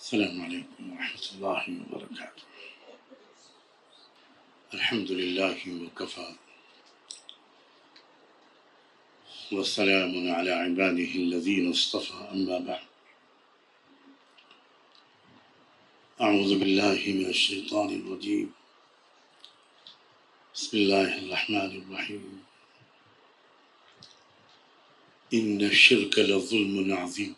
السلام علیکم ورحمۃ اللہ وبرکاتہ۔ الحمد للہ وکفیٰ والسلام علی عبادہ الذین اصطفیٰ، اما بعد۔ اعوذ باللہ من الشیطان الرجیم، بسم اللہ الرحمن الرحیم۔ ان الشرک لظلم عظیم،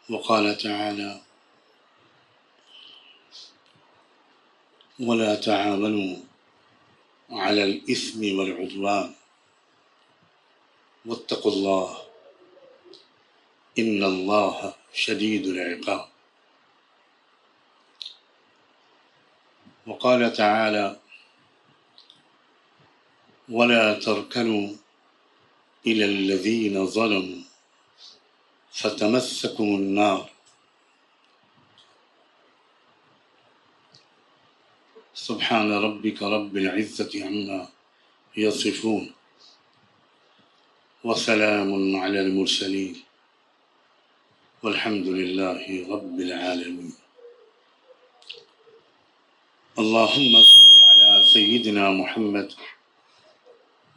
وقال تعالی ولا تعاونوا على الإثم والعدوان واتقوا الله إن الله شديد العقاب، وقال تعالى ولا تركنوا إلى الذين ظلموا فتمسكم النار سبحان ربك رب العزة عما يصفون وسلام على المرسلين والحمد لله رب العالمين۔ اللهم صل على سيدنا محمد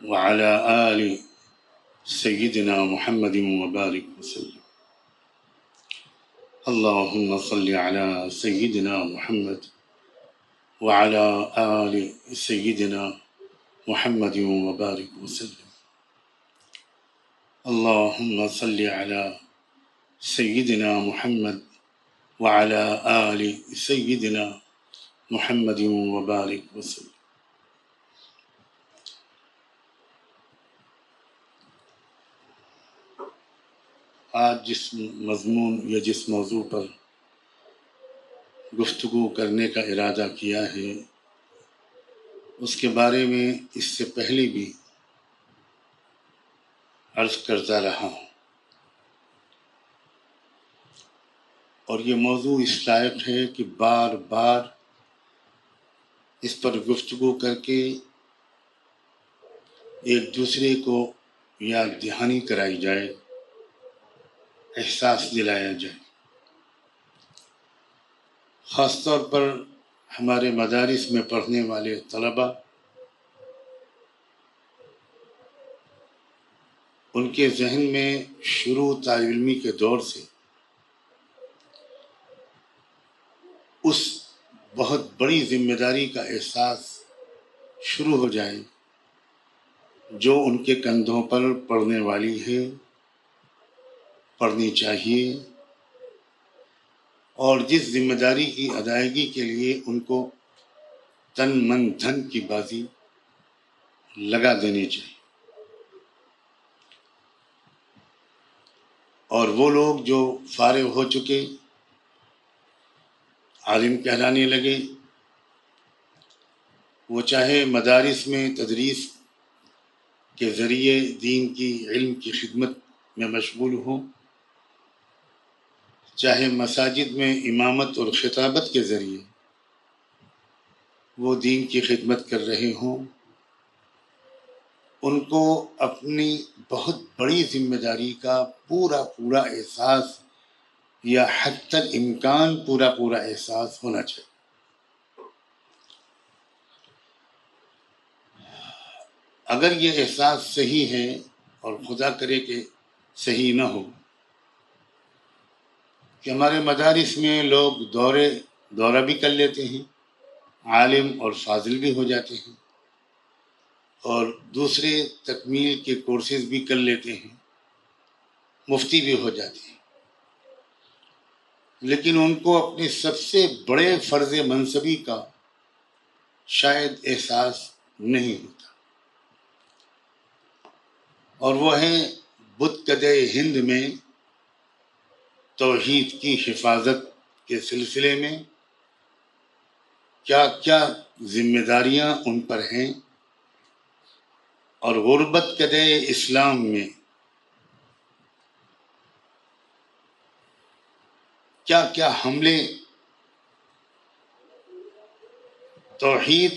وعلى آل سيدنا محمد وبارك وسلم۔ اللهم صل على سيدنا محمد وعلى آل سيدنا محمد وبارك وسلم۔ اللهم صل على سيدنا محمد وعلى آل سيدنا محمد وبارك وسلم۔ آج جس مضمون یا جس موضوع پر گفتگو کرنے کا ارادہ کیا ہے، اس کے بارے میں اس سے پہلے بھی عرض کرتا رہا ہوں، اور یہ موضوع اس لائق ہے کہ بار بار اس پر گفتگو کر کے ایک دوسرے کو یاد دہانی کرائی جائے، احساس دلایا جائے۔ خاص طور پر ہمارے مدارس میں پڑھنے والے طلباء، ان کے ذہن میں شروع طالب علمی کے دور سے اس بہت بڑی ذمہ داری کا احساس شروع ہو جائے جو ان کے کندھوں پر پڑنے والی ہے، پڑھنی چاہیے، اور جس ذمہ داری کی ادائیگی کے لیے ان کو تن من دھن کی بازی لگا دینی چاہیے۔ اور وہ لوگ جو فارغ ہو چکے، عالم کہلانے لگے، وہ چاہے مدارس میں تدریس کے ذریعے دین کی علم کی خدمت میں مشغول ہوں، چاہے مساجد میں امامت اور خطابت کے ذریعے وہ دین کی خدمت کر رہے ہوں، ان کو اپنی بہت بڑی ذمہ داری کا پورا احساس یا حتی الامکان پورا احساس ہونا چاہیے۔ اگر یہ احساس صحیح ہے، اور خدا کرے کہ صحیح نہ ہو، کہ ہمارے مدارس میں لوگ دورہ بھی کر لیتے ہیں، عالم اور فاضل بھی ہو جاتے ہیں، اور دوسرے تکمیل کے کورسز بھی کر لیتے ہیں، مفتی بھی ہو جاتے ہیں، لیکن ان کو اپنے سب سے بڑے فرض منصبی کا شاید احساس نہیں ہوتا، اور وہ ہیں بتکدے ہند میں توحید کی حفاظت کے سلسلے میں کیا کیا ذمہ داریاں ان پر ہیں، اور غربت کدے اسلام میں کیا کیا حملے توحید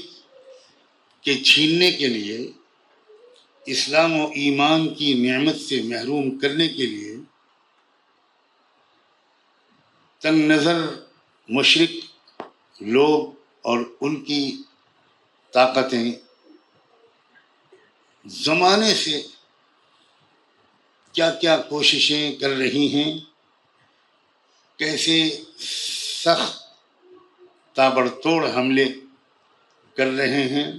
کے چھیننے کے لیے، اسلام و ایمان کی نعمت سے محروم کرنے کے لیے تنگ نظر مشرک لوگ اور ان کی طاقتیں زمانے سے کیا کیا کوششیں کر رہی ہیں، کیسے سخت تابڑتوڑ حملے کر رہے ہیں۔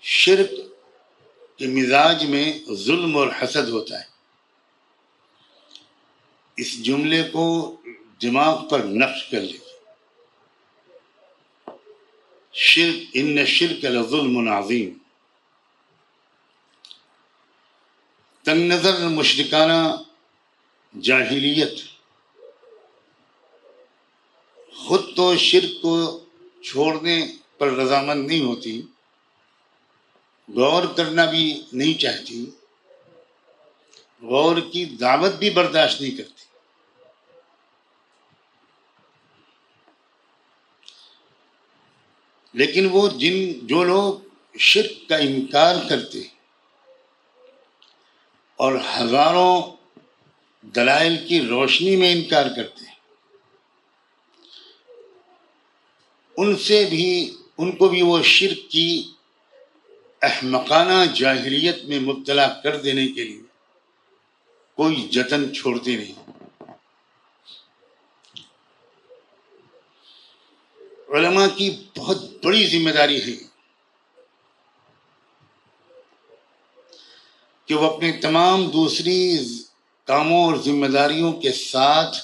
شرک کے مزاج میں ظلم اور حسد ہوتا ہے۔ اس جملے کو دماغ پر نقش کر لیں، شرک ان الشرک لظلم عظیم۔ تنگ نظر مشرکانہ جاہلیت خود تو شرک کو چھوڑنے پر رضامند نہیں ہوتی، غور کرنا بھی نہیں چاہتی، غور کی دعوت بھی برداشت نہیں کرتی۔ لیکن وہ جو لوگ شرک کا انکار کرتے اور ہزاروں دلائل کی روشنی میں انکار کرتے، ان کو بھی وہ شرک کی احمقانہ جاہلیت میں مبتلا کر دینے کے لیے کوئی جتن چھوڑتے نہیں۔ علماء کی بہت بڑی ذمہ داری ہے کہ وہ اپنے تمام دوسری کاموں اور ذمہ داریوں کے ساتھ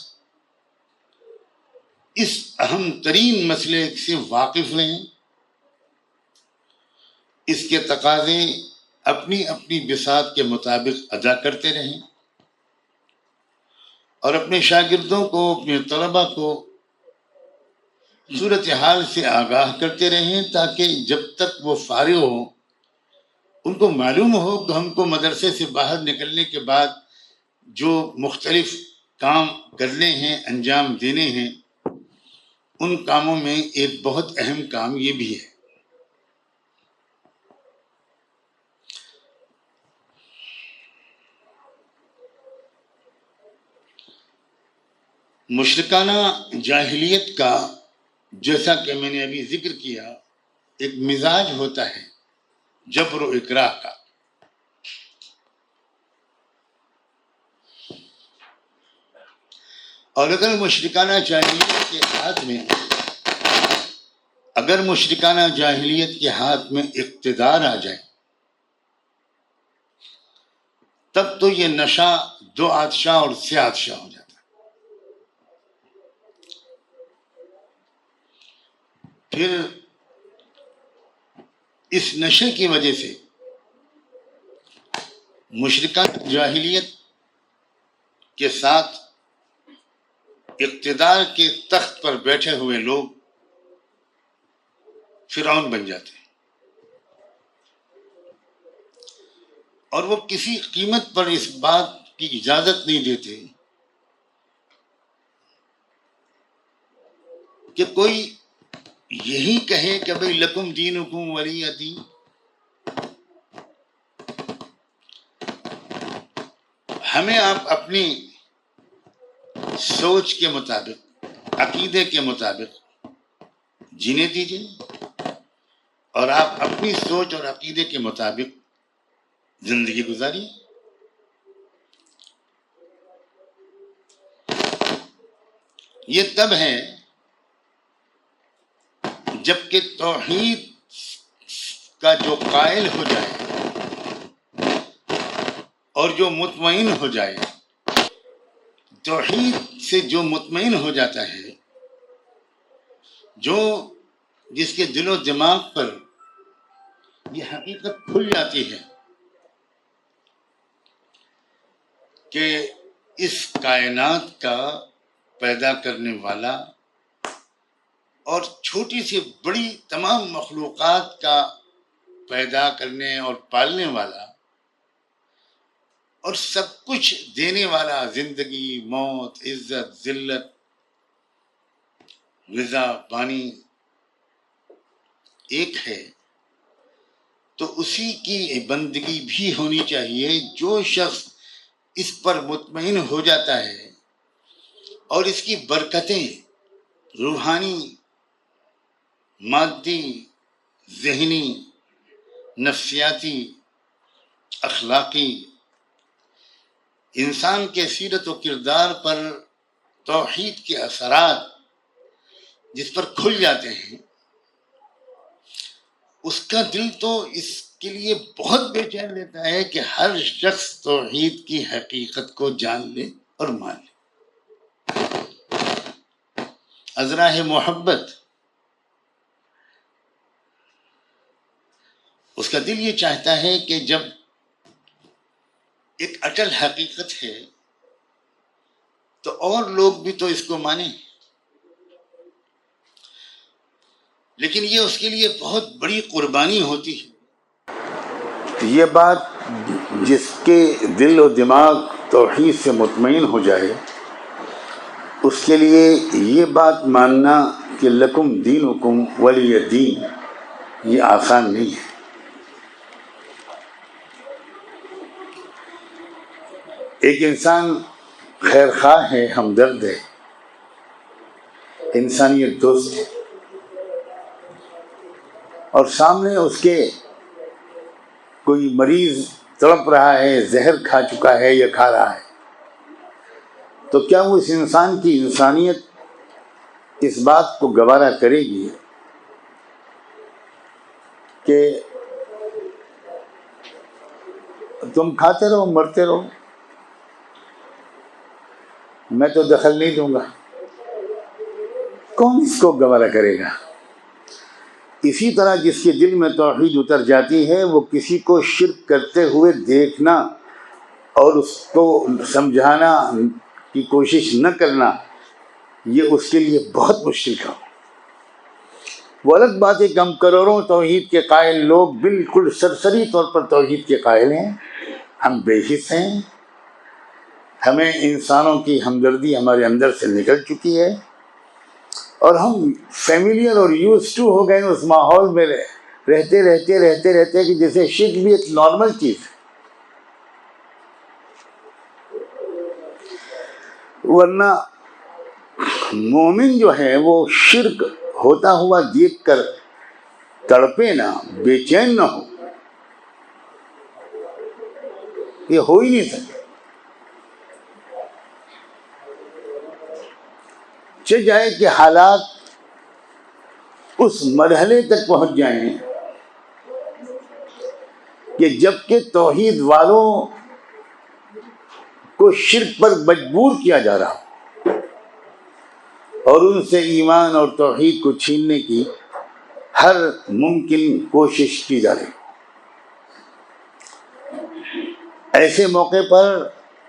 اس اہم ترین مسئلے سے واقف رہیں، اس کے تقاضے اپنی اپنی بساط کے مطابق ادا کرتے رہیں، اور اپنے شاگردوں کو، اپنے طلباء کو صورتحال سے آگاہ کرتے رہیں، تاکہ جب تک وہ فارغ ہوں ان کو معلوم ہو کہ ہم کو مدرسے سے باہر نکلنے کے بعد جو مختلف کام کرنے ہیں، انجام دینے ہیں، ان کاموں میں ایک بہت اہم کام یہ بھی ہے۔ مشرکانہ جاہلیت کا، جیسا کہ میں نے ابھی ذکر کیا، ایک مزاج ہوتا ہے جبر و اکراہ کا۔ اور اگر مشرکانہ جاہلیت کے ہاتھ میں اقتدار آ جائے، تب تو یہ نشہ دو آتشاں اور سے آتشاں ہو جاتا ہے۔ پھر اس نشے کی وجہ سے مشرکانہ جاہلیت کے ساتھ اقتدار کے تخت پر بیٹھے ہوئے لوگ فرعون بن جاتے ہیں، اور وہ کسی قیمت پر اس بات کی اجازت نہیں دیتے کہ کوئی یہی کہے کہ بھئی لکم دینکم ولی دین۔ ہمیں آپ اپنی سوچ کے مطابق، عقیدے کے مطابق جینے دیجیے، اور آپ اپنی سوچ اور عقیدے کے مطابق زندگی گزاریے۔ یہ تب ہے جبکہ توحید کا جو قائل ہو جائے اور جو مطمئن ہو جائے، توحید سے جو مطمئن ہو جاتا ہے، جس کے دل و دماغ پر یہ حقیقت کھل جاتی ہے کہ اس کائنات کا پیدا کرنے والا اور چھوٹی سے بڑی تمام مخلوقات کا پیدا کرنے اور پالنے والا اور سب کچھ دینے والا، زندگی، موت، عزت، ذلت، غذا، پانی، ایک ہے، تو اسی کی بندگی بھی ہونی چاہیے۔ جو شخص اس پر مطمئن ہو جاتا ہے اور اس کی برکتیں روحانی، مادی، ذہنی، نفسیاتی، اخلاقی، انسان کے سیرت و کردار پر توحید کے اثرات جس پر کھل جاتے ہیں، اس کا دل تو اس کے لیے بہت بے چین لیتا ہے کہ ہر شخص توحید کی حقیقت کو جان لے اور مان لے۔ ازراہ محبت، اس کا دل یہ چاہتا ہے کہ جب ایک اٹل حقیقت ہے تو اور لوگ بھی تو اس کو مانیں، لیکن یہ اس کے لیے بہت بڑی قربانی ہوتی ہے۔ یہ بات جس کے دل و دماغ توحید سے مطمئن ہو جائے، اس کے لیے یہ بات ماننا کہ لکم دینکم ولی دین، یہ آسان نہیں ہے۔ ایک انسان خیر خواہ ہے، ہمدرد ہے، انسانیت دوست ہے، اور سامنے اس کے کوئی مریض تڑپ رہا ہے، زہر کھا چکا ہے یا کھا رہا ہے، تو کیا وہ اس انسان کی انسانیت اس بات کو گوارا کرے گی کہ تم کھاتے رہو، مرتے رہو، میں تو دخل نہیں دوں گا؟ کون اس کو گوارا کرے گا؟ اسی طرح جس کے دل میں توحید اتر جاتی ہے، وہ کسی کو شرک کرتے ہوئے دیکھنا اور اس کو سمجھانا کی کوشش نہ کرنا، یہ اس کے لیے بہت مشکل کام۔ وہ الگ بات ہے کہ ہم کروڑوں توحید کے قائل لوگ بالکل سرسری طور پر توحید کے قائل ہیں، ہم بے حس ہیں، ہمیں انسانوں کی ہمدردی ہمارے اندر سے نکل چکی ہے، اور ہم فیملیئر اور یوز ٹو ہو گئے اس ماحول میں رہتے کہ جیسے شرک بھی ایک نارمل چیز ہے۔ ورنہ مومن جو ہے وہ شرک ہوتا ہوا دیکھ کر تڑپے نہ، بے چین نہ ہو، یہ ہو ہی نہیں سکتا۔ چل جائے کہ حالات اس مرحلے تک پہنچ جائیں کہ جب کہ توحید والوں کو شرک پر مجبور کیا جا رہا اور ان سے ایمان اور توحید کو چھیننے کی ہر ممکن کوشش کی جا رہی، ایسے موقع پر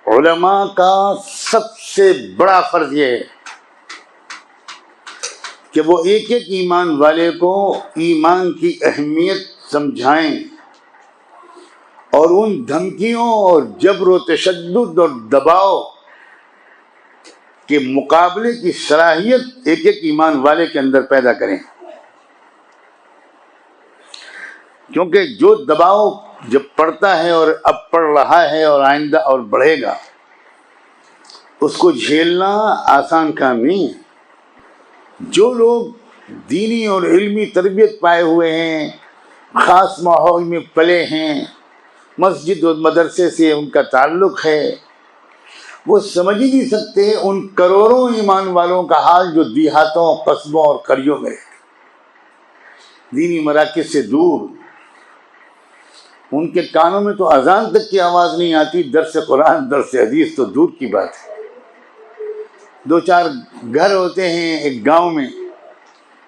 علماء کا سب سے بڑا فرض یہ ہے کہ وہ ایک ایک ایمان والے کو ایمان کی اہمیت سمجھائیں اور ان دھمکیوں اور جبر و تشدد اور دباؤ کے مقابلے کی صلاحیت ایک ایک ایمان والے کے اندر پیدا کریں، کیونکہ جو دباؤ جب پڑتا ہے اور اب پڑ رہا ہے اور آئندہ اور بڑھے گا، اس کو جھیلنا آسان کام نہیں ہے۔ جو لوگ دینی اور علمی تربیت پائے ہوئے ہیں، خاص ماحول میں پلے ہیں، مسجد اور مدرسے سے ان کا تعلق ہے، وہ سمجھ ہی نہیں سکتے ان کروڑوں ایمان والوں کا حال جو دیہاتوں، قصبوں اور قریوں میں دینی مراکز سے دور، ان کے کانوں میں تو اذان تک کی آواز نہیں آتی، درس قرآن، درس حدیث تو دور کی بات ہے۔ دو چار گھر ہوتے ہیں ایک گاؤں میں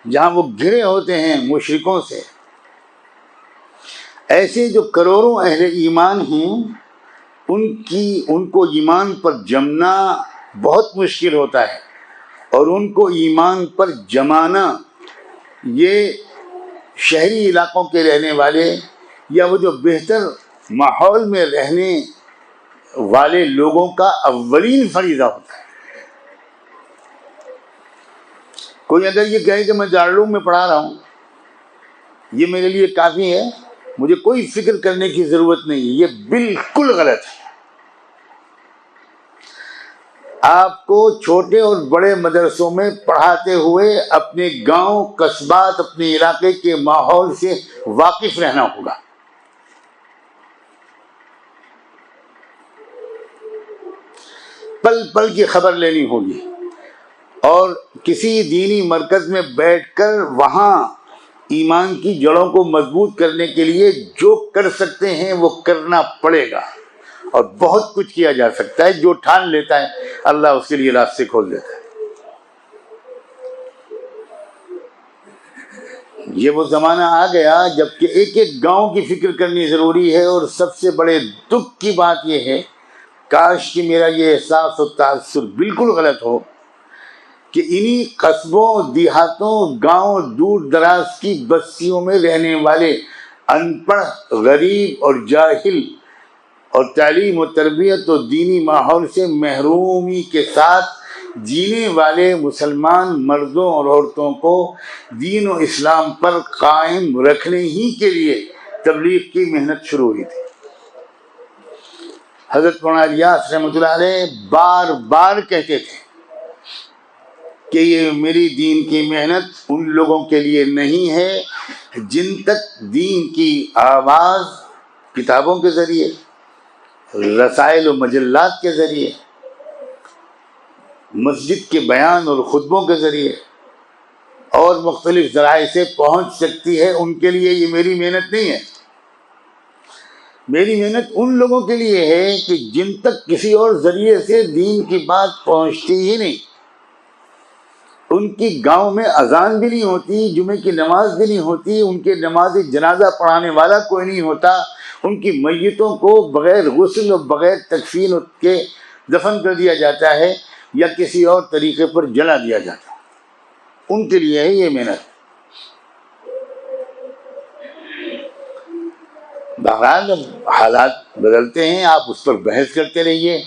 جہاں وہ گھرے ہوتے ہیں مشرکوں سے۔ ایسے جو کروڑوں اہل ایمان ہیں، ان کو ایمان پر جمنا بہت مشکل ہوتا ہے، اور ان کو ایمان پر جمانا یہ شہری علاقوں کے رہنے والے یا وہ جو بہتر ماحول میں رہنے والے لوگوں کا اولین فریضہ ہوتا ہے۔ کوئی اگر یہ کہے کہ میں دارالعلوم میں پڑھا رہا ہوں، یہ میرے لیے کافی ہے، مجھے کوئی فکر کرنے کی ضرورت نہیں، یہ بالکل غلط ہے۔ آپ کو چھوٹے اور بڑے مدرسوں میں پڑھاتے ہوئے اپنے گاؤں قصبات اپنے علاقے کے ماحول سے واقف رہنا ہوگا. پل پل کی خبر لینی ہوگی اور کسی دینی مرکز میں بیٹھ کر وہاں ایمان کی جڑوں کو مضبوط کرنے کے لیے جو کر سکتے ہیں وہ کرنا پڑے گا. اور بہت کچھ کیا جا سکتا ہے. جو ٹھان لیتا ہے اللہ اس کے لیے راستے کھول دیتا ہے. یہ وہ زمانہ آ گیا جب کہ ایک ایک گاؤں کی فکر کرنی ضروری ہے. اور سب سے بڑے دکھ کی بات یہ ہے، کاش کہ میرا یہ احساس و تاثر بالکل غلط ہو، کہ انہی قصبوں، دیہاتوں، گاؤں، دور دراز کی بستیوں میں رہنے والے ان پڑھ، غریب اور جاہل اور تعلیم و تربیت و دینی ماحول سے محرومی کے ساتھ جینے والے مسلمان مردوں اور عورتوں کو دین و اسلام پر قائم رکھنے ہی کے لیے تبلیغ کی محنت شروع ہوئی تھی. حضرت مولانا الیاس رحمۃ اللہ علیہ بار بار کہتے تھے کہ یہ میری دین کی محنت ان لوگوں کے لیے نہیں ہے جن تک دین کی آواز کتابوں کے ذریعے، رسائل و مجلات کے ذریعے، مسجد کے بیان اور خطبوں کے ذریعے اور مختلف ذرائع سے پہنچ سکتی ہے. ان کے لیے یہ میری محنت نہیں ہے. میری محنت ان لوگوں کے لیے ہے کہ جن تک کسی اور ذریعے سے دین کی بات پہنچتی ہی نہیں. ان کی گاؤں میں اذان بھی نہیں ہوتی، جمعے کی نماز بھی نہیں ہوتی، ان کے نماز جنازہ پڑھانے والا کوئی نہیں ہوتا، ان کی میتوں کو بغیر غسل اور بغیر تکفین کے دفن کر دیا جاتا ہے یا کسی اور طریقے پر جلا دیا جاتا ہے. ان کے لیے ہے یہ محنت. بہرحال حالات بدلتے ہیں، آپ اس پر بحث کرتے رہیے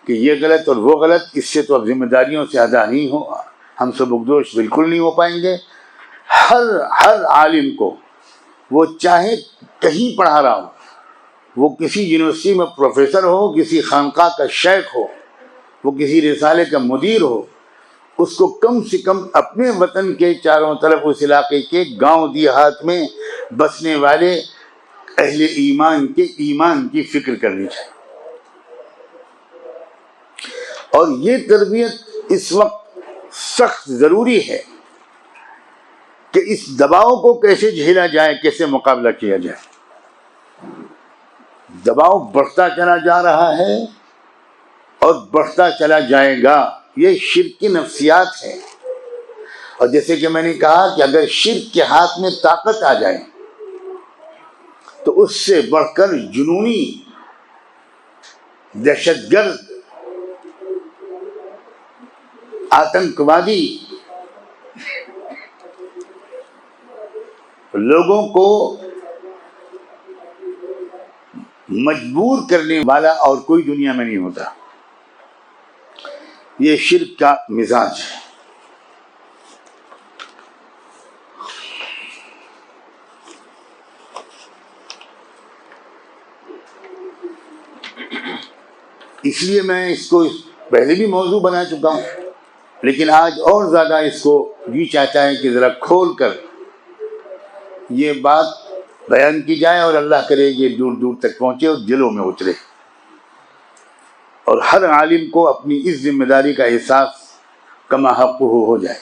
کہ یہ غلط اور وہ غلط. اس سے تو اب ذمہ داریوں سے ادا نہیں ہو، ہم سبکدوش بالکل نہیں ہو پائیں گے. ہر عالم کو، وہ چاہے کہیں پڑھا رہا ہو، وہ کسی یونیورسٹی میں پروفیسر ہو، کسی خانقاہ کا شیخ ہو، وہ کسی رسالے کا مدیر ہو، اس کو کم سے کم اپنے وطن کے چاروں طرف اس علاقے کے گاؤں دیہات میں بسنے والے اہل ایمان کے ایمان کی فکر کرنی چاہیے. اور یہ تربیت اس وقت سخت ضروری ہے کہ اس دباؤ کو کیسے جھیلا جائے، کیسے مقابلہ کیا جائے. دباؤ بڑھتا چلا جا رہا ہے اور بڑھتا چلا جائے گا. یہ شرک کی نفسیات ہے. اور جیسے کہ میں نے کہا کہ اگر شرک کے ہاتھ میں طاقت آ جائے تو اس سے بڑھ کر جنونی، دہشت گرد، آتنکوادی لوگوں کو مجبور کرنے والا اور کوئی دنیا میں نہیں ہوتا. یہ شرک کا مزاج ہے. اس لیے میں اس کو پہلے بھی موضوع بنا چکا ہوں، لیکن آج اور زیادہ اس کو جی چاہتا ہے کہ ذرا کھول کر یہ بات بیان کی جائے اور اللہ کرے یہ دور دور تک پہنچے اور دلوں میں اترے اور ہر عالم کو اپنی اس ذمہ داری کا احساس کما حق ہو جائے.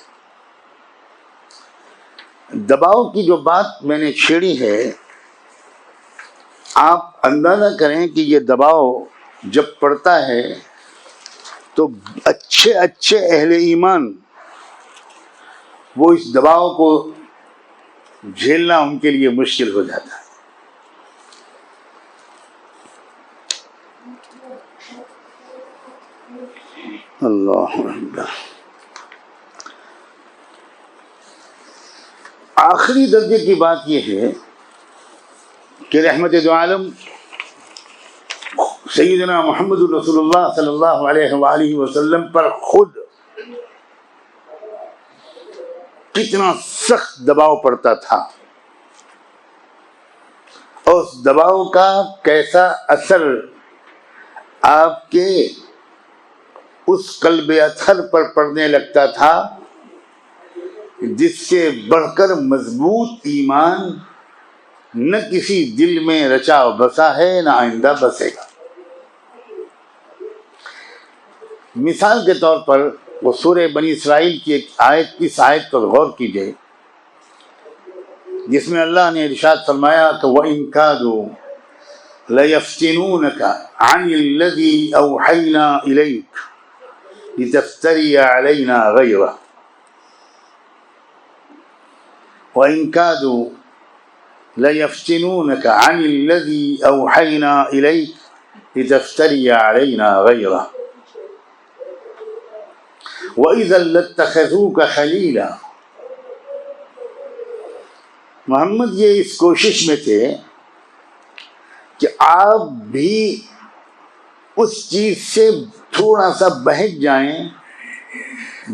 دباؤ کی جو بات میں نے چھیڑی ہے، آپ اندازہ کریں کہ یہ دباؤ جب پڑتا ہے تو اچھے اچھے اہل ایمان وہ اس دباؤ کو جھیلنا ان کے لیے مشکل ہو جاتا ہے. اللہ اکبر. آخری درجے کی بات یہ ہے کہ رحمت دو عالم سیدنا محمد رسول اللہ صلی اللہ علیہ وآلہ وسلم پر خود کتنا سخت دباؤ پڑتا تھا، اور اس دباؤ کا کیسا اثر آپ کے اس قلب اطہر پر پڑنے لگتا تھا جس سے بڑھ کر مضبوط ایمان نہ کسی دل میں رچا بسا ہے نہ آئندہ بسے گا۔ مثال کے طور پر وہ سورہ بنی اسرائیل کی ایک آیت، اس آیت پر غور کیجئے جس میں اللہ نے ارشاد فرمایا کہ وَإِن كَادُوا لَيَفْتِنُونَكَ عَنِ الَّذِي أَوْحَيْنَا إِلَيْكَ لِتَفْتَرِيَ عَلَيْنَا غَيْرَهُ وَإِن كَادُوا لَيَفْتِنُونَكَ عَنِ الَّذِي أَوْحَيْنَا إِلَيْكَ لِتَفْتَرِيَ عَلَيْنَا غَيْرَهُ وَإِذًا لَاتَّخَذُوكَ خَلِيلًا۔ محمد یہ اس کوشش میں تھے کہ آپ بھی اس چیز سے تھوڑا سا بہک جائیں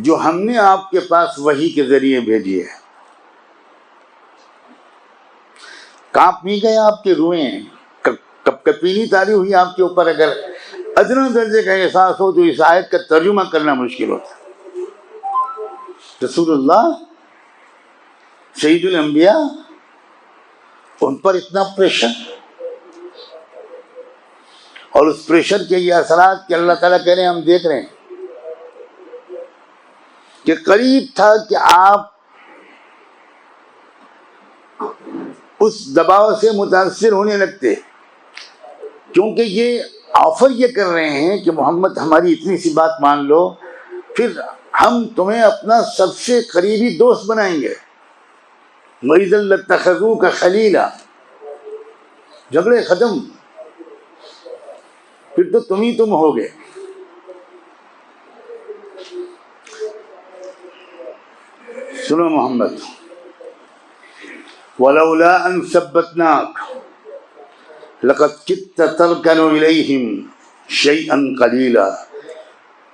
جو ہم نے آپ کے پاس وحی کے ذریعے بھیجی ہے۔ کانپ نہیں گئے آپ کے روئیں، کپی نہیں تاری ہوئی آپ کے اوپر؟ اگر ادنا درجے کا احساس ہو تو اس آیت کا ترجمہ کرنا مشکل ہوتا۔ رسول اللہ سید الانبیاء، ان پر اتنا پریشر، اور اس پریشر کے یہ اثرات کہ اللہ تعالیٰ کہہ رہے ہیں ہم دیکھ رہے ہیں کہ قریب تھا کہ آپ اس دباؤ سے متاثر ہونے لگتے، کیونکہ یہ آفر یہ کر رہے ہیں کہ محمد ہماری اتنی سی بات مان لو، پھر ہم تمہیں اپنا سب سے قریبی دوست بنائیں گے۔ وَإِذًا لَاتَّخَذُوكَ خَلِيلًا، جھگڑے ختم، پھر تو تم ہی تم ہوگے۔ سنو محمد، وَلَوْلَا أَن ثَبَّتْنَاكَ لَقَدْ كِدتَّ تَرْكَنُ إِلَيْهِمْ شَيْئًا قَلِيلًا۔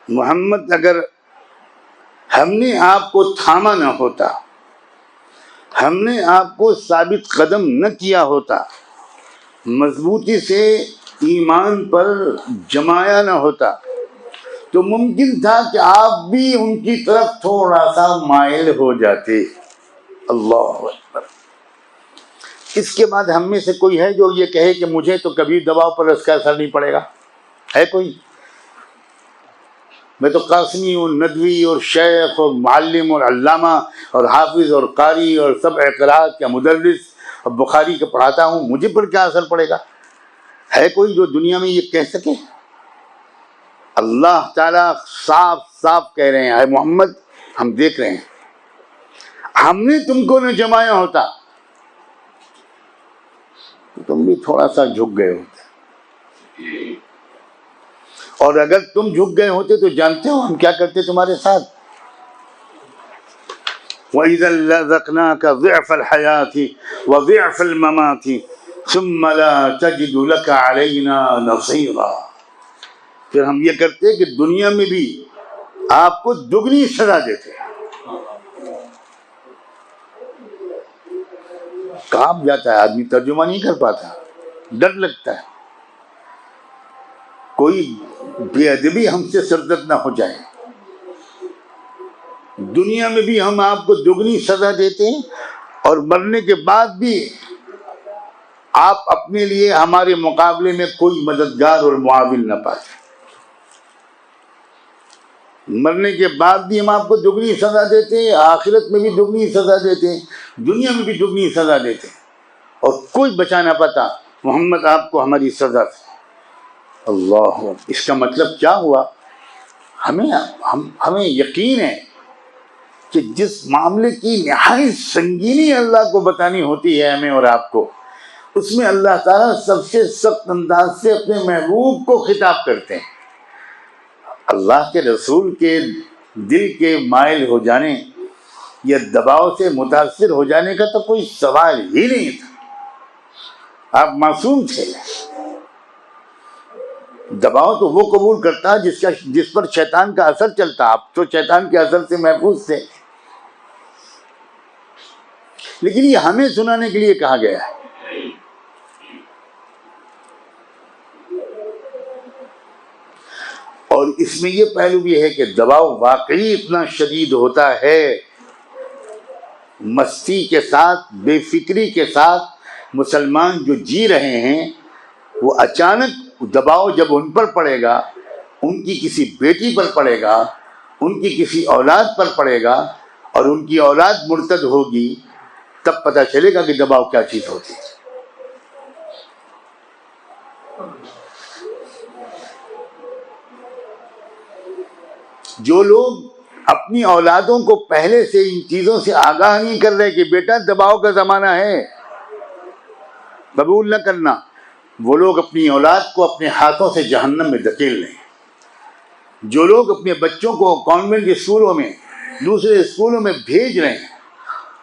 محمد اگر ہم نے آپ کو تھاما نہ ہوتا، ہم نے آپ کو ثابت قدم نہ کیا ہوتا، مضبوطی سے ایمان پر جمایا نہ ہوتا، تو ممکن تھا کہ آپ بھی ان کی طرف تھوڑا سا مائل ہو جاتے۔ اللہ اکبر۔ اس کے بعد ہم میں سے کوئی ہے جو یہ کہے کہ مجھے تو کبھی دباؤ پر اس کا اثر نہیں پڑے گا؟ ہے کوئی؟ میں تو قاسمی اور ندوی اور شیخ اور معلم اور علامہ اور حافظ اور قاری اور سب قراءت یا مدرس اور بخاری کا پڑھاتا ہوں، مجھے پر کیا اثر پڑے گا؟ ہے کوئی جو دنیا میں یہ کہہ سکے؟ اللہ تعالیٰ صاف صاف کہہ رہے ہیں، اے محمد ہم دیکھ رہے ہیں، ہم نے تم کو نہ جمایا ہوتا تو تم بھی تھوڑا سا جھک گئے ہوتے، اور اگر تم جھک گئے ہوتے تو جانتے ہو ہم کیا کرتے تمہارے ساتھ؟ وَإِذًا لَذَقْنَاكَ ضِعْفَ الْحَيَاةِ وَضِعْفَ الْمَمَاتِ ثُمَّ لَا تَجِدُ لَكَ عَلَيْنَا نَصِيرًا۔ پھر ہم یہ کرتے کہ دنیا میں بھی آپ کو دگنی سزا دیتے۔ کانپ جاتا ہے آدمی، ترجمہ نہیں کر پاتا، ڈر لگتا ہے کوئی بے ادبی ہم سے سرزد نہ ہو جائے۔ دنیا میں بھی ہم آپ کو دگنی سزا دیتے ہیں، اور مرنے کے بعد بھی آپ اپنے لیے ہمارے مقابلے میں کوئی مددگار اور معاون نہ پاتے۔ مرنے کے بعد بھی ہم آپ کو دگنی سزا دیتے ہیں، آخرت میں بھی دگنی سزا دیتے ہیں، دنیا میں بھی دگنی سزا دیتے ہیں، اور کوئی بچا نہ پاتا محمد آپ کو ہماری سزا سے۔ اللہ، اس کا مطلب کیا ہوا؟ ہمیں یقین ہے کہ جس معاملے کی نہایت سنگینی اللہ کو بتانی ہوتی ہے ہمیں اور آپ کو، اس میں اللہ تعالیٰ سب سے سخت انداز سے اپنے محبوب کو خطاب کرتے ہیں۔ اللہ کے رسول کے دل کے مائل ہو جانے یا دباؤ سے متاثر ہو جانے کا تو کوئی سوال ہی نہیں تھا، آپ معصوم تھے۔ دباؤ تو وہ قبول کرتا جس پر شیطان کا اثر چلتا، آپ تو شیطان کے اثر سے محفوظ تھے، لیکن یہ ہمیں سنانے کے لیے کہا گیا ہے۔ اور اس میں یہ پہلو بھی ہے کہ دباؤ واقعی اتنا شدید ہوتا ہے، مستی کے ساتھ، بے فکری کے ساتھ مسلمان جو جی رہے ہیں، وہ اچانک دباؤ جب ان پر پڑے گا، ان کی کسی بیٹی پر پڑے گا، ان کی کسی اولاد پر پڑے گا، اور ان کی اولاد مرتد ہوگی، تب پتہ چلے گا کہ دباؤ کیا چیز ہوتی ہے۔ جو لوگ اپنی اولادوں کو پہلے سے ان چیزوں سے آگاہ نہیں کر رہے کہ بیٹا دباؤ کا زمانہ ہے، قبول نہ کرنا، وہ لوگ اپنی اولاد کو اپنے ہاتھوں سے جہنم میں دھکیل لیں۔ جو لوگ اپنے بچوں کو کانوینٹ اسکولوں میں، دوسرے اسکولوں میں بھیج رہے ہیں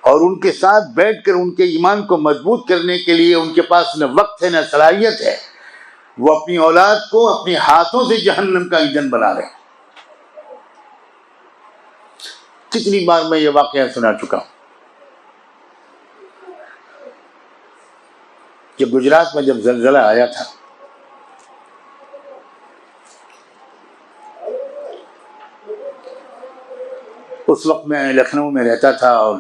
اور ان کے ساتھ بیٹھ کر ان کے ایمان کو مضبوط کرنے کے لیے ان کے پاس نہ وقت ہے نہ صلاحیت ہے، وہ اپنی اولاد کو اپنے ہاتھوں سے جہنم کا ایندھن بنا رہے ہیں۔ کتنی بار میں یہ واقعہ سنا چکا ہوں کہ گجرات میں جب زلزلہ آیا تھا، اس وقت میں لکھنؤ میں رہتا تھا اور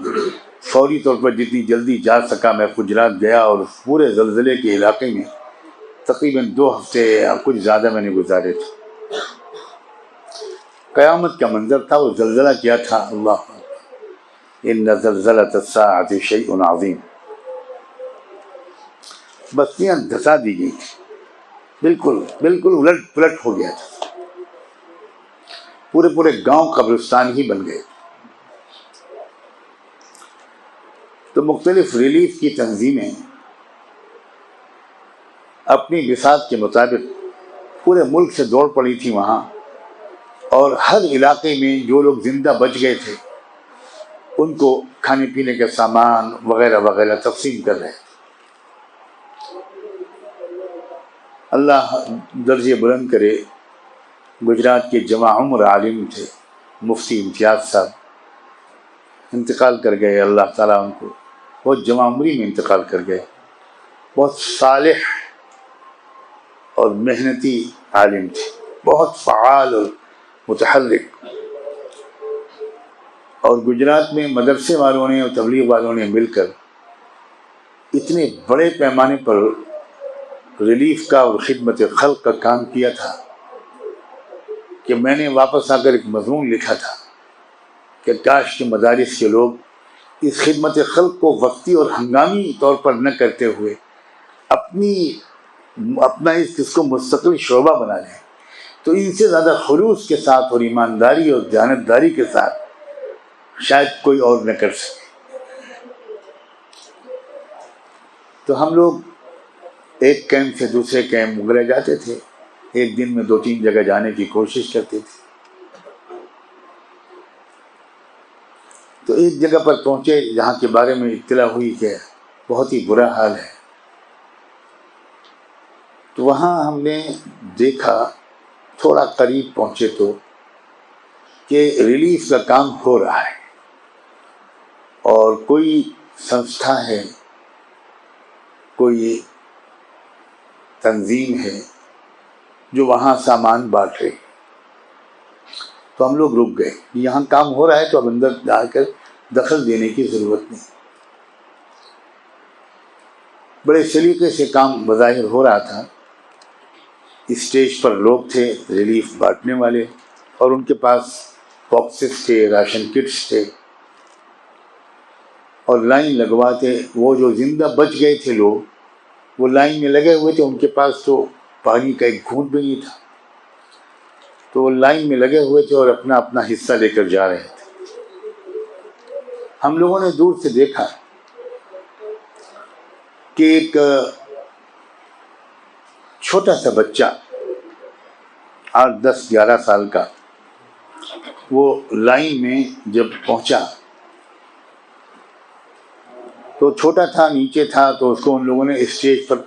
فوری طور پر جتنی جلدی جا سکا میں گجرات گیا، اور پورے زلزلے کے علاقے میں تقریباً 2 ہفتے یا کچھ زیادہ میں نے گزارے تھے۔ قیامت کا منظر تھا، وہ زلزلہ کیا تھا، اللہ ان زلزلۃ الساعۃ شیء عظیم، بستیاں دھسا دی گئی تھی، بالکل الٹ پلٹ ہو گیا تھا، پورے گاؤں قبرستان ہی بن گئے۔ تو مختلف ریلیف کی تنظیمیں اپنی بساط کے مطابق پورے ملک سے دوڑ پڑی تھی وہاں، اور ہر علاقے میں جو لوگ زندہ بچ گئے تھے ان کو کھانے پینے کے سامان وغیرہ وغیرہ تقسیم کر رہے۔ اللہ درجے بلند کرے، گجرات کے جوان عمر عالم تھے مفتی امتیاز صاحب، انتقال کر گئے، اللہ تعالیٰ ان کو بہت جوان عمری میں انتقال کر گئے۔ بہت صالح اور محنتی عالم تھے، بہت فعال اور متحرک، اور گجرات میں مدرسے والوں نے اور تبلیغ والوں نے مل کر اتنے بڑے پیمانے پر ریلیف کا اور خدمت خلق کا کام کیا تھا کہ میں نے واپس آ کر ایک مضمون لکھا تھا کہ کاش کے مدارس کے لوگ اس خدمت خلق کو وقتی اور ہنگامی طور پر نہ کرتے ہوئے اپنا اس کو مستقل شعبہ بنا لیں، تو ان سے زیادہ خلوص کے ساتھ اور ایمانداری اور دیانتداری کے ساتھ شاید کوئی اور نہ کر سکے۔ تو ہم لوگ ایک کیمپ سے دوسرے کیمپ وغیرہ جاتے تھے، ایک دن میں 2-3 جگہ جانے کی کوشش کرتے تھے۔ تو ایک جگہ پر پہنچے جہاں کے بارے میں اطلاع ہوئی کہ بہت ہی برا حال ہے، تو وہاں ہم نے دیکھا، تھوڑا قریب پہنچے تو کہ ریلیف کا کام ہو رہا ہے، اور کوئی سنستھا ہے، کوئی تنظیم ہے جو وہاں سامان بانٹ رہی۔ تو ہم لوگ رک گئے، یہاں کام ہو رہا ہے تو اب اندر جا کر دخل دینے کی ضرورت نہیں۔ بڑے سلیقے سے کام بظاہر ہو رہا تھا، اسٹیج پر لوگ تھے ریلیف بانٹنے والے، اور ان کے پاس باکسز تھے، راشن کٹس تھے، اور لائن لگواتے، وہ جو زندہ بچ گئے تھے لوگ وہ لائن میں لگے ہوئے تھے، ان کے پاس تو پانی کا ایک گھونٹ بھی نہیں تھا، تو وہ لائن میں لگے ہوئے تھے اور اپنا اپنا حصہ لے کر جا رہے تھے۔ ہم لوگوں نے دور سے دیکھا کہ ایک چھوٹا سا بچہ 8, 10, 11 سال کا، وہ لائن میں جب پہنچا تو چھوٹا تھا، نیچے تھا، تو اس کو ان لوگوں نے اسٹیج پر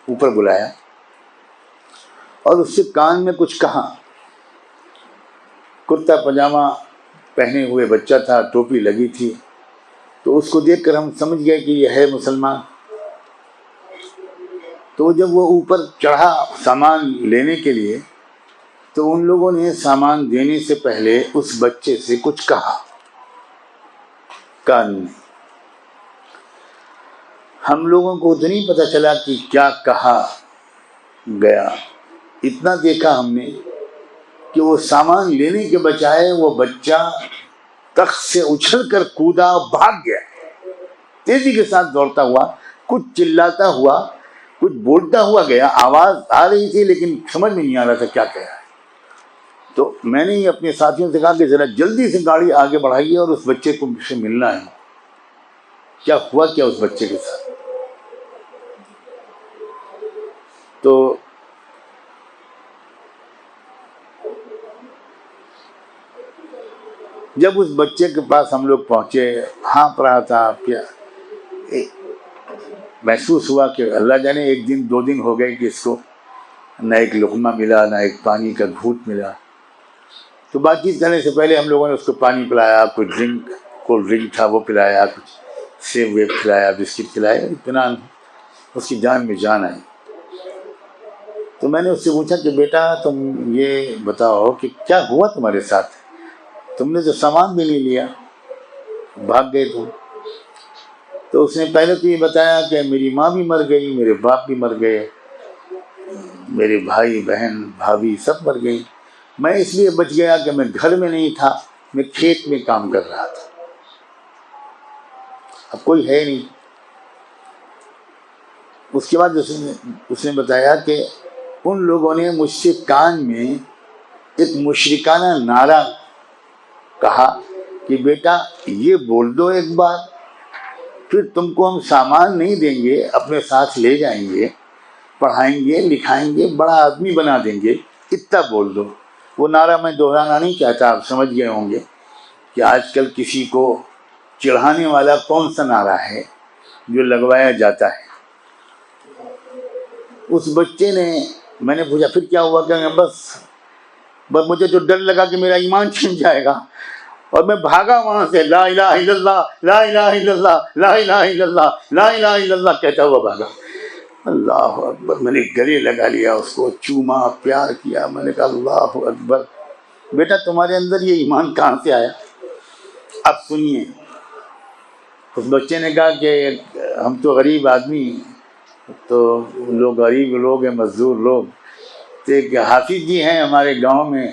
اوپر بلایا اور اس سے کان میں کچھ کہا۔ کرتا پاجامہ پہنے ہوئے بچہ تھا، ٹوپی لگی تھی، تو اس کو دیکھ کر ہم سمجھ گئے کہ یہ ہے مسلمان۔ تو جب وہ اوپر چڑھا سامان لینے کے لیے تو ان لوگوں نے سامان دینے سے پہلے اس بچے سے کچھ کہا، کان میں. ہم لوگوں کو تو نہیں پتہ چلا کہ کیا کہا گیا، اتنا دیکھا ہم نے کہ وہ سامان لینے کے بجائے وہ بچہ تخت سے اچھل کر کودا، بھاگ گیا تیزی کے ساتھ دوڑتا ہوا، کچھ چلاتا ہوا، کچھ بولتا ہوا گیا. آواز آ رہی تھی لیکن سمجھ میں نہیں آ رہا تھا کیا کہہ رہا ہے. تو میں نے اپنے ساتھیوں سے کہا کہ ذرا جلدی سے گاڑی آگے بڑھائیے اور اس بچے کو مجھ سے ملنا ہے. کیا ہوا کیا اس بچے کے ساتھ؟ تو جب اس بچے کے پاس ہم لوگ پہنچے، ہانپ رہا تھا، کیا محسوس ہوا کہ اللہ جانے 1 دن 2 دن ہو گئے کہ اس کو نہ ایک لقمہ ملا، نہ ایک پانی کا گھونٹ ملا. تو بات چیت کرنے سے پہلے ہم لوگوں نے اس کو پانی پلایا، کچھ ڈرنک، کولڈ ڈرنک تھا وہ پلایا، کچھ سیب ویب کھلایا، بسکٹ کھلایا. اطمینان اس کی جان میں جان آئی. تو میں نے اس سے پوچھا کہ بیٹا تم یہ بتاؤ کہ کیا ہوا تمہارے ساتھ؟ تم نے تو سامان بھی نہیں لیا، بھاگ گئے تم. تو اس نے پہلے تو یہ بتایا کہ میری ماں بھی مر گئی، میرے باپ بھی مر گئے، میرے بھائی بہن بھابھی سب مر گئی. میں اس لیے بچ گیا کہ میں گھر میں نہیں تھا، میں کھیت میں کام کر رہا تھا، اب کوئی ہے نہیں. اس کے بعد اس نے بتایا کہ ان لوگوں نے مجھ سے کان میں ایک مشرکانہ نعرہ کہا کہ بیٹا یہ بول دو ایک بار، پھر تم کو ہم سامان نہیں دیں گے، اپنے ساتھ لے جائیں گے، پڑھائیں گے، لکھائیں گے، بڑا آدمی بنا دیں گے، اتنا بول دو. وہ نعرہ میں دہرانا نہیں چاہتا، آپ سمجھ گئے ہوں گے کہ آج کل کسی کو چڑھانے والا کون سا نعرہ ہے جو لگوایا جاتا ہے. اس بچے نے، میں نے پوچھا پھر کیا ہوا؟ کہ بس مجھے تو ڈر لگا کہ میرا ایمان چھن جائے گا، اور میں بھاگا وہاں سے، لا الہ الا اللہ، لا الہ الا اللہ، لا الہ الا اللہ، لا الہ الا اللہ کہتا ہوا بھاگا. اللہ اکبر. میں نے گلے لگا لیا، اس کو چوما، پیار کیا. میں نے کہا اللہ اکبر، بیٹا تمہارے اندر یہ ایمان کہاں سے آیا؟ اب سنیے. اس بچے نے کہا کہ ہم تو غریب آدمی، تو لوگ غریب لوگ ہیں، مزدور لوگ. تو ایک حافظ جی ہیں ہمارے گاؤں میں،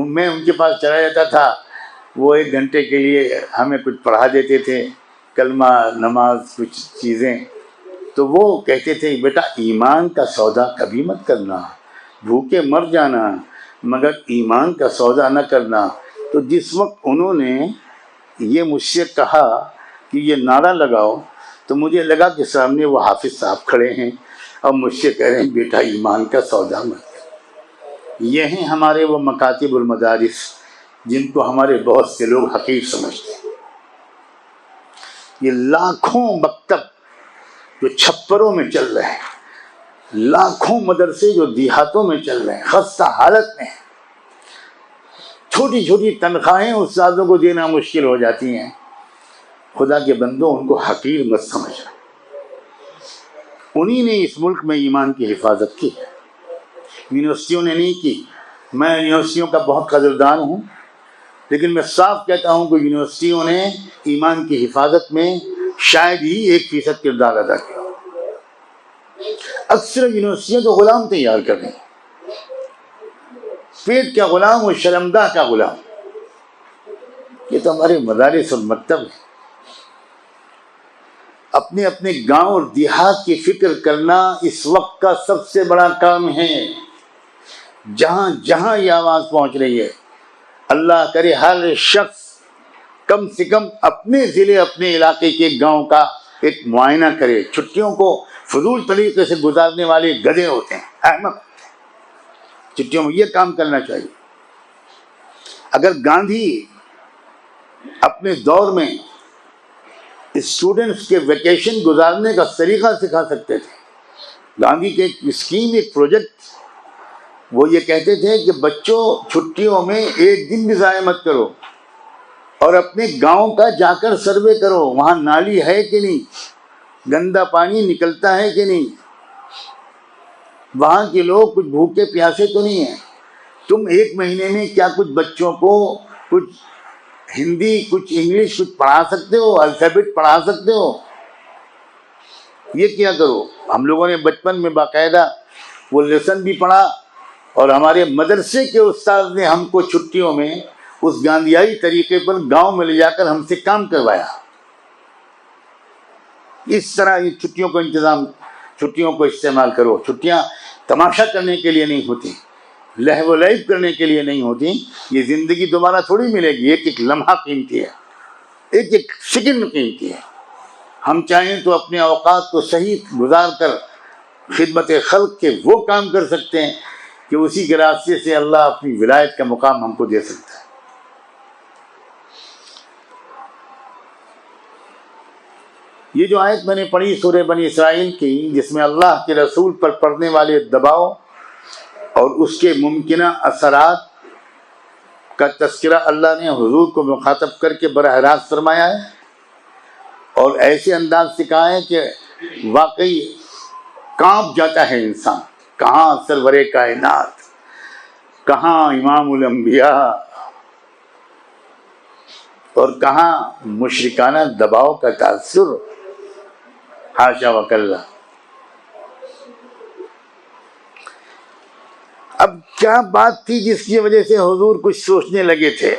میں ان کے پاس چلا جاتا تھا. وہ 1 گھنٹے کے لیے ہمیں کچھ پڑھا دیتے تھے، کلمہ، نماز، کچھ چیزیں. تو وہ کہتے تھے بیٹا ایمان کا سودا کبھی مت کرنا، بھوکے مر جانا مگر ایمان کا سودا نہ کرنا. تو جس وقت انہوں نے یہ مجھ سے کہا کہ یہ نعرہ لگاؤ، تو مجھے لگا کہ سامنے وہ حافظ صاحب کھڑے ہیں اور مجھ سے کہہ رہے ہیں بیٹا ایمان کا سودا مت کر. یہ ہیں ہمارے وہ مکاتب المدارس جن کو ہمارے بہت سے لوگ حقیر سمجھتے ہیں. یہ لاکھوں مکتب جو چھپروں میں چل رہے ہیں، لاکھوں مدرسے جو دیہاتوں میں چل رہے ہیں، خستہ حالت میں، چھوٹی چھوٹی تنخواہیں استادوں کو دینا مشکل ہو جاتی ہیں. خدا کے بندوں ان کو حقیر مت سمجھنا. انہی نے اس ملک میں ایمان کی حفاظت کی ہے، یونیورسٹیوں نے نہیں کی. میں یونیورسٹیوں کا بہت قدردان ہوں، لیکن میں صاف کہتا ہوں کہ یونیورسٹیوں نے ایمان کی حفاظت میں شاید ہی 1% کردار ادا کیا. اکثر یونیورسٹیاں تو غلام تیار کر رہی ہیں، پیٹ کا غلام اور شرمگاہ کا غلام. یہ تو ہمارے مدارس اور مکتب ہیں. اپنے اپنے گاؤں اور دیہات کی فکر کرنا اس وقت کا سب سے بڑا کام ہے. جہاں جہاں یہ آواز پہنچ رہی ہے، اللہ کرے ہر شخص کم سے کم اپنے ضلع، اپنے علاقے کے گاؤں کا ایک معائنہ کرے. چھٹیوں کو فضول طریقے سے گزارنے والے گدھے ہوتے ہیں، احمق. چھٹیوں میں یہ کام کرنا چاہیے. اگر گاندھی اپنے دور میں اسٹوڈنٹس کے ویکیشن گزارنے کا طریقہ سکھا سکتے تھے. گاندھی کے ایک اسکیم، ایک پروجیکٹ، وہ یہ کہتے تھے کہ بچوں چھٹیوں میں 1 دن بھی ضائع مت کرو، اور اپنے گاؤں کا جا کر سروے کرو، وہاں نالی ہے کہ نہیں، گندا پانی نکلتا ہے کہ نہیں. وہاں کے لوگ کچھ بھوکے پیاسے تو نہیں ہیں. تم ایک مہینے میں کیا کچھ بچوں کو کچھ ہندی کچھ انگلش کچھ پڑھا سکتے ہو؟ الفابیٹ پڑھا سکتے ہو؟ یہ کیا کرو. ہم لوگوں نے بچپن میں باقاعدہ وہ لیسن بھی پڑھا، اور ہمارے مدرسے کے استاد نے ہم کو چھٹیوں میں اس گاندھیائی طریقے پر گاؤں میں لے جا کر ہم سے کام کروایا. اس طرح یہ چھٹیوں کو استعمال کرو. چھٹیاں تماشا کرنے کے لیے نہیں ہوتی، لہو و لعب کرنے کے لیے نہیں ہوتی. یہ زندگی دوبارہ تھوڑی ملے گی. ایک ایک لمحہ قیمتی ہے، ایک ایک سیکنڈ قیمتی ہے. ہم چاہیں تو اپنے اوقات کو صحیح گزار کر خدمت خلق کے وہ کام کر سکتے ہیں کہ اسی کے راستے سے اللہ اپنی ولایت کا مقام ہم کو دے سکتا ہے. یہ جو آیت میں نے پڑھی سورہ بنی اسرائیل کی، جس میں اللہ کے رسول پر پڑنے والے دباؤ اور اس کے ممکنہ اثرات کا تذکرہ اللہ نے حضور کو مخاطب کر کے براہ راست فرمایا ہے، اور ایسے انداز سے کہا ہے کہ واقعی کانپ جاتا ہے انسان. کہاں سرور کائنات، کہاں امام الانبیاء، اور کہاں مشرکانہ دباؤ کا تاثر. حاشا وکلا. اب کیا بات تھی جس کی وجہ سے حضور کچھ سوچنے لگے تھے؟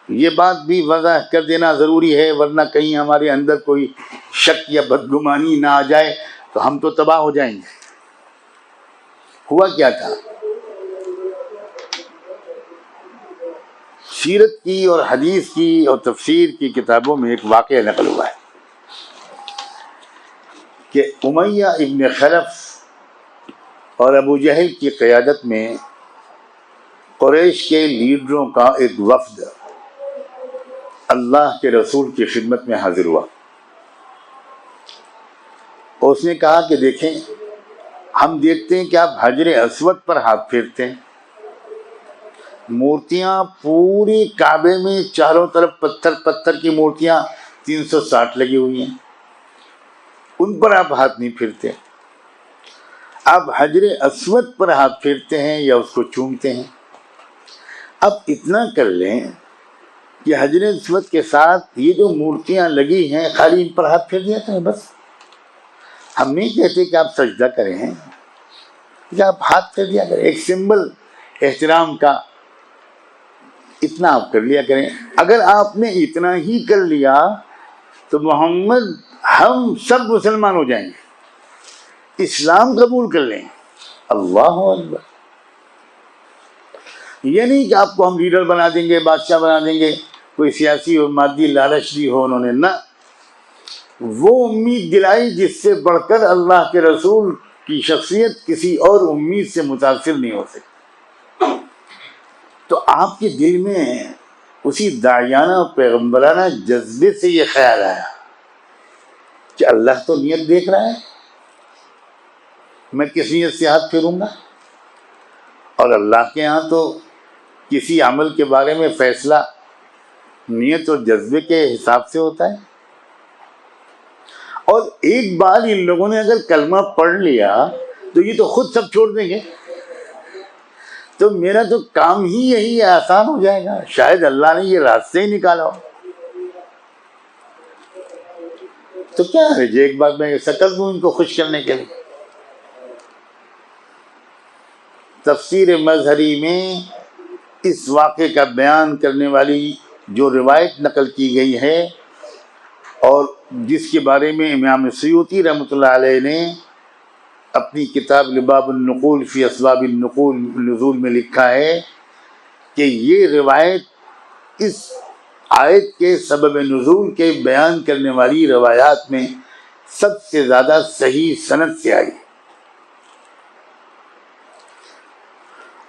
یہ بات بھی وضاح کر دینا ضروری ہے، ورنہ کہیں ہمارے اندر کوئی شک یا بدگمانی نہ آ جائے تو ہم تو تباہ ہو جائیں گے. ہوا کیا تھا؟ سیرت کی اور حدیث کی اور تفسیر کی کتابوں میں ایک واقعہ نقل ہوا ہے کہ امیہ ابن خلف اور ابو جہل کی قیادت میں قریش کے لیڈروں کا ایک وفد اللہ کے رسول کی خدمت میں حاضر ہوا. اور اس نے کہا کہ دیکھیں، ہم دیکھتے ہیں کہ آپ حجر اسود پر ہاتھ پھیرتے ہیں. مورتیاں پوری کعبے میں چاروں طرف پتھر کی مورتیاں 360 لگی ہوئی ہیں، ان پر آپ ہاتھ نہیں پھیرتے. آپ حجر اسود پر ہاتھ پھیرتے ہیں یا اس کو چومتے ہیں. اب اتنا کر لیں کہ حجر اسود کے ساتھ یہ جو مورتیاں لگی ہیں خالی ان پر ہاتھ پھیر دیا کریں بس. ہم نہیں کہتے کہ آپ سجدہ کریں، کہ آپ ہاتھ پھیر دیا کریں. ایک سمبل احترام کا اتنا آپ کر لیا کریں. اگر آپ نے اتنا ہی کر لیا تو محمد ہم سب مسلمان ہو جائیں گے، اسلام قبول کر لیں. اللہ اکبر. یہ نہیں کہ آپ کو ہم لیڈر بنا دیں گے، بادشاہ بنا دیں گے، کوئی سیاسی اور مادی لالچ بھی ہو. انہوں نے نہ، وہ امید دلائی جس سے بڑھ کر اللہ کے رسول کی شخصیت کسی اور امید سے متاثر نہیں ہو سکتی. تو آپ کے دل میں اسی داعیانہ اور پیغمبرانہ جذبے سے یہ خیال آیا کہ اللہ تو نیت دیکھ رہا ہے، میں کس نیت سے ہاتھ پھیروں گا. اور اللہ کے ہاں تو کسی عمل کے بارے میں فیصلہ نیت اور جذبے کے حساب سے ہوتا ہے. اور ایک بار ان لوگوں نے اگر کلمہ پڑھ لیا تو یہ تو خود سب چھوڑ دیں گے. تو میرا تو کام ہی یہی آسان ہو جائے گا. شاید اللہ نے یہ راستے ہی نکالا ہو. تو کیا ہے جی، ایک بار میں سکل دوں ان کو خوش کرنے کے لیے. تفسیر مظہری میں اس واقعے کا بیان کرنے والی جو روایت نقل کی گئی ہے اور جس کے بارے میں امام سیوطی رحمۃ اللہ علیہ نے اپنی کتاب لباب النقول فی اسباب النزول میں لکھا ہے کہ یہ روایت اس آیت کے سبب نزول کے بیان کرنے والی روایات میں سب سے زیادہ صحیح سند سے آئی.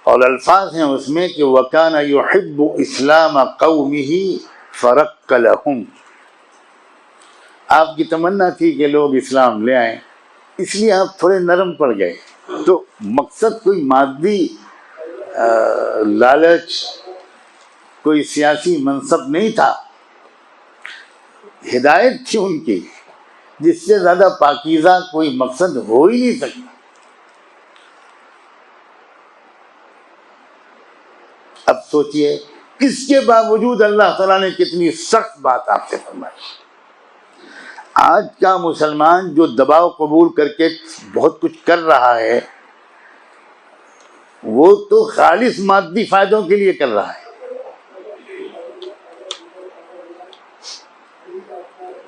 اور الفاظ ہیں اس میں کہ وَكَانَ يُحِبُّ إِسْلَامَ قَوْمِهِ فَرَقَّ لَهُمْ. آپ کی تمنا تھی کہ لوگ اسلام لے آئیں، اس لیے آپ تھوڑے نرم پڑ گئے. تو مقصد کوئی مادی لالچ، کوئی سیاسی منصب نہیں تھا. ہدایت تھی ان کی، جس سے زیادہ پاکیزہ کوئی مقصد ہو ہی نہیں سکتا. اب سوچئے اس کے باوجود اللہ تعالیٰ نے کتنی سخت بات آپ سے فرمائی. آج کا مسلمان جو دباؤ قبول کر کے بہت کچھ کر رہا ہے وہ تو خالص مادی فائدوں کے لیے کر رہا ہے.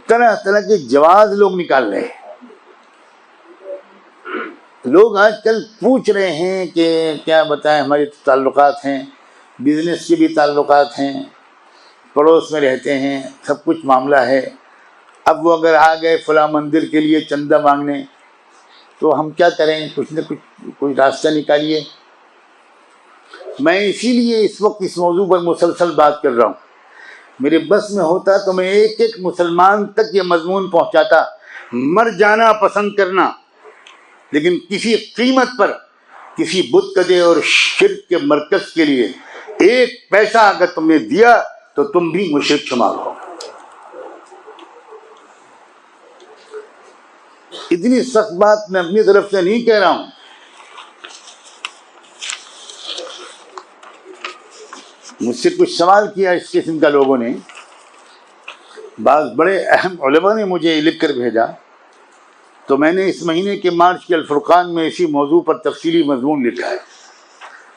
طرح طرح کے جواز لوگ نکال رہے ہیں. لوگ آج کل پوچھ رہے ہیں کہ کیا بتائیں ہمارے تعلقات ہیں, بزنس کے بھی تعلقات ہیں, پڑوس میں رہتے ہیں, سب کچھ معاملہ ہے. اب وہ اگر آ گئے فلاں مندر کے لیے چندہ مانگنے تو ہم کیا کریں؟ کچھ نہ کوئی راستہ نکالیے. میں اسی لیے اس وقت اس موضوع پر مسلسل بات کر رہا ہوں. میرے بس میں ہوتا تو میں ایک ایک مسلمان تک یہ مضمون پہنچاتا. مر جانا پسند کرنا, لیکن کسی قیمت پر کسی بت کدے اور شرک کے مرکز کے لیے ایک پیسہ اگر تم نے دیا تو تم بھی مشرک شمار ہو. اتنی سخت بات میں اپنی طرف سے نہیں کہہ رہا ہوں. مجھ سے کچھ سوال کیا اس قسم کا لوگوں نے, بعض بڑے اہم علماء نے مجھے لکھ کر بھیجا, تو میں نے اس مہینے کے مارچ کے الفرقان میں اسی موضوع پر تفصیلی مضمون لکھا ہے.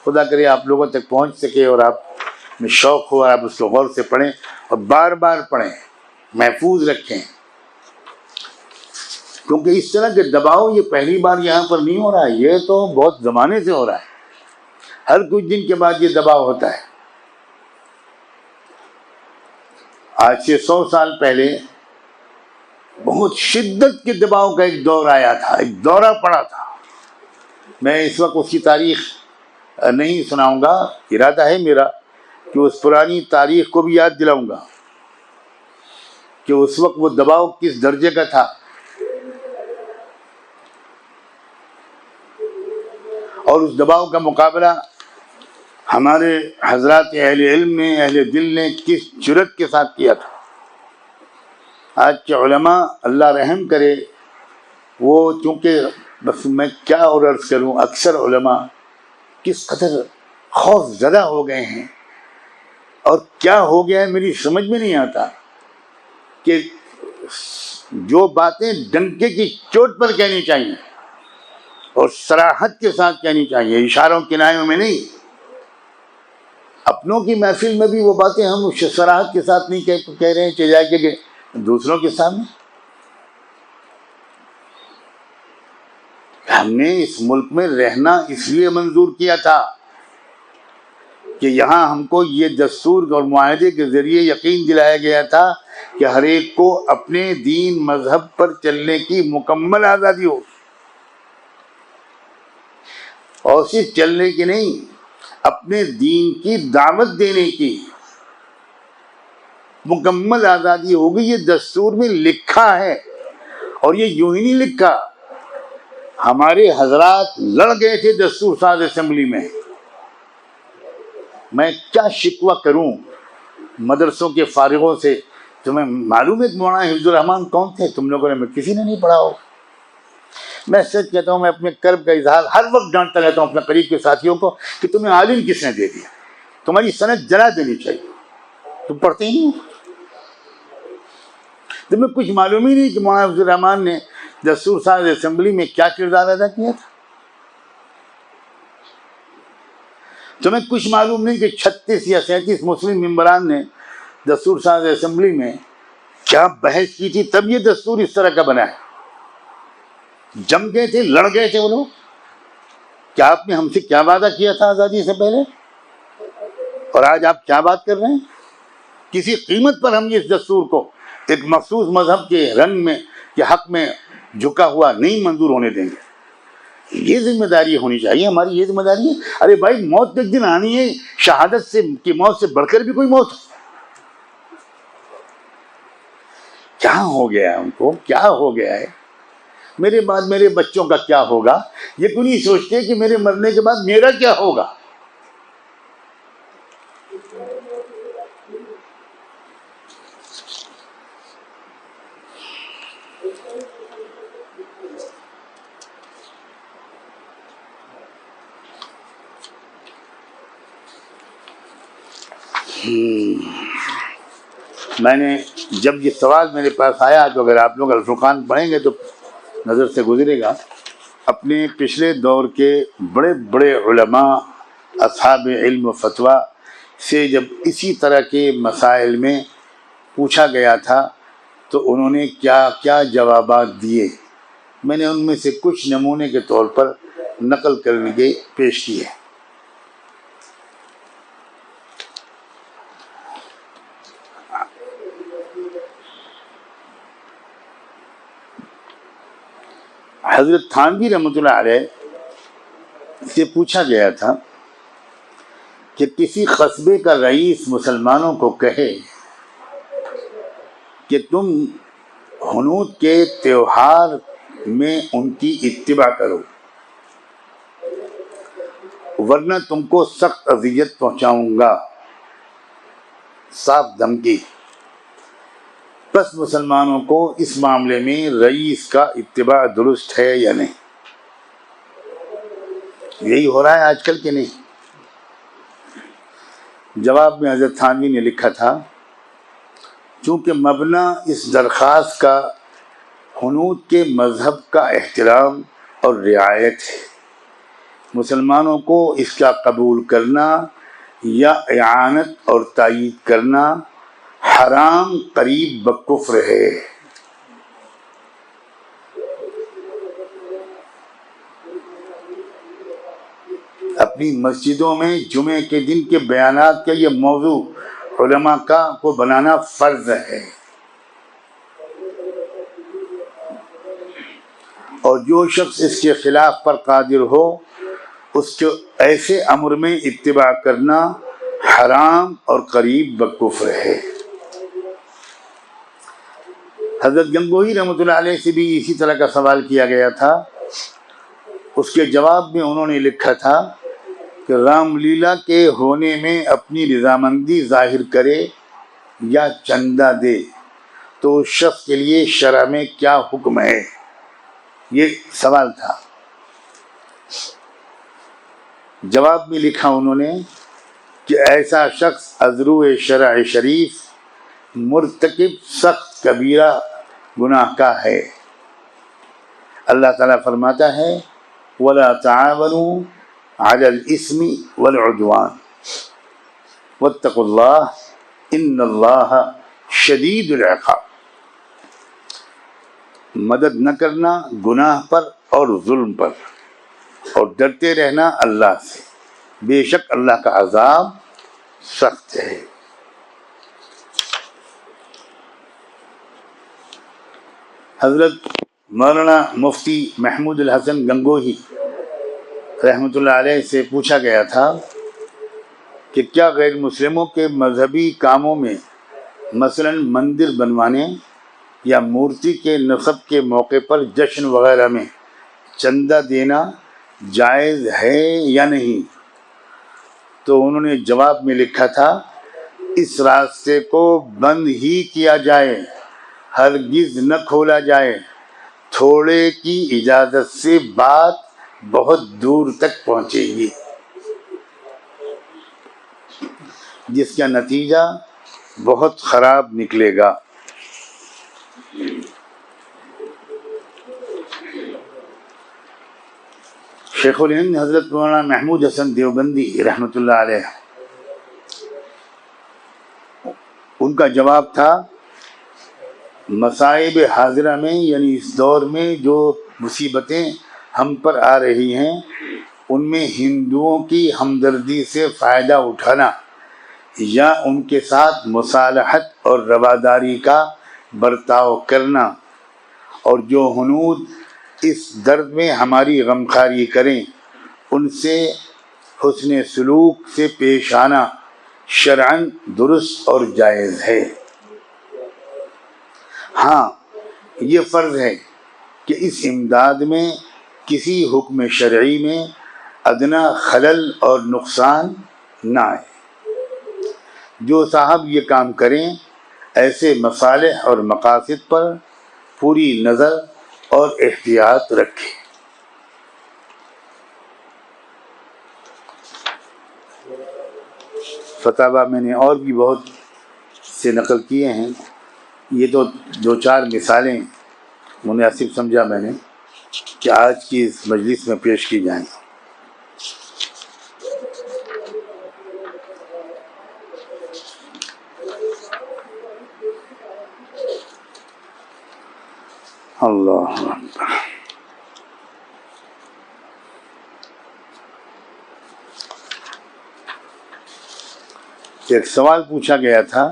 خدا کرے آپ لوگوں تک پہنچ سکے اور آپ میں شوق ہو, آپ اس کو غور سے پڑھیں اور بار بار پڑھیں, محفوظ رکھیں. کیونکہ اس طرح کے دباؤ یہ پہلی بار یہاں پر نہیں ہو رہا ہے, یہ تو بہت زمانے سے ہو رہا ہے. ہر کچھ دن کے بعد یہ دباؤ ہوتا ہے. آج سے 100 سال پہلے بہت شدت کے دباؤ کا ایک دور آیا تھا, ایک دورہ پڑا تھا. میں اس وقت اس کی تاریخ نہیں سناؤں گا, ارادہ ہے میرا کہ اس پرانی تاریخ کو بھی یاد دلاؤں گا کہ اس وقت وہ دباؤ کس درجے کا تھا. اور اس دباؤ کا مقابلہ ہمارے حضرات اہل علم نے, اہل دل نے کس جرأت کے ساتھ کیا تھا. آج کے علماء اللہ رحم کرے, وہ چونکہ بس میں کیا اور عرض کروں, اکثر علماء کس قدر خوف زدہ ہو گئے ہیں. اور کیا ہو گیا ہے میری سمجھ میں نہیں آتا کہ جو باتیں ڈنکے کی چوٹ پر کہنی چاہیے اور صراحت کے ساتھ کہنی چاہیے, اشاروں کنایوں میں نہیں. اپنوں کی محفل میں بھی وہ باتیں ہم صراحت کے ساتھ نہیں کہہ رہے ہیں, چلے کہ دوسروں کے سامنے. ہم نے اس ملک میں رہنا اس لیے منظور کیا تھا کہ یہاں ہم کو یہ دستور اور معاہدے کے ذریعے یقین دلایا گیا تھا کہ ہر ایک کو اپنے دین مذہب پر چلنے کی مکمل آزادی ہو, اور صرف چلنے کی نہیں, اپنے دین کی دعوت دینے کی مکمل آزادی ہوگی. یہ دستور میں لکھا ہے, اور یہ یوں ہی نہیں لکھا, ہمارے حضرات لڑ گئے تھے دستور ساز اسمبلی میں. میں کیا شکوہ کروں مدرسوں کے فارغوں سے. تمہیں معلوم ہے کہ مولانا حفظ الرحمان کون تھے؟ تم لوگوں نے کسی نے نہیں پڑھا ہو. میں سچ کہتا ہوں, میں اپنے کرب کا اظہار ہر وقت ڈانٹتا رہتا ہوں اپنے قریب کے ساتھیوں کو کہ تمہیں عالم کس نے دے دیا, تمہاری سند جلا دینی چاہیے, تم پڑھتے ہی نہیں. تمہیں کچھ معلوم ہی نہیں کہ مولانا حفظ الرحمان نے دستور ساز اسمبلی میں کیا کردار ادا کیا تھا. تمہیں کچھ معلوم نہیں کہ 36 یا 37 مسلم ممبران نے دستور ساز اسمبلی میں کیا بحث کی تھی, تب یہ دستور اس طرح کا بنا ہے. جم گئے تھے, لڑ گئے تھے وہ لوگ. کیا آپ نے ہم سے کیا وعدہ کیا تھا آزادی سے پہلے, اور آج آپ کیا بات کر رہے ہیں؟ کسی قیمت پر ہم اس دستور کو ایک مخصوص مذہب کے رنگ میں کے حق میں جھکا ہوا نہیں منظور ہونے دیں گے. یہ ذمہ داری ہونی چاہیے ہماری, یہ ذمہ داری ہے. ارے بھائی, موت ایک دن آنی ہے, شہادت سے کی موت سے بڑھ کر بھی کوئی موت. کیا ہو گیا ہے ہم کو, کیا ہو گیا ہے؟ میرے بعد میرے بچوں کا کیا ہوگا, یہ کیوں نہیں سوچتے کہ میرے مرنے کے بعد میرا کیا ہوگا. میں نے جب یہ سوال میرے پاس آیا تو اگر آپ لوگ الفرقان پڑھیں گے تو نظر سے گزرے گا، اپنے پچھلے دور کے بڑے بڑے علماء اصحاب علم و فتویٰ سے جب اسی طرح کے مسائل میں پوچھا گیا تھا تو انہوں نے کیا کیا جوابات دیے، میں نے ان میں سے کچھ نمونے کے طور پر نقل کر کے پیش کیے۔ حضرت تھانوی رحمۃ اللہ علیہ سے پوچھا گیا تھا کہ کسی قصبے کا رئیس مسلمانوں کو کہے کہ تم حنوط کے تہوار میں ان کی اتباع کرو ورنہ تم کو سخت اذیت پہنچاؤں گا، صاف دھمکی۔ پس مسلمانوں کو اس معاملے میں رئیس کا اتباع درست ہے یا نہیں؟ یہی ہو رہا ہے آج کل کہ نہیں؟ جواب میں حضرت تھانوی نے لکھا تھا، چونکہ مبنی اس درخواست کا حنوط کے مذہب کا احترام اور رعایت ہے، مسلمانوں کو اس کا قبول کرنا یا اعانت اور تائید کرنا حرام قریب بکفر ہے۔ اپنی مسجدوں میں جمعے کے دن کے بیانات کا یہ موضوع علماء کو بنانا فرض ہے، اور جو شخص اس کے خلاف پر قادر ہو اس کے ایسے امر میں اتباع کرنا حرام اور قریب بکفر ہے۔ حضرت گنگوہی رحمۃ اللہ علیہ سے بھی اسی طرح کا سوال کیا گیا تھا، اس کے جواب میں انہوں نے لکھا تھا کہ رام لیلا کے ہونے میں اپنی رضامندی ظاہر کرے یا چندہ دے تو اس شخص کے لیے شرع میں کیا حکم ہے؟ یہ سوال تھا۔ جواب میں لکھا انہوں نے کہ ایسا شخص ازرو شرع شریف مرتکب سخت کبیرہ گناہ کا ہے۔ اللہ تعالیٰ فرماتا ہے وَلَا تَعَاوَنُوا عَلَى الْإِثْمِ وَالْعُدْوَانِ وَاتَّقُوا اللَّهَ إِنَّ اللَّهَ شَدِيدُ الْعِقَابِ۔ مدد نہ کرنا گناہ پر اور ظلم پر، اور ڈرتے رہنا اللہ سے، بے شک اللہ کا عذاب سخت ہے۔ حضرت مولانا مفتی محمود الحسن گنگوہی رحمۃ اللہ علیہ سے پوچھا گیا تھا کہ کیا غیر مسلموں کے مذہبی کاموں میں مثلا مندر بنوانے یا مورتی کے نصب کے موقع پر جشن وغیرہ میں چندہ دینا جائز ہے یا نہیں؟ تو انہوں نے جواب میں لکھا تھا اس راستے کو بند ہی کیا جائے، ہرگز نہ کھولا جائے، تھوڑے کی اجازت سے بات بہت دور تک پہنچے گی، جس کا نتیجہ بہت خراب نکلے گا۔ شیخ الہند حضرت مولانا محمود حسن دیوبندی رحمۃ اللہ علیہ، ان کا جواب تھا مصائب حاضرہ میں یعنی اس دور میں جو مصیبتیں ہم پر آ رہی ہیں ان میں ہندوؤں کی ہمدردی سے فائدہ اٹھانا یا ان کے ساتھ مصالحت اور رواداری کا برتاؤ کرنا، اور جو ہنود اس درد میں ہماری غمخواری کریں ان سے حسن سلوک سے پیش آنا شرعاً درست اور جائز ہے۔ ہاں یہ فرض ہے کہ اس امداد میں کسی حکم شرعی میں ادنا خلل اور نقصان نہ آئے۔ جو صاحب یہ کام کریں ایسے مصالح اور مقاصد پر پوری نظر اور احتیاط رکھیں۔ فتاوا میں نے اور بھی بہت سے نقل کیے ہیں، یہ تو دو چار مثالیں مناسب سمجھا میں نے کہ آج کی اس مجلس میں پیش کی جائیں۔ اللہ اکبر۔ ایک سوال پوچھا گیا تھا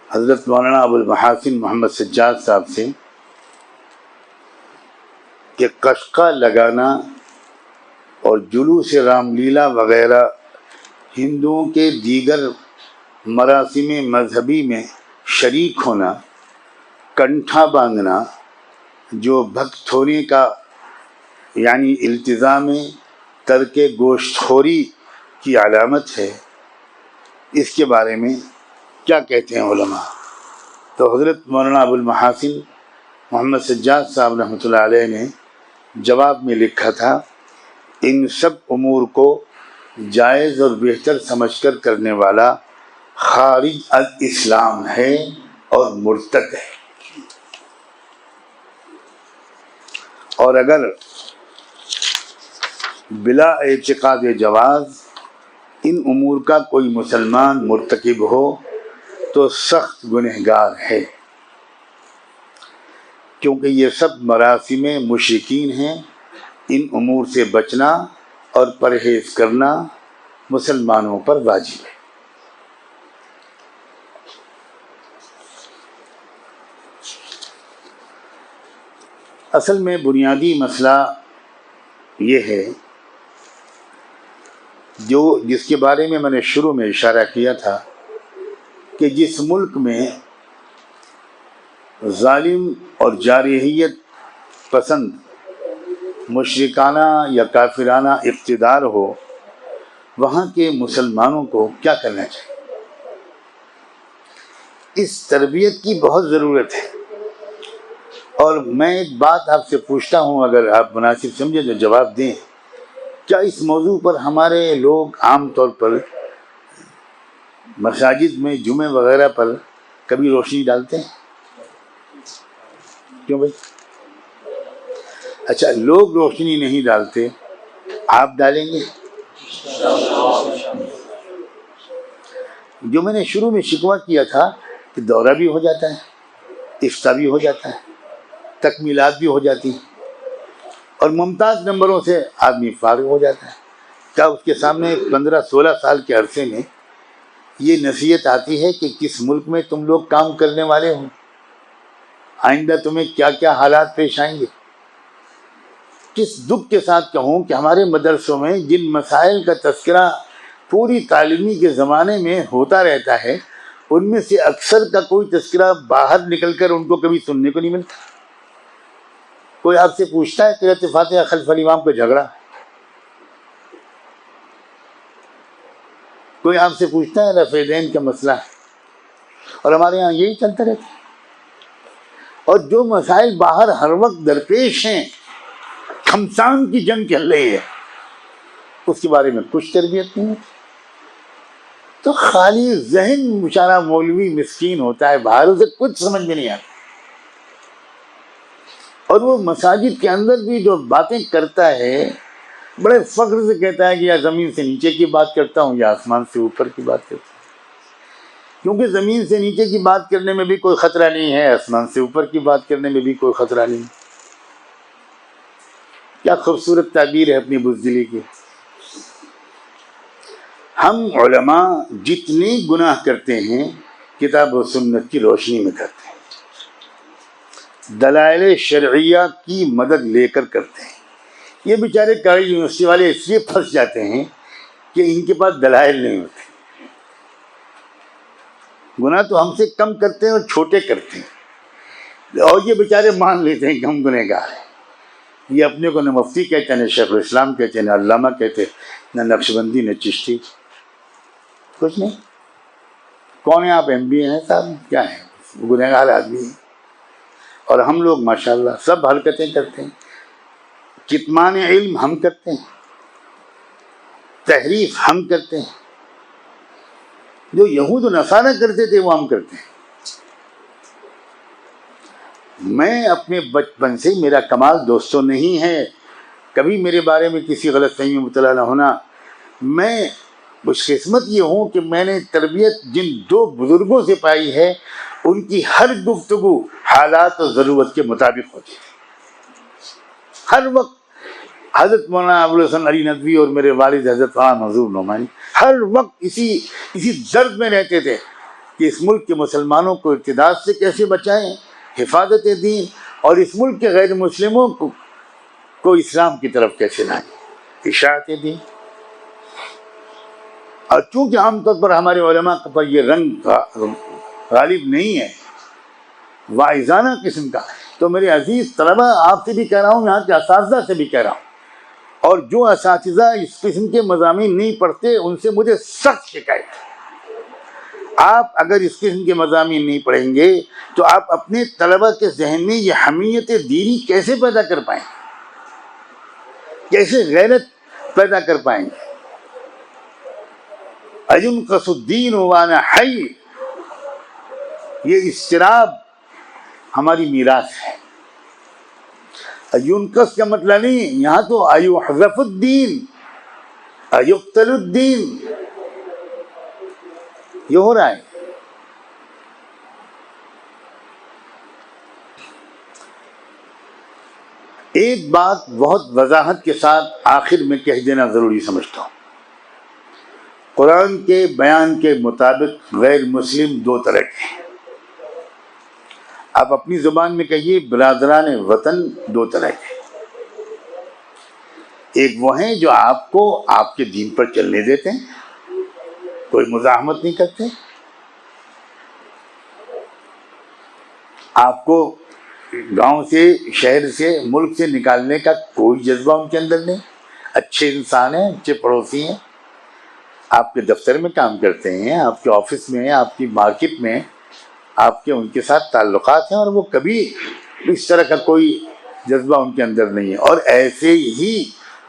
حضرت مولانا ابو المحاسن محمد سجاد صاحب سے کہ قشقہ لگانا اور جلوس رام لیلا وغیرہ ہندوؤں کے دیگر مراسم مذہبی میں شریک ہونا، کنٹھا باندھنا جو بھکت ہونے کا یعنی التزام ترک گوشت خوری کی علامت ہے، اس کے بارے میں کیا کہتے ہیں علماء؟ تو حضرت مولانا ابو المحاسن محمد سجاد صاحب رحمۃ اللہ علیہ نے جواب میں لکھا تھا، ان سب امور کو جائز اور بہتر سمجھ کر کرنے والا خارج الاسلام ہے اور مرتد ہے، اور اگر بلا اعتقاد جواز ان امور کا کوئی مسلمان مرتکب ہو تو سخت گنہگار ہے، کیونکہ یہ سب مراسم مشرکین ہیں۔ ان امور سے بچنا اور پرہیز کرنا مسلمانوں پر واجب ہے۔ اصل میں بنیادی مسئلہ یہ ہے جس کے بارے میں نے شروع میں اشارہ کیا تھا کہ جس ملک میں ظالم اور جارحیت پسند مشرکانہ یا کافرانہ اقتدار ہو، وہاں کے مسلمانوں کو کیا کرنا چاہیے؟ اس تربیت کی بہت ضرورت ہے، اور میں ایک بات آپ سے پوچھتا ہوں، اگر آپ مناسب سمجھیں تو جواب دیں۔ کیا اس موضوع پر ہمارے لوگ عام طور پر مساجد میں جمعے وغیرہ پر کبھی روشنی ڈالتے ہیں؟ کیوں بھائی؟ اچھا، لوگ روشنی نہیں ڈالتے، آپ ڈالیں گے؟ جو میں نے شروع میں شکوہ کیا تھا کہ دورہ بھی ہو جاتا ہے، افتاء بھی ہو جاتا ہے، تکمیلات بھی ہو جاتی ہیں، اور ممتاز نمبروں سے آدمی فارغ ہو جاتا ہے۔ کیا اس کے سامنے 15-16 سال کے عرصے میں یہ نصیحت آتی ہے کہ کس ملک میں تم لوگ کام کرنے والے ہو، آئندہ تمہیں کیا کیا حالات پیش آئیں گے؟ کس دکھ کے ساتھ کہوں کہ ہمارے مدرسوں میں جن مسائل کا تذکرہ پوری تعلیمی کے زمانے میں ہوتا رہتا ہے، ان میں سے اکثر کا کوئی تذکرہ باہر نکل کر ان کو کبھی سننے کو نہیں ملتا۔ کوئی آپ سے پوچھتا ہے قرأت فاتحہ خلف الامام کا جھگڑا؟ کوئی آپ سے پوچھتا ہے رفع دین کا مسئلہ ہے؟ اور ہمارے یہاں یہی چلتا رہتا ہے۔ اور جو مسائل باہر ہر وقت درپیش ہیں، خمسان کی جنگ چل رہی ہے، اس کے بارے میں کچھ تربیت نہیں ہوتی۔ تو خالی ذہن بیچارہ مولوی مسکین ہوتا ہے، باہر اسے کچھ سمجھ میں نہیں آتا، اور وہ مساجد کے اندر بھی جو باتیں کرتا ہے بڑے فخر سے کہتا ہے کہ یا زمین سے نیچے کی بات کرتا ہوں یا آسمان سے اوپر کی بات کرتا ہوں، کیونکہ زمین سے نیچے کی بات کرنے میں بھی کوئی خطرہ نہیں ہے، آسمان سے اوپر کی بات کرنے میں بھی کوئی خطرہ نہیں۔ کیا خوبصورت تعبیر ہے اپنی بزدلی کی۔ ہم علماء جتنے گناہ کرتے ہیں کتاب و سنت کی روشنی میں کرتے ہیں، دلائل شرعیہ کی مدد لے کر کرتے ہیں۔ یہ بیچارے کالج یونیورسٹی والے اس لیے پھنس جاتے ہیں کہ ان کے پاس دلائل نہیں ہوتے۔ گناہ تو ہم سے کم کرتے ہیں اور چھوٹے کرتے ہیں، اور یہ بیچارے مان لیتے ہیں کہ ہم گنہگار ہیں۔ یہ اپنے کو نہ مفتی کہتے ہیں، نہ شیخ الاسلام کہتے ہیں، نہ علامہ کہتے ہیں، نہ نقشبندی، نہ چشتی، کچھ نہیں۔ کون ہیں آپ؟ ایم بی اے ہیں صاحب؟ کیا ہیں؟ گنہگار آدمی ہیں۔ اور ہم لوگ ماشاءاللہ سب حرکتیں کرتے ہیں، کتمان علم ہم کرتے ہیں، تحریف ہم کرتے ہیں، جو یہود و نصارہ کرتے تھے وہ ہم کرتے ہیں. میں اپنے بچپن سے، میرا کمال دوستوں نہیں ہے، کبھی میرے بارے میں کسی غلط فہمی میں مبتلا نہ ہونا. میں خوش قسمت یہ ہوں کہ میں نے تربیت جن دو بزرگوں سے پائی ہے، ان کی ہر گفتگو حالات و ضرورت کے مطابق ہوتی ہے. ہر وقت حضرت مولانا ابوالحسن علی ندوی اور میرے والد حضرت عام حضور نعمانی ہر وقت اسی درد میں رہتے تھے کہ اس ملک کے مسلمانوں کو ارتداد سے کیسے بچائیں، حفاظت دین، اور اس ملک کے غیر مسلموں کو اسلام کی طرف کیسے لائیں، اشاعت دین. اور چونکہ عام طور پر ہمارے علماء پر یہ رنگ غالب نہیں ہے، واعظانہ قسم کا، تو میرے عزیز طلبہ، آپ سے بھی کہہ رہا ہوں، یہاں کے اساتذہ سے بھی کہہ رہا ہوں، اور جو اساتذہ اس قسم کے مضامین نہیں پڑھتے ان سے مجھے سخت شکایت ہے. آپ اگر اس قسم کے مضامین نہیں پڑھیں گے تو آپ اپنے طلبہ کے ذہن میں یہ حمیت دینی کیسے پیدا کر پائیں گے، کیسے غیرت پیدا کر پائیں گے؟ اَيُنْقَصُ الدِّينُ وَأَنَا حَيٌّ، یہ اضطراب ہماری میراث ہے. یونقص کا مطلب نہیں، یہاں تو ایحذف الدین، ایقتل الدین، یہ ہو رہا ہے. ایک بات بہت وضاحت کے ساتھ آخر میں کہہ دینا ضروری سمجھتا ہوں. قرآن کے بیان کے مطابق غیر مسلم دو طرح کے ہیں. آپ اپنی زبان میں کہیے، برادران وطن دو طرح کے. ایک وہ ہیں جو آپ کو آپ کے دین پر چلنے دیتے ہیں، کوئی مزاحمت نہیں کرتے، آپ کو گاؤں سے، شہر سے، ملک سے نکالنے کا کوئی جذبہ ان کے اندر نہیں، اچھے انسان ہیں، اچھے پڑوسی ہیں، آپ کے دفتر میں کام کرتے ہیں، آپ کے آفس میں، آپ کی مارکیٹ میں آپ کے ان کے ساتھ تعلقات ہیں، اور وہ کبھی اس طرح کا کوئی جذبہ ان کے اندر نہیں ہے. اور ایسے ہی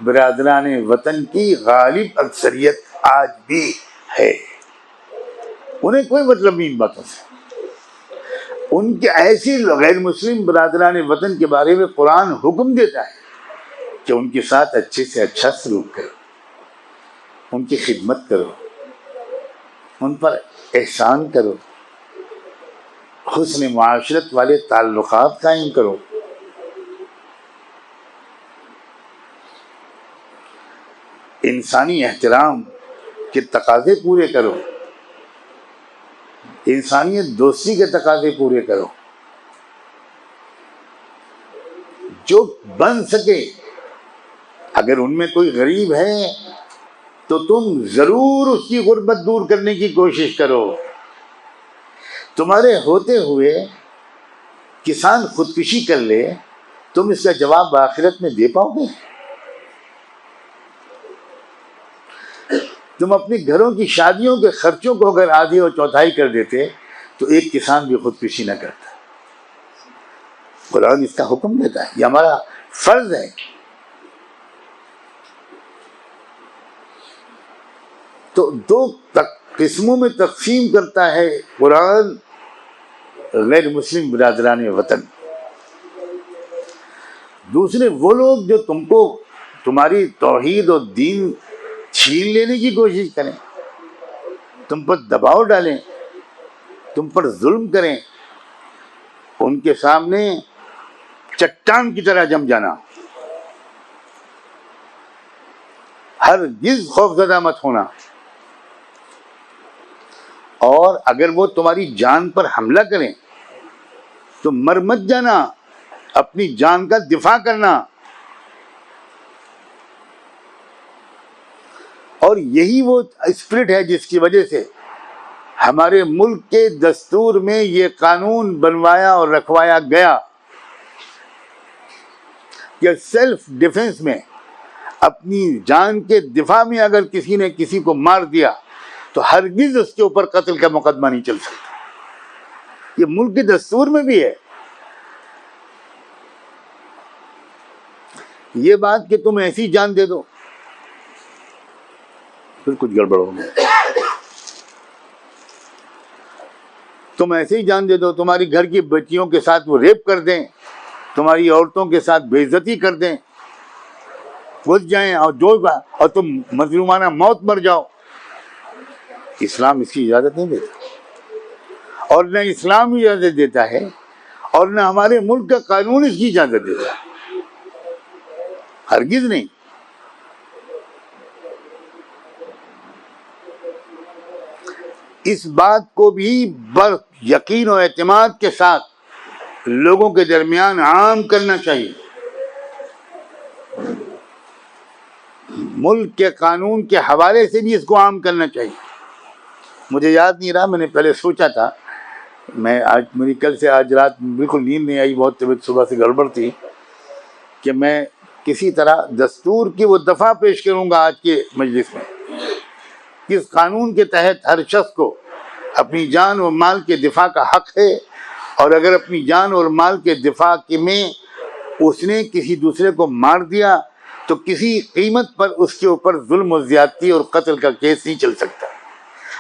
برادران وطن کی غالب اکثریت آج بھی ہے. انہیں کوئی مطلب نہیں ان باتوں سے. ان کے ایسی غیر مسلم برادران وطن کے بارے میں قرآن حکم دیتا ہے کہ ان کے ساتھ اچھے سے اچھا سلوک کرو، ان کی خدمت کرو، ان پر احسان کرو، حسن معاشرت والے تعلقات قائم کرو. انسانی احترام کے تقاضے پورے کرو، انسانیت دوستی کے تقاضے پورے کرو. جو بن سکے، اگر ان میں کوئی غریب ہے تو تم ضرور اس کی غربت دور کرنے کی کوشش کرو. تمہارے ہوتے ہوئے کسان خودکشی کر لے، تم اس کا جواب آخرت میں دے پاؤ گے؟ تم اپنے گھروں کی شادیوں کے خرچوں کو اگر آدھی اور چوتھائی کر دیتے تو ایک کسان بھی خودکشی نہ کرتا. قرآن اس کا حکم دیتا ہے، یہ ہمارا فرض ہے. تو دو قسموں میں تقسیم کرتا ہے قرآن غیر مسلم برادران وطن. دوسرے وہ لوگ جو تم کو تمہاری توحید اور دین چھین لینے کی کوشش کریں، تم پر دباؤ ڈالیں، تم پر ظلم کریں، ان کے سامنے چٹان کی طرح جم جانا. ہرگز خوف زدہ مت ہونا. اور اگر وہ تمہاری جان پر حملہ کریں تو مر مت جانا، اپنی جان کا دفاع کرنا. اور یہی وہ اسپرٹ ہے جس کی وجہ سے ہمارے ملک کے دستور میں یہ قانون بنوایا اور رکھوایا گیا کہ سیلف ڈیفنس میں، اپنی جان کے دفاع میں اگر کسی نے کسی کو مار دیا تو ہرگز اس کے اوپر قتل کا مقدمہ نہیں چل سکتا. یہ ملک کے دستور میں بھی ہے. یہ بات کہ تم ایسی جان دے دو، پھر کچھ گڑبڑ ہو گیا. تم ایسے ہی جان دے دو، تمہاری گھر کی بچیوں کے ساتھ وہ ریپ کر دیں، تمہاری عورتوں کے ساتھ بے عزتی کر دیں، گھس جائیں اور تم مظلومانہ موت مر جاؤ. اسلام اس کی اجازت نہیں دیتا، اور نہ اسلام اجازت دیتا ہے، اور نہ ہمارے ملک کا قانون اس کی اجازت دیتا ہے، ہرگز نہیں. اس بات کو بھی یقین و اعتماد کے ساتھ لوگوں کے درمیان عام کرنا چاہیے. ملک کے قانون کے حوالے سے بھی اس کو عام کرنا چاہیے. مجھے یاد نہیں رہا، میں نے پہلے سوچا تھا، میری کل سے آج رات بالکل نیند نہیں آئی، بہت طبیعت صبح سے گڑبڑ تھی، کہ میں کسی طرح دستور کی وہ دفعہ پیش کروں گا آج کے مجلس میں. اس قانون کے تحت ہر شخص کو اپنی جان اور مال کے دفاع کا حق ہے، اور اگر اپنی جان اور مال کے دفاع میں اس نے کسی دوسرے کو مار دیا تو کسی قیمت پر اس کے اوپر ظلم و زیادتی اور قتل کا کیس نہیں چل سکتا.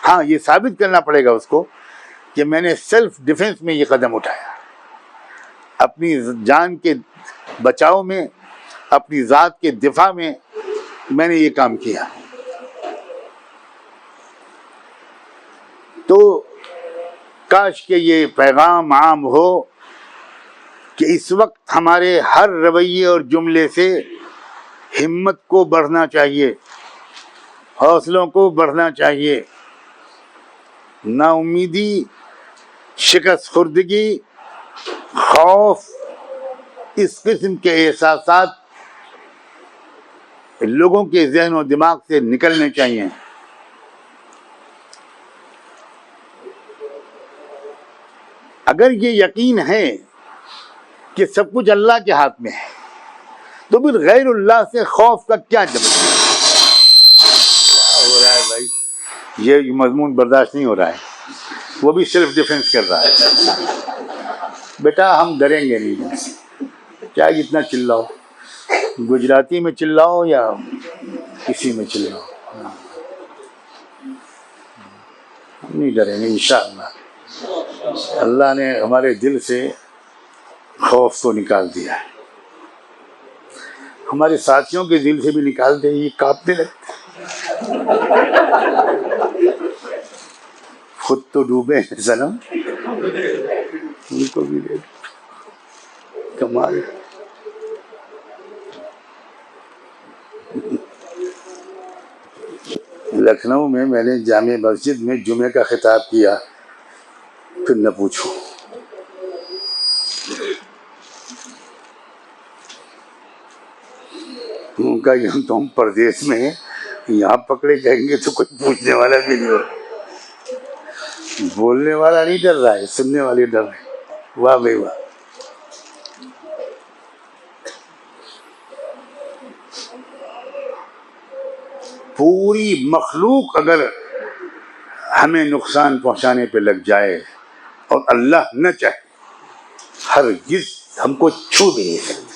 ہاں، یہ ثابت کرنا پڑے گا اس کو کہ میں نے سیلف ڈیفنس میں یہ قدم اٹھایا، اپنی جان کے بچاؤ میں، اپنی ذات کے دفاع میں نے یہ کام کیا. تو کاش کہ یہ پیغام عام ہو کہ اس وقت ہمارے ہر رویے اور جملے سے ہمت کو بڑھنا چاہیے، حوصلوں کو بڑھنا چاہیے. نا امیدی، شکست خوردگی، خوف، اس قسم کے احساسات لوگوں کے ذہن و دماغ سے نکلنے چاہیے. اگر یہ یقین ہے کہ سب کچھ اللہ کے ہاتھ میں ہے تو پھر غیر اللہ سے خوف کا کیا جمع ہو رہا ہے بھائی؟ یہ مضمون برداشت نہیں ہو رہا ہے. وہ بھی سیلف ڈیفنس کر رہا ہے. بیٹا ہم ڈریں گے نہیں، کیا اتنا چلاؤ، گجراتی میں چلاؤ یا کسی میں چلاؤ، ہم نہیں ڈریں گے انشاءاللہ. اللہ نے ہمارے دل سے خوف کو نکال دیا ہے، ہمارے ساتھیوں کے دل سے بھی نکال دے. یہ کانپنے لگتے، خود تو ڈوبے ہیں صنم، ان کو بھی دے. کمال. لکھنؤ میں نے جامع مسجد میں جمعے کا خطاب کیا، پھر نہ پوچھو. ان کا یہ تو ہم پردیس میں ہیں، یہاں پکڑے جائیں گے تو کوئی پوچھنے والا بھی نہیں ہو. بولنے والا نہیں ڈر رہا ہے، سننے والے ڈر رہے ہیں. واہ بھائی واہ. پوری مخلوق اگر ہمیں نقصان پہنچانے پہ لگ جائے اور اللہ نہ چاہے، ہرگز ہم کو چھو بھی نہیں سکتے.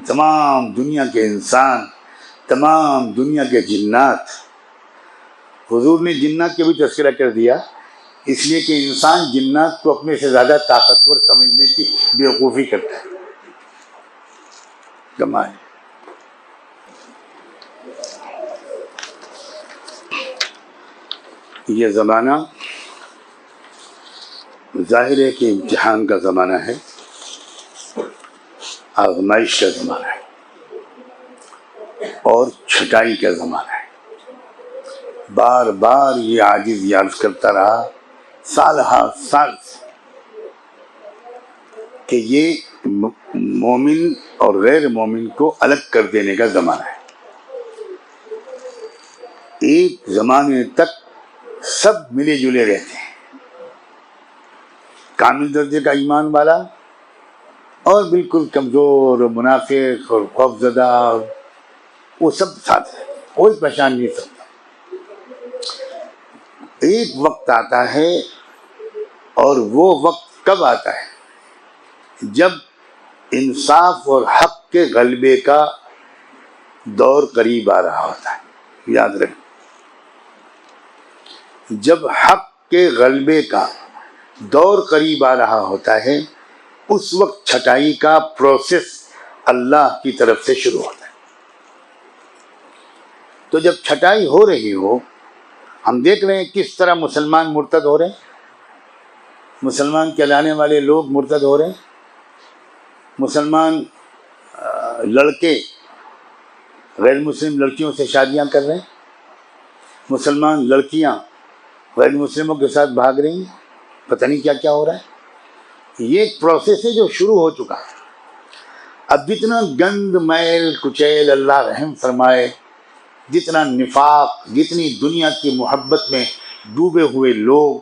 تمام دنیا کے انسان، تمام دنیا کے جنات، حضور نے جنات کے بھی تذکرہ کر دیا اس لیے کہ انسان جنات کو اپنے سے زیادہ طاقتور سمجھنے کی بیوقوفی کرتا ہے. کمال. یہ زمانہ ظاہر ہے کہ امتحان کا زمانہ ہے، آزمائش کا زمانہ ہے، اور چھٹائی کا زمانہ ہے. بار بار یہ عاجز عرض کرتا رہا سال ہر سال کہ یہ مومن اور غیر مومن کو الگ کر دینے کا زمانہ ہے. ایک زمانے تک سب ملے جلے رہتے ہیں، کامل درجے کا ایمان والا اور بالکل کمزور اور منافق اور خوفزدہ، وہ سب ساتھ ہے، کوئی پہچان نہیں سکتا. ایک وقت آتا ہے، اور وہ وقت کب آتا ہے؟ جب انصاف اور حق کے غلبے کا دور قریب آ رہا ہوتا ہے. یاد رکھیں، جب حق کے غلبے کا دور قریب آ رہا ہوتا ہے اس وقت چھٹائی کا پروسیس اللہ کی طرف سے شروع ہوتا ہے. تو جب چھٹائی ہو رہی ہو، ہم دیکھ رہے ہیں کس طرح مسلمان مرتد ہو رہے ہیں، مسلمان کہلانے والے لوگ مرتد ہو رہے ہیں، مسلمان لڑکے غیر مسلم لڑکیوں سے شادیاں کر رہے ہیں، مسلمان لڑکیاں غیر مسلموں کے ساتھ بھاگ رہی ہیں، پتہ نہیں کیا کیا ہو رہا ہے. یہ ایک پروسیس ہے جو شروع ہو چکا ہے. اب جتنا گند میل کچیل اللہ رحم فرمائے، جتنا نفاق، جتنی دنیا کی محبت میں ڈوبے ہوئے لوگ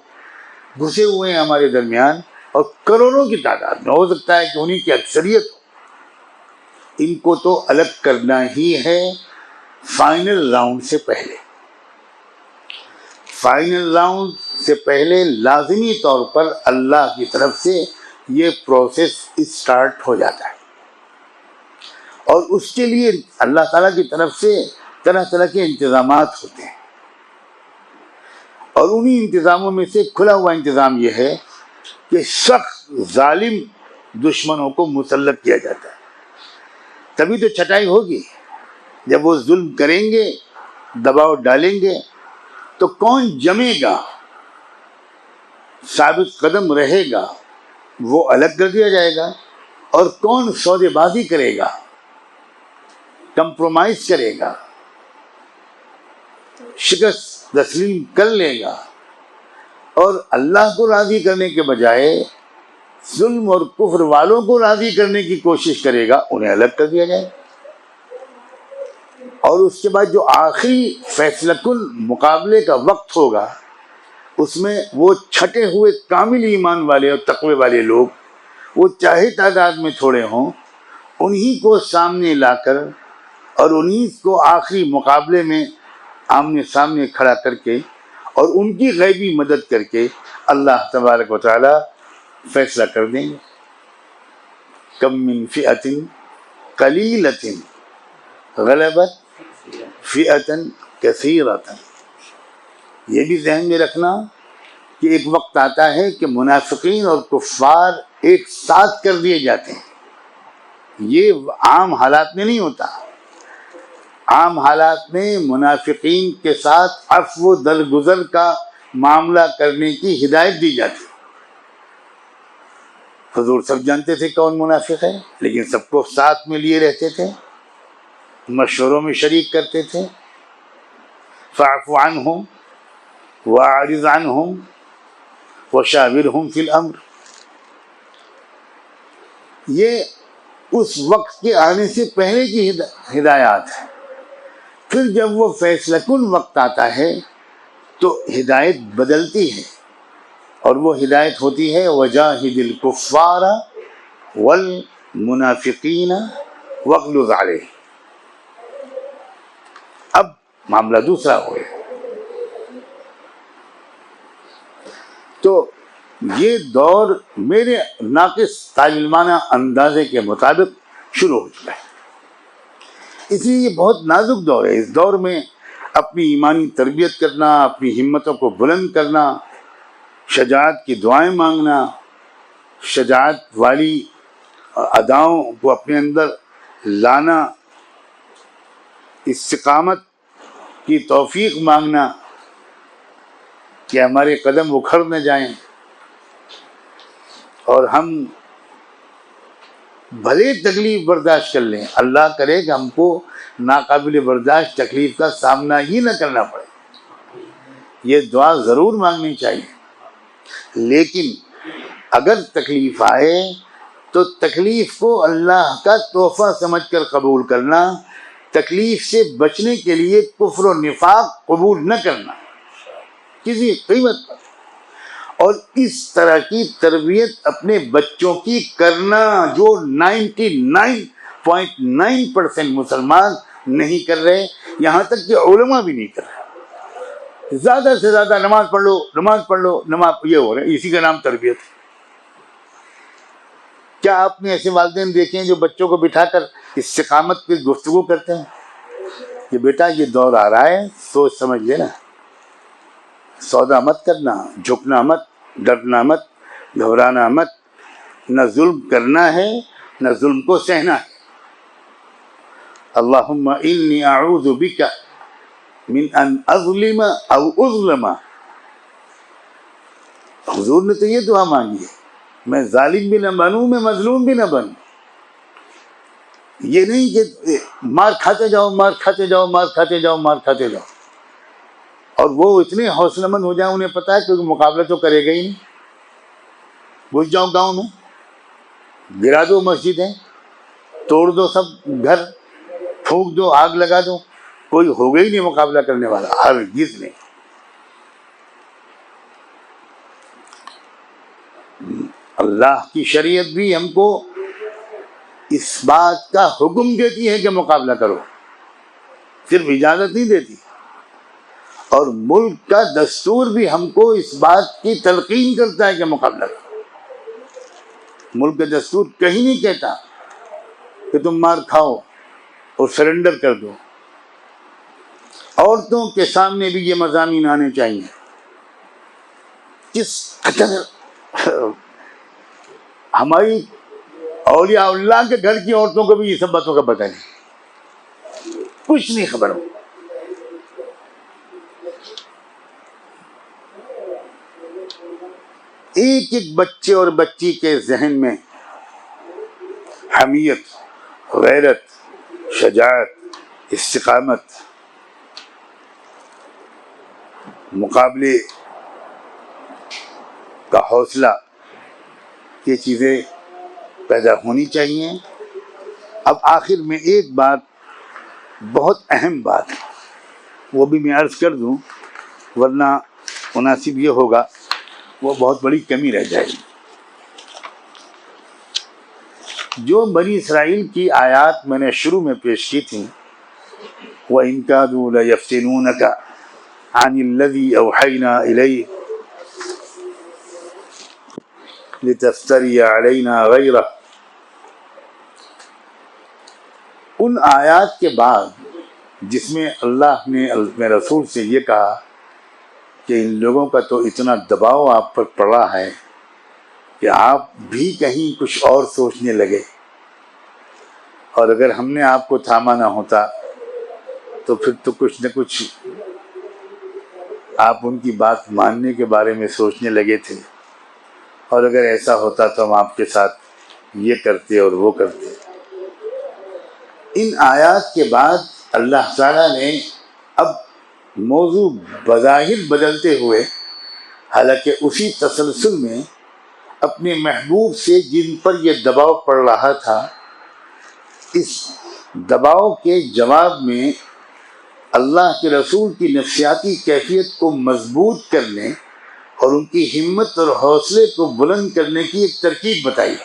گھسے ہوئے ہیں ہمارے درمیان، اور کروڑوں کی تعداد میں، ہو سکتا ہے کہ انہی کی اکثریت ہو، ان کو تو الگ کرنا ہی ہے فائنل راؤنڈ سے پہلے. فائنل راؤنڈ سے پہلے لازمی طور پر اللہ کی طرف سے یہ پروسیس اسٹارٹ ہو جاتا ہے، اور اس کے لیے اللہ تعالیٰ کی طرف سے طرح طرح کے انتظامات ہوتے ہیں. اور انہی انتظاموں میں سے کھلا ہوا انتظام یہ ہے کہ سخت ظالم دشمنوں کو مسلط کیا جاتا ہے. تبھی تو چھٹائی ہوگی. جب وہ ظلم کریں گے، دباؤ ڈالیں گے، تو کون جمے گا، ثابت قدم رہے گا، وہ الگ کر دیا جائے گا. اور کون سودے بازی کرے گا، کمپرومائز کرے گا، شکست تسلیم کر لے گا، اور اللہ کو راضی کرنے کے بجائے ظلم اور کفر والوں کو راضی کرنے کی کوشش کرے گا، انہیں الگ کر دیا جائے. اور اس کے بعد جو آخری فیصلہ کن مقابلے کا وقت ہوگا، اس میں وہ چھٹے ہوئے کامل ایمان والے اور تقوی والے لوگ، وہ چاہے تعداد میں تھوڑے ہوں، انہی کو سامنے لا کر اور انہی کو آخری مقابلے میں آمنے سامنے کھڑا کر کے اور ان کی غیبی مدد کر کے اللہ تبارک و تعالی فیصلہ کر دیں گے. کم من فئۃ قلیلۃ غلبت فئۃ کثیرۃ. یہ بھی ذہن میں رکھنا کہ ایک وقت آتا ہے کہ منافقین اور کفار ایک ساتھ کر دیے جاتے ہیں. یہ عام حالات میں نہیں ہوتا. عام حالات میں منافقین کے ساتھ عفو و درگزر کا معاملہ کرنے کی ہدایت دی جاتی. حضور سب جانتے تھے کون منافق ہے، لیکن سب کو ساتھ میں لیے رہتے تھے، مشوروں میں شریک کرتے تھے. فاعف عنہم واعرض عنہم وشاورہم فی الامر. یہ اس وقت کے آنے سے پہلے کی ہدایات ہے. پھر جب وہ فیصلہ کن وقت آتا ہے تو ہدایت بدلتی ہے، اور وہ ہدایت ہوتی ہے وجاہد الکفار والمنافقین واغلظ علیہم. اب معاملہ دوسرا ہو گیا. تو یہ دور میرے ناقص تعلیمانہ اندازے کے مطابق شروع ہو چکا ہے. اس لیے یہ بہت نازک دور ہے. اس دور میں اپنی ایمانی تربیت کرنا، اپنی ہمتوں کو بلند کرنا، شجاعت کی دعائیں مانگنا، شجاعت والی اداؤں کو اپنے اندر لانا، استقامت کی توفیق مانگنا کہ ہمارے قدم اکھڑ نہ جائیں اور ہم بھلے تکلیف برداشت کر لیں، اللہ کرے کہ ہم کو ناقابل برداشت تکلیف کا سامنا ہی نہ کرنا پڑے. یہ دعا ضرور مانگنی چاہیے. لیکن اگر تکلیف آئے تو تکلیف کو اللہ کا تحفہ سمجھ کر قبول کرنا، تکلیف سے بچنے کے لیے کفر و نفاق قبول نہ کرنا کسی قیمت پر. اور اس طرح کی تربیت اپنے بچوں کی کرنا جو 99.9% مسلمان نہیں کر رہے، یہاں تک کہ علماء بھی نہیں کر رہے. زیادہ سے زیادہ نماز پڑھ لو، نماز پڑھ لو، نماز، یہ ہو رہا ہے. اسی کا نام تربیت ہے. کیا آپ نے ایسے والدین دیکھے ہیں جو بچوں کو بٹھا کر استقامت کی گفتگو کرتے ہیں کہ بیٹا یہ دور آ رہا ہے، سوچ سمجھ لینا، سودا مت کرنا، جھکنا مت، ڈرنا مت، گھبرانا مت، نہ ظلم کرنا ہے نہ ظلم کو سہنا ہے۔ اللہم انی اعوذ بک من ان اظلم او اظلم، حضور نے تو یہ دعا مانگی ہے، میں ظالم بھی نہ بنوں، میں مظلوم بھی نہ بنوں۔ یہ نہیں کہ مار کھاتے جاؤ، مار کھاتے جاؤ، مار کھاتے جاؤ، مار کھاتے جاؤ، اور وہ اتنے حوصلہ مند ہو جائیں، انہیں پتا ہے کہ مقابلہ تو کرے گا ہی نہیں، گھس جاؤ گاؤں میں، گرا دو مسجدیں، توڑ دو سب گھر، پھونک دو، آگ لگا دو، کوئی ہوگا ہی نہیں مقابلہ کرنے والا، ہرگز نہیں۔ اللہ کی شریعت بھی ہم کو اس بات کا حکم دیتی ہے کہ مقابلہ کرو، صرف اجازت نہیں دیتی، اور ملک کا دستور بھی ہم کو اس بات کی تلقین کرتا ہے کہ مقابلہ کرو۔ ملک کا دستور کہیں نہیں کہتا کہ تم مار کھاؤ اور سرنڈر کر دو۔ عورتوں کے سامنے بھی یہ مضامین آنے چاہیے۔ کس قدر ہماری اولیاء اللہ کے گھر کی عورتوں کو بھی یہ سب باتوں کا پتہ نہیں، کچھ نہیں خبر ہو۔ ایک ایک بچے اور بچی کے ذہن میں حمیت، غیرت، شجاعت، استقامت، مقابلے کا حوصلہ، یہ چیزیں پیدا ہونی چاہیے۔ اب آخر میں ایک بات، بہت اہم بات، وہ بھی میں عرض کر دوں، ورنہ مناسب یہ ہوگا وہ بہت بڑی کمی رہ جائے گی۔ جو بنی اسرائیل کی آیات میں نے شروع میں پیش کی تھیں، وَإِن كَادُوا لَيَفْتِنُونَكَ عَنِ الَّذِي أَوْحَيْنَا إِلَيْكَ لِتَفْتَرِيَ عَلَيْنَا غَيْرَهُ، ان آیات کے بعد جس میں اللہ نے اپنے رسول سے یہ کہا کہ ان لوگوں کا تو اتنا دباؤ آپ پر پڑا ہے کہ آپ بھی کہیں کچھ اور سوچنے لگے، اور اگر ہم نے آپ کو تھاما نہ ہوتا تو پھر تو کچھ نہ کچھ آپ ان کی بات ماننے کے بارے میں سوچنے لگے تھے، اور اگر ایسا ہوتا تو ہم آپ کے ساتھ یہ کرتے اور وہ کرتے۔ ان آیات کے بعد اللہ تعالیٰ نے اب موضوع بظاہر بدلتے ہوئے، حالانکہ اسی تسلسل میں اپنے محبوب سے جن پر یہ دباؤ پڑ رہا تھا، اس دباؤ کے جواب میں اللہ کے رسول کی نفسیاتی کیفیت کو مضبوط کرنے اور ان کی ہمت اور حوصلے کو بلند کرنے کی ایک ترکیب بتائی۔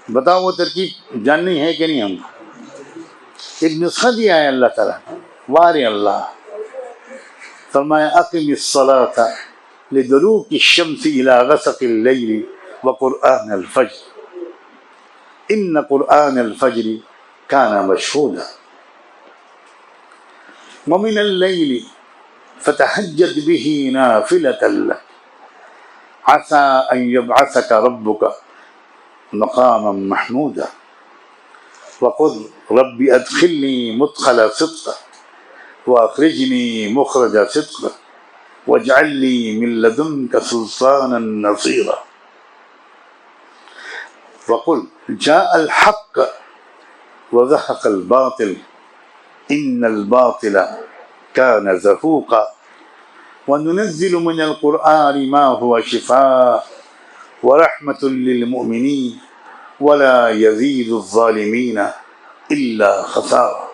بتاؤ وہ ترکیب جاننی ہے کہ نہیں؟ ہم ایک نسخہ دیا ہے اللہ تعالیٰ نے، وارے اللہ فرمایا اقم الصلاۃ لدلوک الشمس الى غسق اللیل وقرآن الفجر ان قرآن الفجر کان مشہودا ومن اللیل فتہجد به نافلة لک عسى ان یبعثک ربک مقاما محمودا وقل رب ادخلنی مدخل صدق واخرجنی مخرج صدق واجعل لی من لدنک سلطانا نصیرا وقل جاء الحق وزهق الباطل ان الباطل كان زهوقا وننزل من القرآن ما هو شفاء ورحمة للمؤمنين ولا يزيد الظالمين الا خسارا۔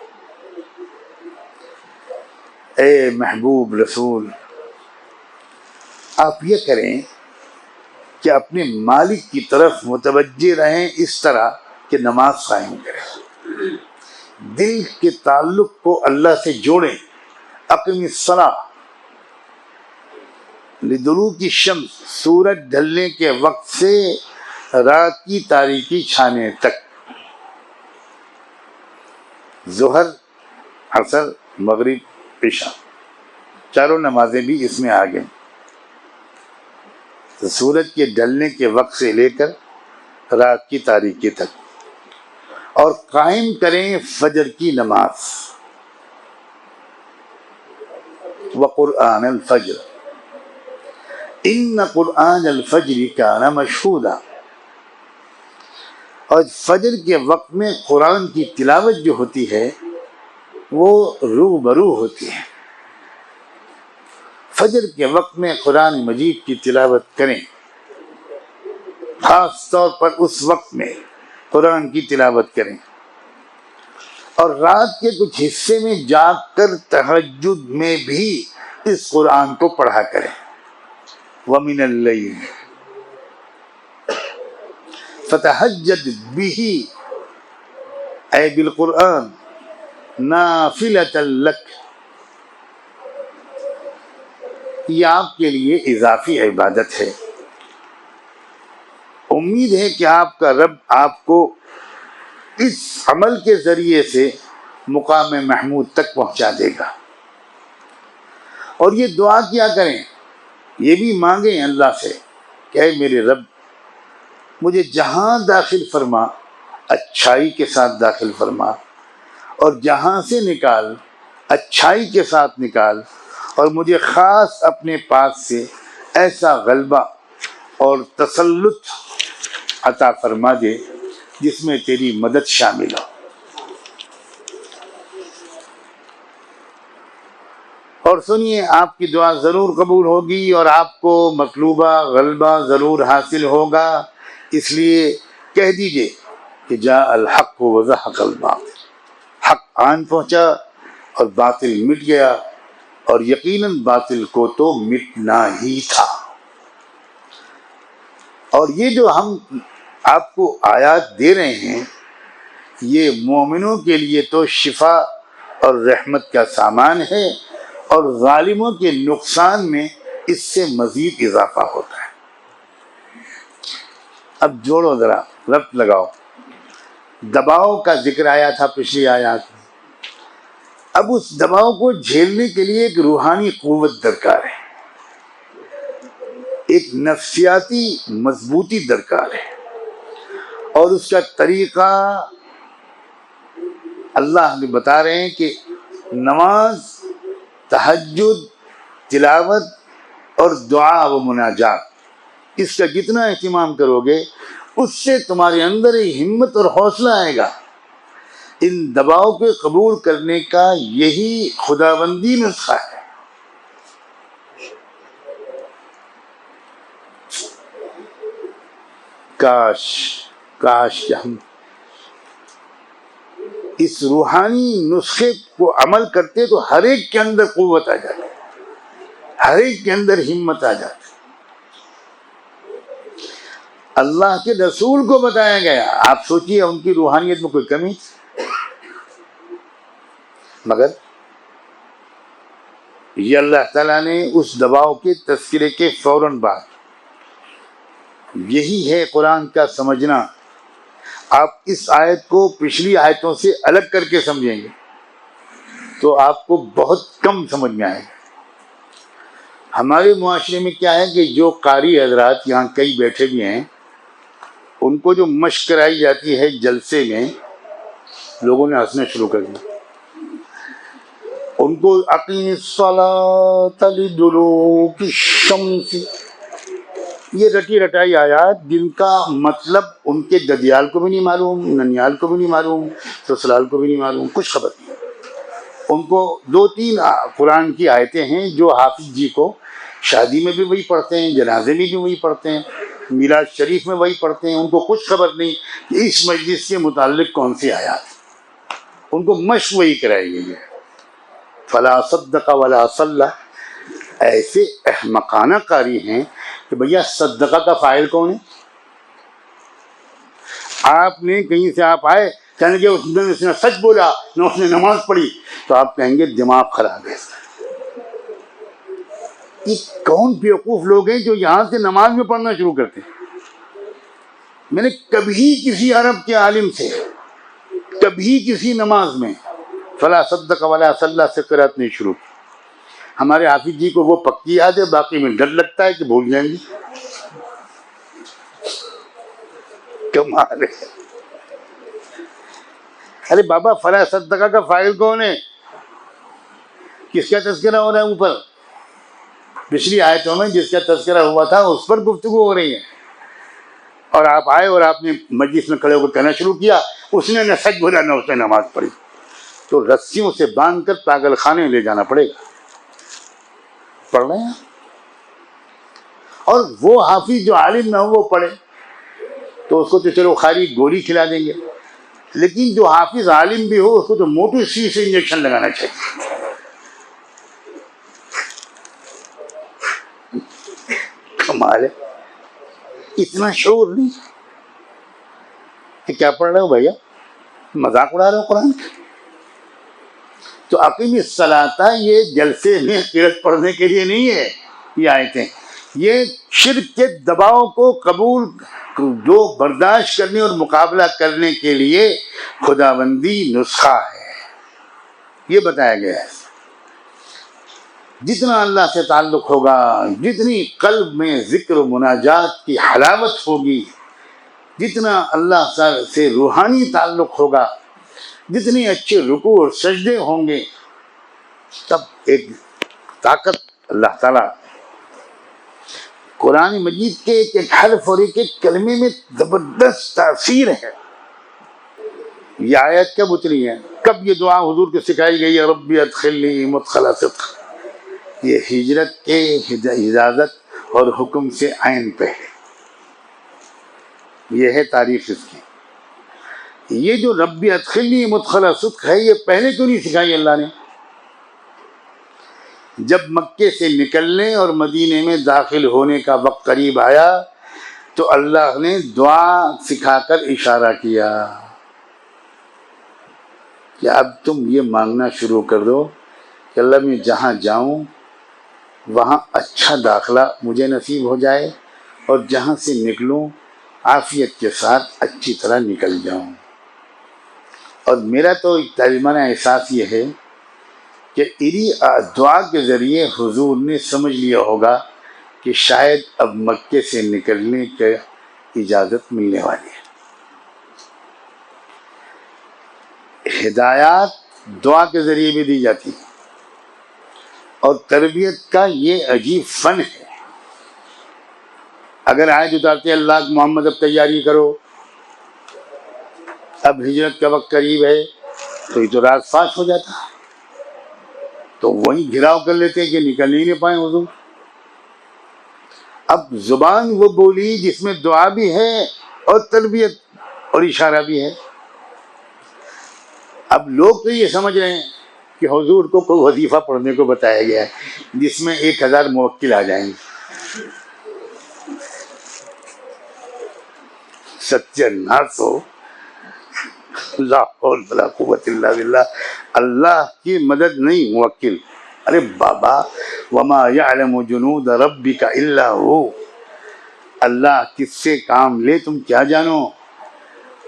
اے محبوب رسول، آپ یہ کریں کہ اپنے مالک کی طرف متوجہ رہیں اس طرح کہ نماز قائم کریں، دل کے تعلق کو اللہ سے جوڑیں۔ اقم الصلاۃ لدلوک الشمس، سورج ڈھلنے کے وقت سے رات کی تاریکی چھانے تک، ظہر، عصر، مغرب، عشاء، چاروں نمازیں بھی اس میں آ گئیں. تو سورج کے ڈھلنے کے وقت سے لے کر رات کی تاریکی تک. اور قائم کریں فجر کی نماز. وقرآن الفجر ان قرآن الفجر کان مشہودا. اور فجر کے وقت میں قرآن کی تلاوت جو ہوتی ہے وہ روبرو ہوتی ہے. فجر کے وقت میں قرآن مجید کی تلاوت کریں، خاص طور پر اس وقت میں قرآن کی تلاوت کریں. اور رات کے کچھ حصے میں جاگ کر تہجد میں بھی اس قرآن کو پڑھا کریں. وَمِنَ اللَّيْلِ فَتَہجد بِهِ اے بالقرآن نافلۃ لک. یہ آپ کے لیے اضافی عبادت ہے. امید ہے کہ آپ کا رب آپ کو اس عمل کے ذریعے سے مقام محمود تک پہنچا دے گا. اور یہ دعا کیا کریں، یہ بھی مانگیں اللہ سے کہ اے میرے رب مجھے جہاں داخل فرما اچھائی کے ساتھ داخل فرما، اور جہاں سے نکال اچھائی کے ساتھ نکال، اور مجھے خاص اپنے پاس سے ایسا غلبہ اور تسلط عطا فرما دے جس میں تیری مدد شامل ہو. اور سنیے، آپ کی دعا ضرور قبول ہوگی اور آپ کو مطلوبہ غلبہ ضرور حاصل ہوگا. اس لیے کہہ دیجئے کہ جاء الحق وزهق الباطل. حق آن پہنچا اور باطل مٹ گیا، اور یقیناً باطل کو تو مٹنا ہی تھا. اور یہ جو ہم آپ کو آیات دے رہے ہیں یہ مومنوں کے لیے تو شفا اور رحمت کا سامان ہے، اور ظالموں کے نقصان میں اس سے مزید اضافہ ہوتا ہے. اب جوڑو ذرا، ربط لگاؤ. دباؤ کا ذکر آیا تھا پچھلی آیات میں. اب اس دباؤ کو جھیلنے کے لیے ایک روحانی قوت درکار ہے، ایک نفسیاتی مضبوطی درکار ہے. اور اس کا طریقہ اللہ ہمیں بتا رہے ہیں کہ نماز، تہجد، تلاوت اور دعا و مناجات، اس کا جتنا اہتمام کرو گے اس سے تمہارے اندر ہمت اور حوصلہ آئے گا. ان دباؤ کے قبول کرنے کا یہی خداوندی نسخہ ہے. کاش کہ ہم اس روحانی نسخے کو عمل کرتے تو ہر ایک کے اندر قوت آ جاتی، ہر ایک کے اندر ہمت آ جاتی. اللہ کے رسول کو بتایا گیا، آپ سوچئے ان کی روحانیت میں کوئی کمی، مگر یہ اللہ تعالیٰ نے اس دباؤ کے تذکرے کے فوراً بعد، یہی ہے قرآن کا سمجھنا. آپ اس آیت کو پچھلی آیتوں سے الگ کر کے سمجھیں گے تو آپ کو بہت کم سمجھ میں آئے گا. ہمارے معاشرے میں کیا ہے کہ جو قاری حضرات یہاں کئی بیٹھے بھی ہیں، ان کو جو مشق کرائی جاتی ہے جلسے میں، لوگوں نے ہنسنا شروع کر دیا. ان کو اقیم الصلاۃ لدلوک الشمس، یہ رٹی رٹائی آیات جن کا مطلب ان کے ددیال کو بھی نہیں معلوم، ننیال کو بھی نہیں معلوم، سسرال کو بھی نہیں معلوم، کچھ خبر نہیں. ان کو 2-3 قرآن کی آیتیں ہیں جو حافظ جی کو شادی میں بھی وہی پڑھتے ہیں، جنازے میں بھی وہی پڑھتے ہیں، میلاد شریف میں وہی پڑھتے ہیں. ان کو کچھ خبر نہیں کہ اس مجلس کے متعلق کون سی آیات. ان کو مشق وہی کرائی گئی ہے. فلا صدق ولا صلی. ایسے احمقانہ قاری ہیں کہ بھیا صدقہ کا فاعل کون ہے؟ آپ نے کہیں سے آپ آئے کہنے کہ اس نے سچ بولا نہ اس نے نماز پڑھی، تو آپ کہیں گے دماغ خراب ہے. یہ کون بیوقوف لوگ ہیں جو یہاں سے نماز میں پڑھنا شروع کرتے ہیں؟ میں نے کبھی کسی عرب کے عالم سے کبھی کسی نماز میں فلا صدق ولا صلی سے قرات نہیں شروع کی. ہمارے حافظ جی کو وہ پکی یاد ہے، باقی میں ڈر لگتا ہے کہ بھول جائیں گے. کمال ہے. ارے بابا فلاں صدقہ کا فاعل کون ہے؟ کس کا تذکرہ ہو رہا ہے اوپر؟ پچھلی آیتوں میں جس کا تذکرہ ہوا تھا اس پر گفتگو ہو رہی ہے. اور آپ آئے اور آپ نے مجلس میں کھڑے ہو کر کہنا شروع کیا اس نے نہ سچ بولا نہ اس نے نماز پڑھی، تو رسیوں سے باندھ کر پاگل خانے لے جانا پڑے گا. پڑھ رہے ہیں. اور وہ حافظ جو عالم نہ ہو وہ پڑھے تو اس کو تو چلو خالی گولی کھلا دیں گے، لیکن جو حافظ عالم بھی ہو اس کو تو موٹی سی سے انجیکشن لگانا چاہیے. کمال ہے. اتنا شعور نہیں کہ کیا پڑھ رہے ہو بھیا، مذاق اڑا رہے ہو قرآن کا. تو اقیم الصلاۃ یہ جلسے میں قرأت پڑھنے کے لیے نہیں ہے. یہ آیتیں یہ شرک کے دباؤ کو قبول جو برداشت کرنے اور مقابلہ کرنے کے لیے خداوندی نسخہ ہے، یہ بتایا گیا ہے. جتنا اللہ سے تعلق ہوگا، جتنی قلب میں ذکر و مناجات کی حلاوت ہوگی، جتنا اللہ سے روحانی تعلق ہوگا، جتنے اچھے رکوع اور سجدے ہوں گے، تب ایک طاقت اللہ تعالیٰ قرآن مجید کے ایک ایک حرف اور ایک ایک کلمے میں زبردست تاثیر ہے. یہ آیت کب اتری ہے؟ کب یہ دعا حضور کو سکھائی گئی ہے؟ ربی ادخلنی مدخل صدق. یہ ہجرت کے اجازت اور حکم سے عین پہ ہے. یہ ہے تاریخ اس کی. یہ جو ربی ادخلنی مدخل صدق ہے، یہ پہلے کیوں نہیں سکھائی اللہ نے؟ جب مکے سے نکلنے اور مدینے میں داخل ہونے کا وقت قریب آیا تو اللہ نے دعا سکھا کر اشارہ کیا کہ اب تم یہ مانگنا شروع کر دو کہ اللہ میں جہاں جاؤں وہاں اچھا داخلہ مجھے نصیب ہو جائے، اور جہاں سے نکلوں عافیت کے ساتھ اچھی طرح نکل جاؤں. اور میرا تو ترجمانہ احساس یہ ہے کہ انہی دعا کے ذریعے حضور نے سمجھ لیا ہوگا کہ شاید اب مکے سے نکلنے کی اجازت ملنے والی ہے. ہدایات دعا کے ذریعے بھی دی جاتی ہے، اور تربیت کا یہ عجیب فن ہے. اگر آیت اتارتے اللہ محمد اب تیاری کرو، اب ہجرت کا وقت قریب ہے، تو یہ تو راز فاش ہو جاتا، تو وہیں گھراؤ کر لیتے ہیں کہ نکل ہی نہیں پائیں حضور. اب زبان وہ بولی جس میں دعا بھی ہے اور تربیت اور اشارہ بھی ہے. اب لوگ تو یہ سمجھ رہے ہیں کہ حضور کو کوئی وظیفہ پڑھنے کو بتایا گیا ہے جس میں 1000 موکل آ جائیں گے. ستیہ ہو لا حول ولا قوت الا باللہ. اللہ کی مدد نہیں موکل. ارے بابا وما یعلم جنود ربک الا ہو. اللہ کس سے کام لے تم کیا جانو؟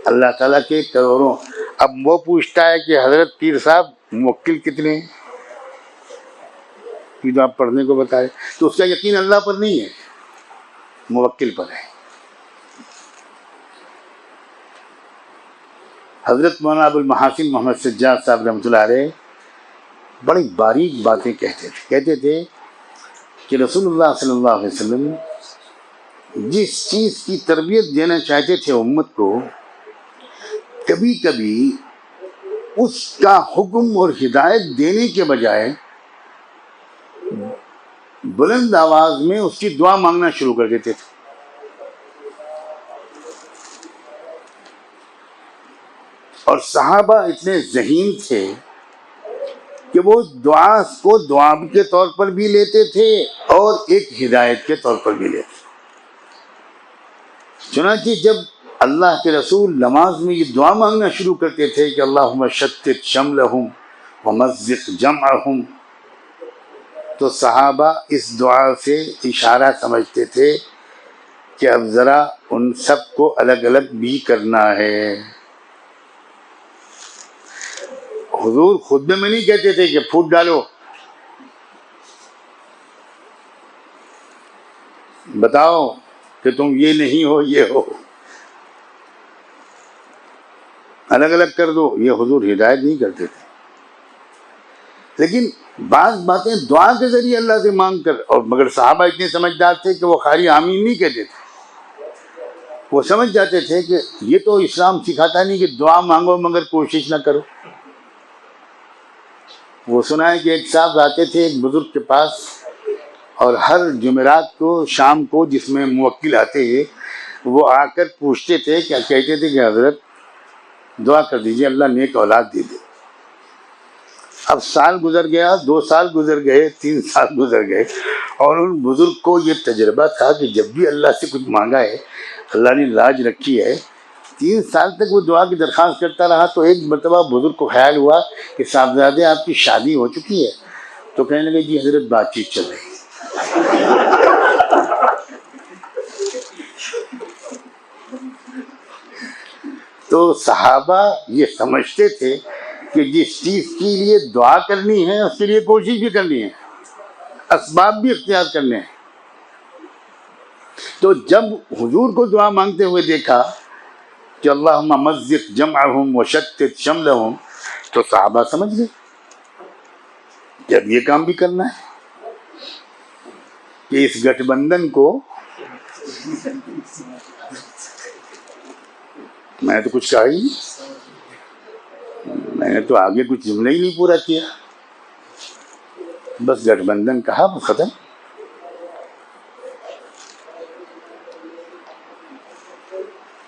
اللہ تعالیٰ کے کروڑوں. اب وہ پوچھتا ہے کہ حضرت پیر صاحب موکل کتنے ہیں کہ جو آپ پڑھنے کو بتائے، تو اس کا یقین اللہ پر نہیں ہے، موکل پر ہے. حضرت مولانا ابو المحاسن محمد سجاد صاحب رحمۃ اللہ علیہ بڑی باریک باتیں کہتے تھے کہ رسول اللہ صلی اللہ علیہ وسلم جس چیز کی تربیت دینا چاہتے تھے امت کو، کبھی کبھی اس کا حکم اور ہدایت دینے کے بجائے بلند آواز میں اس کی دعا مانگنا شروع کر دیتے تھے. اور صحابہ اتنے ذہین تھے کہ وہ دعا کو دعا کے طور پر بھی لیتے تھے اور ایک ہدایت کے طور پر بھی لیتے. چنانچہ جب اللہ کے رسول نماز میں یہ دعا مانگنا شروع کرتے تھے کہ اللہم شتت شملہم ومزق جمعہم، تو صحابہ اس دعا سے اشارہ سمجھتے تھے کہ اب ذرا ان سب کو الگ الگ بھی کرنا ہے. حضور خطبے میں نہیں کہتے تھے کہ پھوٹ ڈالو، بتاؤ کہ تم یہ نہیں ہو یہ ہو، الگ الگ کر دو، یہ حضور ہدایت نہیں کرتے تھے۔ لیکن بعض باتیں دعا کے ذریعے اللہ سے مانگ کر، اور مگر صحابہ اتنے سمجھدار تھے کہ وہ خالی آمین نہیں کہتے تھے، وہ سمجھ جاتے تھے کہ یہ تو اسلام سکھاتا نہیں کہ دعا مانگو مگر کوشش نہ کرو۔ وہ سنا ہے کہ ایک صاحب آتے تھے ایک بزرگ کے پاس، اور ہر جمعرات کو شام کو جس میں موکل آتے ہیں وہ آ کر پوچھتے تھے، کیا کہتے تھے کہ حضرت دعا کر دیجئے اللہ نیک اولاد دے دے۔ اب سال گزر گیا، 2 سال گزر گئے، 3 سال گزر گئے، اور ان بزرگ کو یہ تجربہ تھا کہ جب بھی اللہ سے کچھ مانگا ہے اللہ نے لاج رکھی ہے۔ 3 سال تک وہ دعا کی درخواست کرتا رہا، تو ایک مرتبہ بزرگ کو خیال ہوا کہ صاحبزادے آپ کی شادی ہو چکی ہے؟ تو کہنے لگے جی حضرت بات چیت چل رہی ہے۔ تو صحابہ یہ سمجھتے تھے کہ جس چیز کے لیے دعا کرنی ہے اس کے لیے کوشش بھی کرنی ہے، اسباب بھی اختیار کرنے ہیں۔ تو جب حضور کو دعا مانگتے ہوئے دیکھا کہ اللہم مزق جمعہم وشتت شملہم، تو صحابہ سمجھ گئے جب یہ کام بھی کرنا ہے کہ اس گٹھ بندھن کو، میں تو کچھ کہا ہی نہیں، میں نے تو آگے کچھ جملہ ہی نہیں پورا کیا، بس گٹھ بندھن کہا بس ختم۔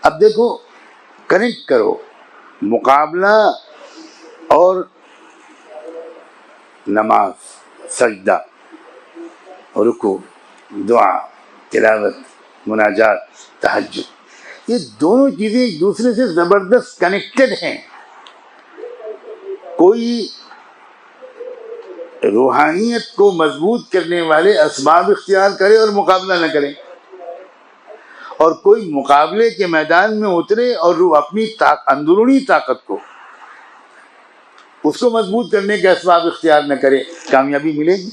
اب دیکھو کنیکٹ کرو مقابلہ اور نماز، سجدہ، رکوع، دعا، تلاوت، مناجات، تہجد، یہ دونوں چیزیں ایک دوسرے سے زبردست کنیکٹڈ ہیں۔ کوئی روحانیت کو مضبوط کرنے والے اسباب اختیار کرے اور مقابلہ نہ کرے، اور کوئی مقابلے کے میدان میں اترے اور وہ اپنی اندرونی طاقت کو، اس کو مضبوط کرنے کے اسباب اختیار نہ کرے، کامیابی ملے گی۔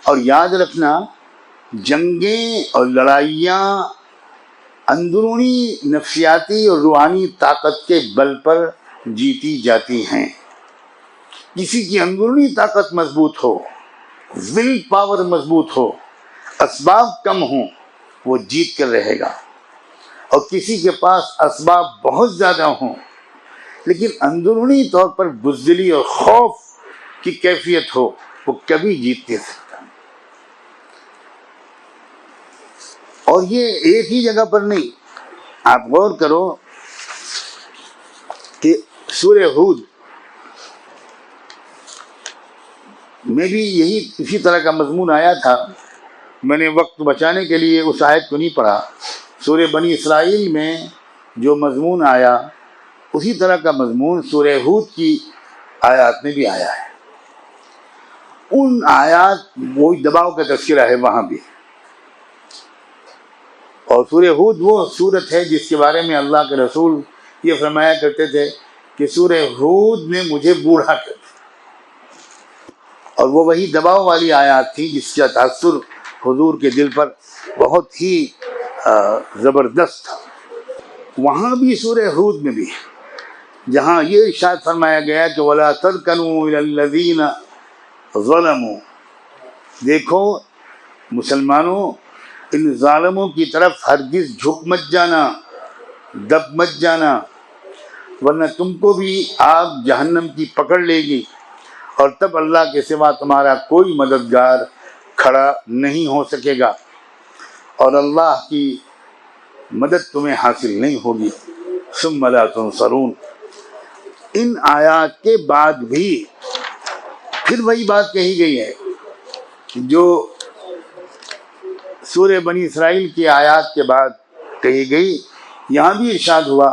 اور یاد رکھنا جنگیں اور لڑائیاں اندرونی نفسیاتی اور روحانی طاقت کے بل پر جیتی جاتی ہیں۔ کسی کی اندرونی طاقت مضبوط ہو، ول پاور مضبوط ہو، اسباب کم ہوں، وہ جیت کر رہے گا، اور کسی کے پاس اسباب بہت زیادہ ہوں لیکن اندرونی طور پر بزدلی اور خوف کی کیفیت ہو، وہ کبھی جیت نہیں سکتا۔ اور یہ ایک ہی جگہ پر نہیں، آپ غور کرو کہ سورہ ہود میں بھی اسی طرح کا مضمون آیا تھا۔ میں نے وقت بچانے کے لیے اس آیت کو نہیں پڑھا۔ سورہ بنی اسرائیل میں جو مضمون آیا اسی طرح کا مضمون سورہ ہود کی آیات میں بھی آیا ہے۔ ان آیات وہی دباؤ کا تذکرہ ہے وہاں بھی۔ اور سورہ ہود وہ سورت ہے جس کے بارے میں اللہ کے رسول یہ فرمایا کرتے تھے کہ سورہ ہود نے مجھے بوڑھا کر دیا، اور وہ وہی دباؤ والی آیات تھی جس کا تاثر حضور کے دل پر بہت ہی زبردست تھا۔ وہاں بھی سورہ ہود میں بھی جہاں یہ ارشاد فرمایا گیا کہ وَلَا تَرْكَنُوا إِلَى الَّذِينَ ظَلَمُوا، دیکھو مسلمانوں ان ظالموں کی طرف ہرگز جھک مت جانا، دب مت جانا، ورنہ تم کو بھی آگ جہنم کی پکڑ لے گی، اور تب اللہ کے سوا تمہارا کوئی مددگار کھڑا نہیں ہو سکے گا، اور اللہ کی مدد تمہیں حاصل نہیں ہوگی۔ ثم لا تنصرون۔ ان آیات کے بعد بھی پھر وہی بات کہی گئی ہے جو سورہ بنی اسرائیل کی آیات کے بعد کہی گئی۔ یہاں بھی ارشاد ہوا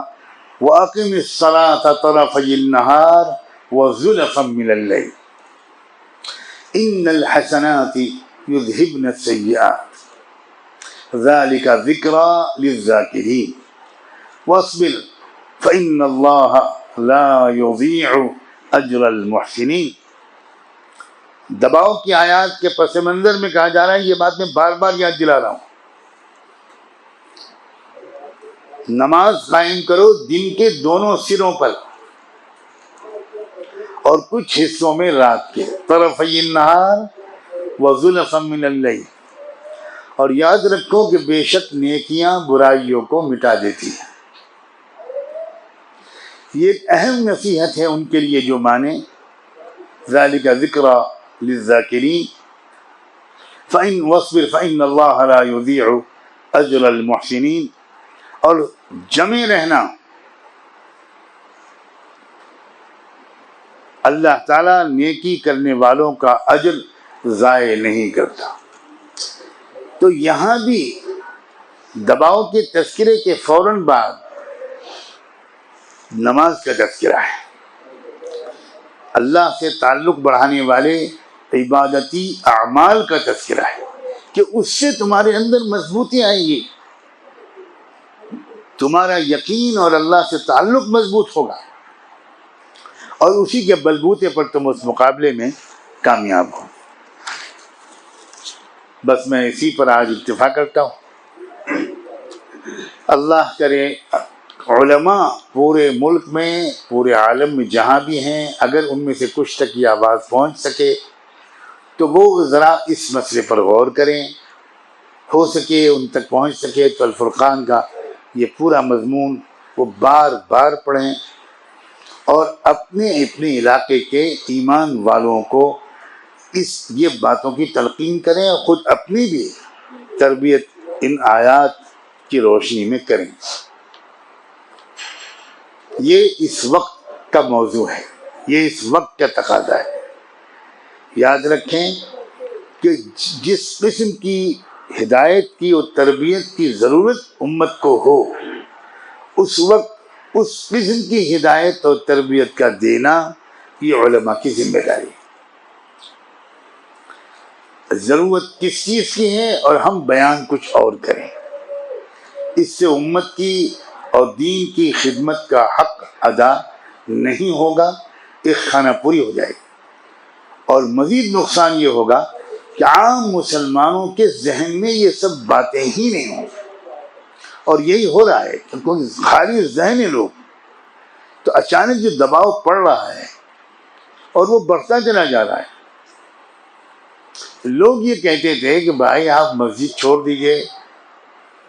وَأَقِمِ الصَّلَاةَ طَرَفَيِ النَّهَارِ وَزُلَفًا مِّنَ اللَّيْلِ إِنَّ الْحَسَنَاتِ يُذْهِبْنَ السَّيِّئَاتِ ذَلِكَ ذِكْرَى لِلذَّاكِرِينَ وَاصْبِرْ فَإِنَّ اللَّهَ لَا يُضِيعُ أَجْرَ الْمُحْسِنِينَ۔ دباؤ کی آیات کے پس منظر میں کہا جا رہا ہے، یہ بات میں بار بار یاد دلا رہا ہوں، نماز قائم کرو دن کے دونوں سروں پر اور کچھ حصوں میں رات کے، طرفی النہار وزلفا من اللیل، اور یاد رکھو کہ بے شک نیکیاں برائیوں کو مٹا دیتی ہیں۔ یہ ایک اہم نصیحت ہے ان کے لیے جو مانے، ذالک ذکری للذاکرین فإن واصبر فإن اللہ لا یضیع اجر المحسنین، اور جمع رہنا، اللہ تعالیٰ نیکی کرنے والوں کا اجر ضائع نہیں کرتا۔ تو یہاں بھی دباؤ کے تذکرے کے فوراً بعد نماز کا تذکرہ ہے، اللہ سے تعلق بڑھانے والے عبادتی اعمال کا تذکرہ ہے کہ اس سے تمہارے اندر مضبوطی آئے گی، تمہارا یقین اور اللہ سے تعلق مضبوط ہوگا، اور اسی کے بلبوتے پر تم اس مقابلے میں کامیاب ہو۔ بس میں اسی پر آج اکتفا کرتا ہوں۔ اللہ کرے علماء پورے ملک میں، پورے عالم میں جہاں بھی ہیں، اگر ان میں سے کچھ تک یہ آواز پہنچ سکے تو وہ ذرا اس مسئلے پر غور کریں، ہو سکے ان تک پہنچ سکے تو الفرقان کا یہ پورا مضمون وہ بار بار پڑھیں، اور اپنے علاقے کے ایمان والوں کو یہ باتوں کی تلقین کریں، اور خود اپنی بھی تربیت ان آیات کی روشنی میں کریں۔ یہ اس وقت کا موضوع ہے، یہ اس وقت کا تقاضا ہے۔ یاد رکھیں کہ جس قسم کی ہدایت کی اور تربیت کی ضرورت امت کو ہو، اس وقت اس قسم کی ہدایت اور تربیت کا دینا یہ علماء کی ذمہ داری ہے۔ ضرورت کس چیز کی ہے اور ہم بیان کچھ اور کریں، اس سے امت کی اور دین کی خدمت کا حق ادا نہیں ہوگا، ایک خانہ پوری ہو جائے گی، اور مزید نقصان یہ ہوگا کہ عام مسلمانوں کے ذہن میں یہ سب باتیں ہی نہیں ہوں، اور یہی ہو رہا ہے کیونکہ خالی ذہن لوگ، تو اچانک جو دباؤ پڑ رہا ہے اور وہ بڑھتا چلا جا رہا ہے۔ لوگ یہ کہتے تھے کہ بھائی آپ مسجد چھوڑ دیجئے،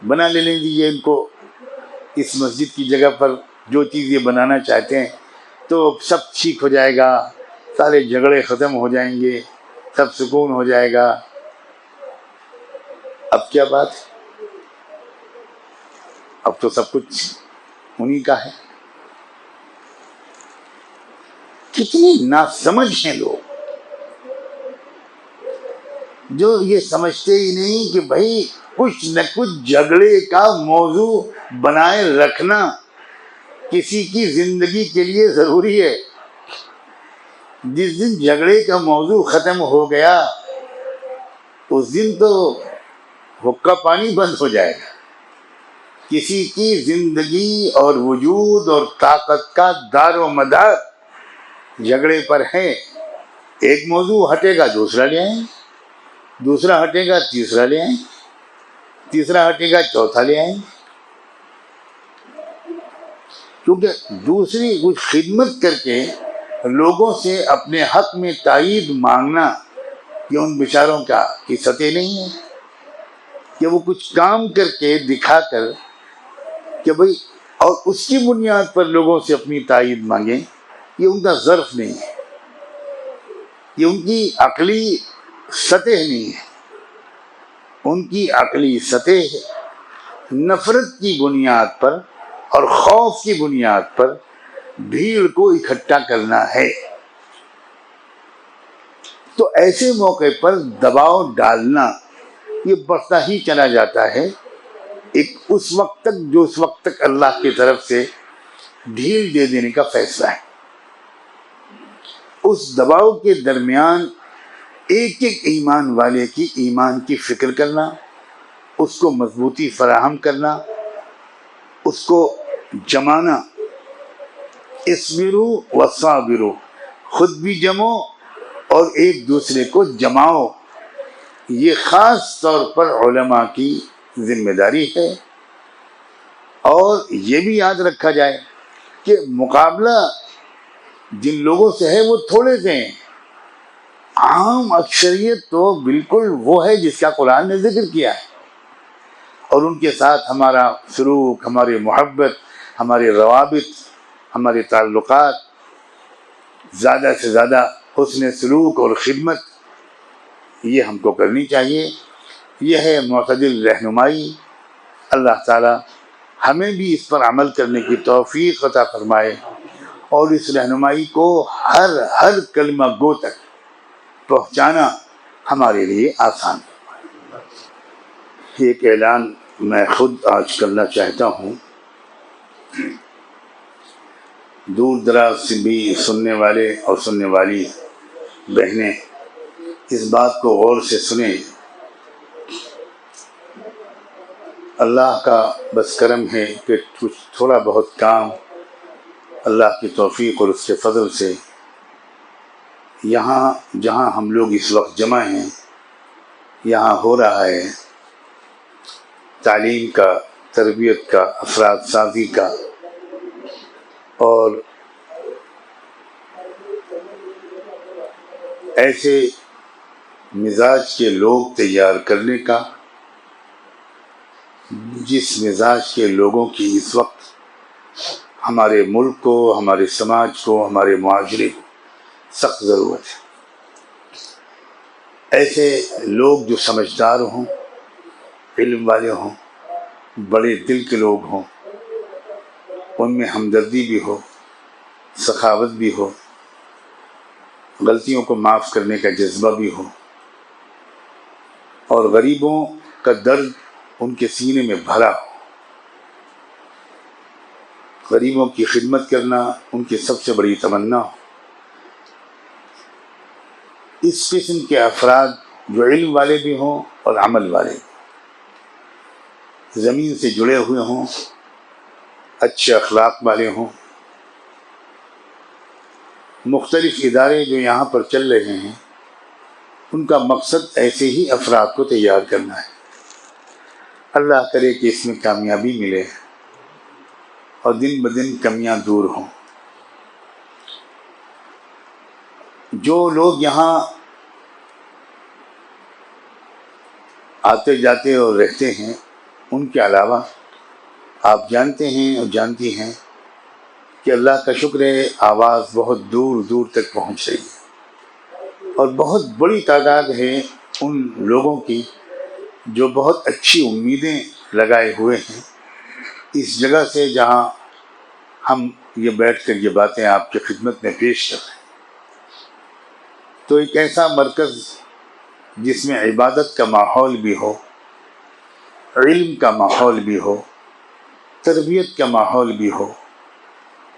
بنا لے دیجئے ان کو، اس مسجد کی جگہ پر جو چیز یہ بنانا چاہتے ہیں تو سب ٹھیک ہو جائے گا، سارے جھگڑے ختم ہو جائیں گے، سب سکون ہو جائے گا۔ اب کیا بات ہے؟ اب تو سب کچھ انہی کا ہے۔ کتنی ناسمجھ ہیں لوگ جو یہ سمجھتے ہی نہیں کہ بھائی کچھ نہ کچھ جھگڑے کا موضوع بنائے رکھنا کسی کی زندگی کے لیے ضروری ہے۔ جس دن جھگڑے کا موضوع ختم ہو گیا اس دن تو حقہ پانی بند ہو جائے گا۔ کسی کی زندگی اور وجود اور طاقت کا دار و مدار جھگڑے پر ہے۔ ایک موضوع ہٹے گا دوسرا لے آئیں، دوسرا ہٹے گا تیسرا لے آئیں، تیسرا ہٹے گا چوتھا لے آئیں، کیونکہ دوسری کچھ خدمت کر کے لوگوں سے اپنے حق میں تائید مانگنا یہ ان بیچاروں کی سطح نہیں ہے کہ وہ کچھ کام کر کے دکھا کر کہ بھئی اور اس کی بنیاد پر لوگوں سے اپنی تائید مانگیں، یہ ان کا ظرف نہیں ہے، یہ ان کی عقلی سطح نہیں ہے۔ ان کی عقلی سطح نفرت کی بنیاد پر اور خوف کی بنیاد پر بھیڑ کو اکٹھا کرنا ہے۔ تو ایسے موقع پر دباؤ ڈالنا یہ بڑھتا ہی چلا جاتا ہے، ایک اس وقت تک جو اس وقت تک اللہ کی طرف سے ڈھیل دے دینے کا فیصلہ ہے۔ اس دباؤ کے درمیان ایک ایک ایمان والے کی ایمان کی فکر کرنا، اس کو مضبوطی فراہم کرنا، اس کو جمانا، اصبروا وصابروا، خود بھی جمو اور ایک دوسرے کو جماؤ، یہ خاص طور پر علماء کی ذمہ داری ہے۔ اور یہ بھی یاد رکھا جائے کہ مقابلہ جن لوگوں سے ہے وہ تھوڑے سے ہیں، عام اکثریت تو بالکل وہ ہے جس کا قرآن نے ذکر کیا ہے، اور ان کے ساتھ ہمارا سلوک، ہماری محبت، ہمارے روابط، ہمارے تعلقات، زیادہ سے زیادہ حسن سلوک اور خدمت یہ ہم کو کرنی چاہیے۔ یہ ہے معتدل رہنمائی۔ اللہ تعالی ہمیں بھی اس پر عمل کرنے کی توفیق عطا فرمائے، اور اس رہنمائی کو ہر کلمہ گو تک پہنچانا ہمارے لیے آسان فرمائے۔ ایک اعلان میں خود آج کرنا چاہتا ہوں، دور دراز سے بھی سننے والے اور سننے والی بہنیں اس بات کو غور سے سنیں۔ اللہ کا بس کرم ہے کہ کچھ تھوڑا بہت کام اللہ کی توفیق اور اس کے فضل سے یہاں جہاں ہم لوگ اس وقت جمع ہیں، یہاں ہو رہا ہے تعلیم کا، تربیت کا، افراد سازی کا، اور ایسے مزاج کے لوگ تیار کرنے کا جس مزاج کے لوگوں کی اس وقت ہمارے ملک کو، ہمارے سماج کو، ہمارے معاشرے کو سخت ضرورت ہے۔ ایسے لوگ جو سمجھدار ہوں، علم والے ہوں، بڑے دل کے لوگ ہوں، ان میں ہمدردی بھی ہو، سخاوت بھی ہو، غلطیوں کو معاف کرنے کا جذبہ بھی ہو، اور غریبوں کا درد ان کے سینے میں بھرا ہو۔ غریبوں کی خدمت کرنا ان کی سب سے بڑی تمنا ہو۔ اس قسم کے افراد جو علم والے بھی ہوں اور عمل والے بھی، زمین سے جڑے ہوئے ہوں، اچھے اخلاق والے ہوں۔ مختلف ادارے جو یہاں پر چل رہے ہیں، ان کا مقصد ایسے ہی افراد کو تیار کرنا ہے۔ اللہ کرے کہ اس میں کامیابی ملے اور دن بدن کمیاں دور ہوں۔ جو لوگ یہاں آتے جاتے اور رہتے ہیں، ان کے علاوہ آپ جانتے ہیں اور جانتی ہیں کہ اللہ کا شکر ہے آواز بہت دور دور تک پہنچ رہی ہے، اور بہت بڑی تعداد ہے ان لوگوں کی جو بہت اچھی امیدیں لگائے ہوئے ہیں اس جگہ سے جہاں ہم یہ بیٹھ کر یہ باتیں آپ کی خدمت میں پیش کر رہے ہیں۔ تو ایک ایسا مرکز جس میں عبادت کا ماحول بھی ہو، علم کا ماحول بھی ہو، تربیت کا ماحول بھی ہو،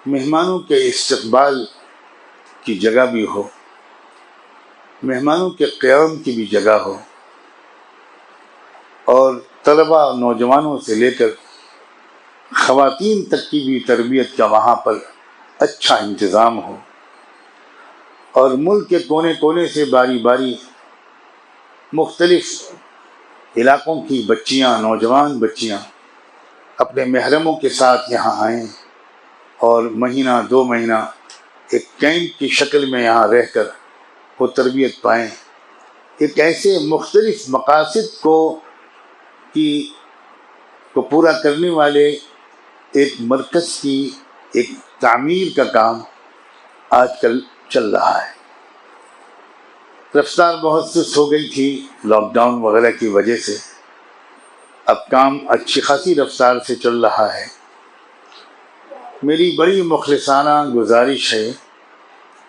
مہمانوں کے استقبال کی جگہ بھی ہو، مہمانوں کے قیام کی بھی جگہ ہو، اور طلبہ اور نوجوانوں سے لے کر خواتین تک کی بھی تربیت کا وہاں پر اچھا انتظام ہو، اور ملک کے کونے کونے سے باری باری مختلف علاقوں کی بچیاں، نوجوان بچیاں اپنے محرموں کے ساتھ یہاں آئیں اور مہینہ دو مہینہ ایک کیمپ کی شکل میں یہاں رہ کر وہ تربیت پائیں۔ ایک ایسے مختلف مقاصد کو پورا کرنے والے ایک مرکز کی ایک تعمیر کا کام آج کل چل رہا ہے۔ رفتار بہت سست ہو گئی تھی لاک ڈاؤن وغیرہ کی وجہ سے، اب کام اچھی خاصی رفتار سے چل رہا ہے۔ میری بڑی مخلصانہ گزارش ہے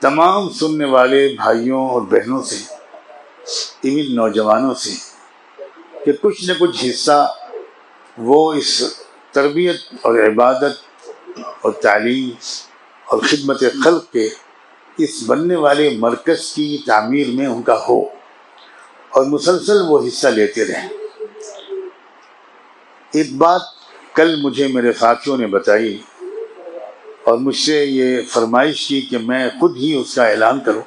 تمام سننے والے بھائیوں اور بہنوں سے، ایون نوجوانوں سے، کہ کچھ نہ کچھ حصہ وہ اس تربیت اور عبادت اور تعلیم اور خدمت خلق کے اس بننے والے مرکز کی تعمیر میں ان کا ہو، اور مسلسل وہ حصہ لیتے رہیں۔ ایک بات کل مجھے میرے ساتھیوں نے بتائی اور مجھ سے یہ فرمائش کی کہ میں خود ہی اس کا اعلان کروں۔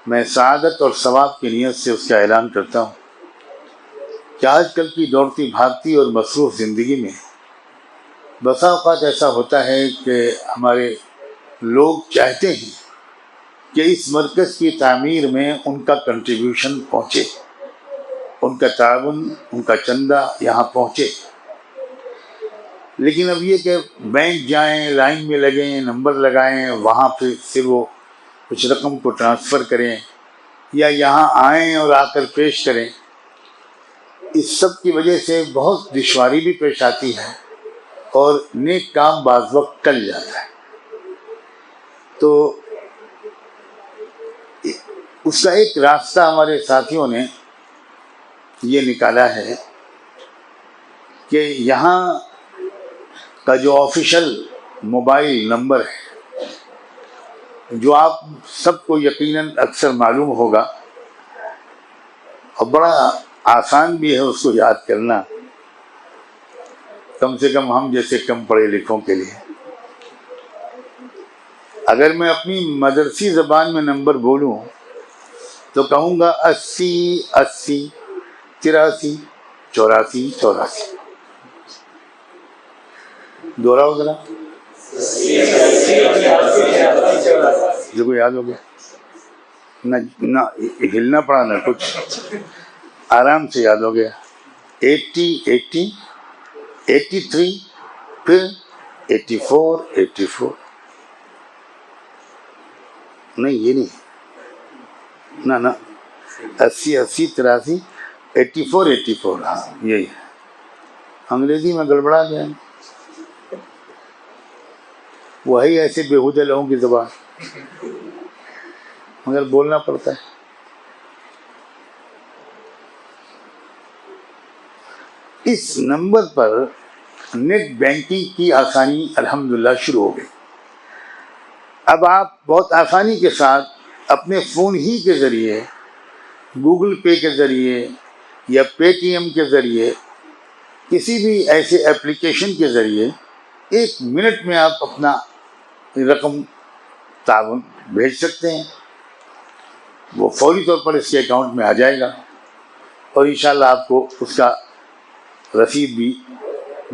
میں سعادت اور ثواب کی نیت سے اس کا اعلان کرتا ہوں کہ آج کل کی دوڑتی بھاگتی اور مصروف زندگی میں بسا اوقات ایسا ہوتا ہے کہ ہمارے لوگ چاہتے ہیں کہ اس مرکز کی تعمیر میں ان کا کنٹریبیوشن پہنچے، ان کا تعاون، ان کا چندہ یہاں پہنچے، لیکن اب یہ کہ بینک جائیں، لائن میں لگیں، نمبر لگائیں، وہاں پھر وہ کچھ رقم کو ٹرانسفر کریں یا یہاں آئیں اور آ کر پیش کریں، اس سب کی وجہ سے بہت دشواری بھی پیش آتی ہے اور نیک کام بعض وقت ٹل جاتا ہے۔ تو اس کا ایک راستہ ہمارے ساتھیوں نے یہ نکالا ہے کہ یہاں کا جو آفیشل موبائل نمبر ہے، جو آپ سب کو یقیناً اکثر معلوم ہوگا اور بڑا آسان بھی ہے اس کو یاد کرنا، کم سے کم ہم جیسے کم پڑھے لکھوں کے لیے۔ اگر میں اپنی مدرسی زبان میں نمبر بولوں تو کہوں گا 80 80 83 84 84۔ دوہراؤ ذرا، جو کو یاد ہو گیا؟ نہ ہلنا پڑا نہ کچھ، آرام سے یاد ہو گیا۔ 80 80 83 پھر 84 84۔ نہیں یہ نہیں، نہ 80 80 83 84 84، ہاں یہی ہے۔ انگریزی میں گڑبڑا گیا، وہی ایسے بےہودے لوگوں کی زبان، مگر بولنا پڑتا ہے۔ اس نمبر پر نیٹ بینکنگ کی آسانی الحمدللہ شروع ہو گئی۔ اب آپ بہت آسانی کے ساتھ اپنے فون ہی کے ذریعے، گوگل پے کے ذریعے یا پے ٹی ایم کے ذریعے، کسی بھی ایسے ایپلیکیشن کے ذریعے 1 منٹ میں آپ اپنا رقم تعاون بھیج سکتے ہیں، وہ فوری طور پر اس کے اکاؤنٹ میں آ جائے گا اور انشاءاللہ آپ کو اس کا رسید بھی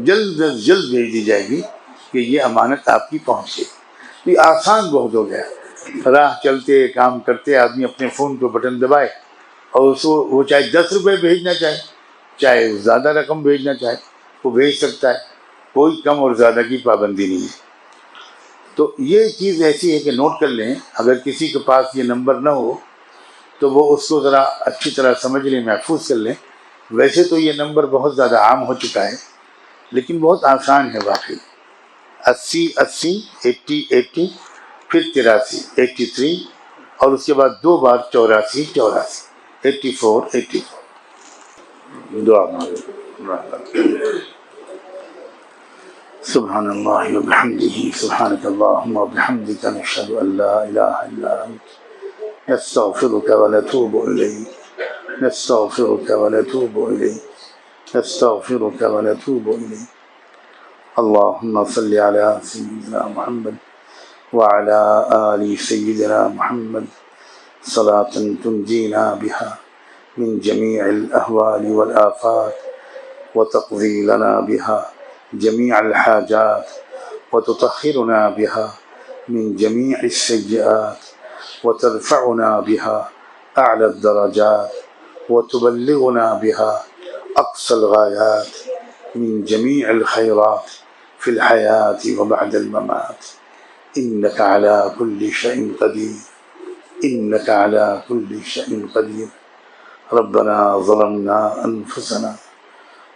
جلد از جلد بھیج دی جائے گی کہ یہ امانت آپ کی پہنچے۔ یہ آسان بہت ہو گیا، راہ چلتے کام کرتے آدمی اپنے فون کو بٹن دبائے اور اس کو وہ چاہے 10 روپے بھیجنا چاہے، چاہے زیادہ رقم بھیجنا چاہے، وہ بھیج سکتا ہے، کوئی کم اور زیادہ کی پابندی نہیں ہے۔ تو یہ چیز ایسی ہے کہ نوٹ کر لیں، اگر کسی کے پاس یہ نمبر نہ ہو تو وہ اس کو ذرا اچھی طرح سمجھ لیں، محفوظ کر لیں۔ ویسے تو یہ نمبر بہت زیادہ عام ہو چکا ہے، لیکن بہت آسان ہے واقعی۔ 80 80 80 80 پھر 83 83 اور اس کے بعد 2 بار 84 84 84 84۔ دعا سبحان اللہ وبحمدہ، سبحانک اللہم وبحمدک، نشہد ان لا الہ الا انت، نستغفرک ونتوب الیک، نستغفرک ونتوب الیک، نستغفرک ونتوب الیک۔ اللہم صلی علی سیدنا محمد وعلی آل سیدنا محمد صلاة تنجینا بها من جميع الأهوال والآفات وتقضي لنا بها جميع الحاجات وتطهرنا بها من جميع السيئات وترفعنا بها أعلى الدرجات وتبلغنا بها أقصى الغايات من جميع الخيرات في الحياة وبعد الممات، إنك على كل شيء قدير، إنك على كل شيء قدير۔ ربنا ظلمنا أنفسنا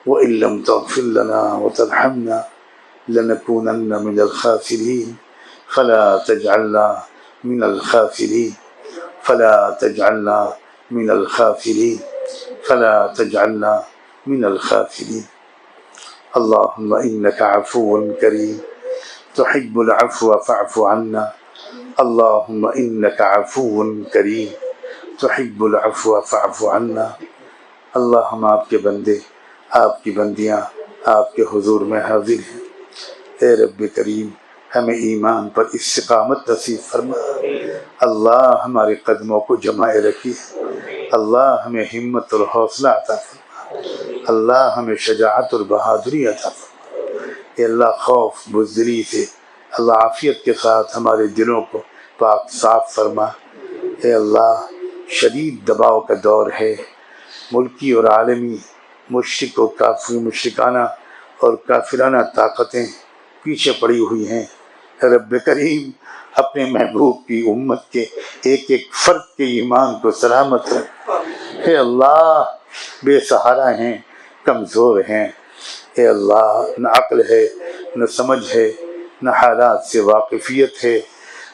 وإن لم تغفر لنا وترحمنا لنكونن من الخاسرين، فلا تجعلنا من الخاسرين، فلا تجعلنا من الخاسرين، فلا تجعلنا من الخاسرين۔ اللهم إنك عفو كريم تحب العفو فاعف عنا، اللهم إنك عفو كريم تحب العفو فاعف عنا۔ اللہ ہم آپ کے بندے، آپ کی بندیاں آپ کے حضور میں حاضر ہیں، اے رب کریم ہمیں ایمان پر استقامت نصیب فرما، اللہ ہمارے قدموں کو جمائے رکھیے، اللہ ہمیں ہمت اور حوصلہ عطا فرما، اللہ ہمیں شجاعت اور بہادری عطا فرما، اے اللہ خوف بزدلی سے اللہ عافیت کے ساتھ ہمارے دلوں کو پاک صاف فرما۔ اے اللہ شدید دباؤ کا دور ہے، ملکی اور عالمی مشرک و کافر مشرکانہ اور کافرانہ طاقتیں پیچھے پڑی ہوئی ہیں۔ اے رب کریم اپنے محبوب کی امت کے ایک ایک فرد کے ایمان کو سلامت رکھ۔ اے اللہ بے سہارا ہیں، کمزور ہیں، اے اللہ نہ عقل ہے، نہ سمجھ ہے، نہ حالات سے واقفیت ہے،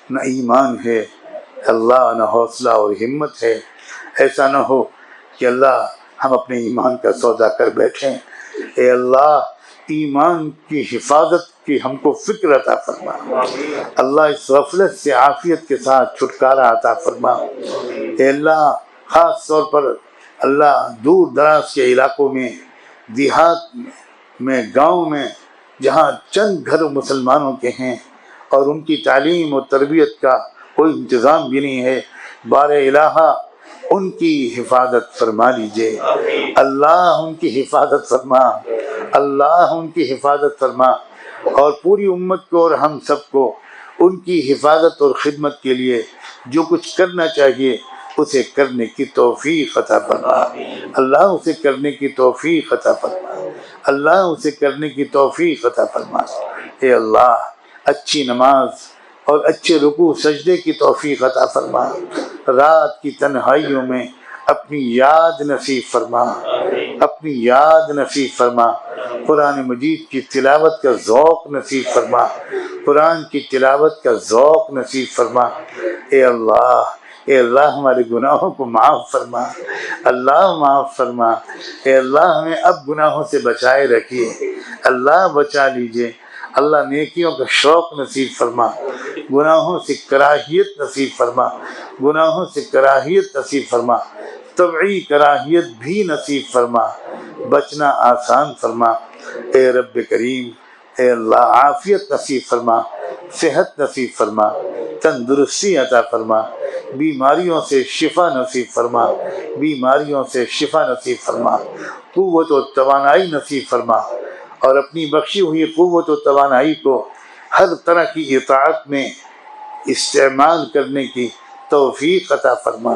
نہ ایمان ہے، اللہ نہ حوصلہ اور ہمت ہے۔ ایسا نہ ہو کہ اللہ ہم اپنے ایمان کا سودا کر بیٹھیں۔ اے اللہ ایمان کی حفاظت کی ہم کو فکر عطا فرما، اللہ اس غفلت سے عافیت کے ساتھ چھٹکارا عطا فرما۔ اے اللہ خاص طور پر اللہ دور دراز کے علاقوں میں، دیہات میں، گاؤں میں جہاں چند گھر مسلمانوں کے ہیں اور ان کی تعلیم و تربیت کا کوئی انتظام بھی نہیں ہے، بار الہ ان کی حفاظت فرما لیجئے، اللہ ان کی حفاظت فرما، اللہ ان کی حفاظت فرما، اور پوری امت کو اور ہم سب کو ان کی حفاظت اور خدمت کے لیے جو کچھ کرنا چاہیے اسے کرنے کی توفیق عطا فرما، اللہ اسے کرنے کی توفیق عطا فرما، اللہ اسے کرنے کی توفیق عطا فرما۔ اے اللہ اچھی نماز اور اچھے رکوع سجدے کی توفیق عطا فرما، رات کی تنہائیوں میں اپنی یاد نصیب فرما، اپنی یاد نصیب فرما، قرآن مجید کی تلاوت کا ذوق نصیب فرما، قرآن کی تلاوت کا ذوق نصیب فرما۔ اے اللہ ہمارے گناہوں کو معاف فرما، اللہ معاف فرما۔ اے اللہ ہمیں اب گناہوں سے بچائے رکھیے، اللہ بچا لیجئے، اللہ نیکیوں کا شوق نصیب فرما، گناہوں سے کراہیت نصیب فرما، گناہوں سے کراہیت نصیب فرما، طبعی کراہیت بھی نصیب فرما، بچنا آسان فرما۔ اے رب کریم اے اللہ عافیت نصیب فرما، صحت نصیب فرما، تندرستی عطا فرما، بیماریوں سے شفا نصیب فرما، بیماریوں سے شفا نصیب فرما، قوت و توانائی نصیب فرما، اور اپنی بخشی ہوئی قوت و توانائی کو ہر طرح کی اطاعت میں استعمال کرنے کی توفیق عطا فرما۔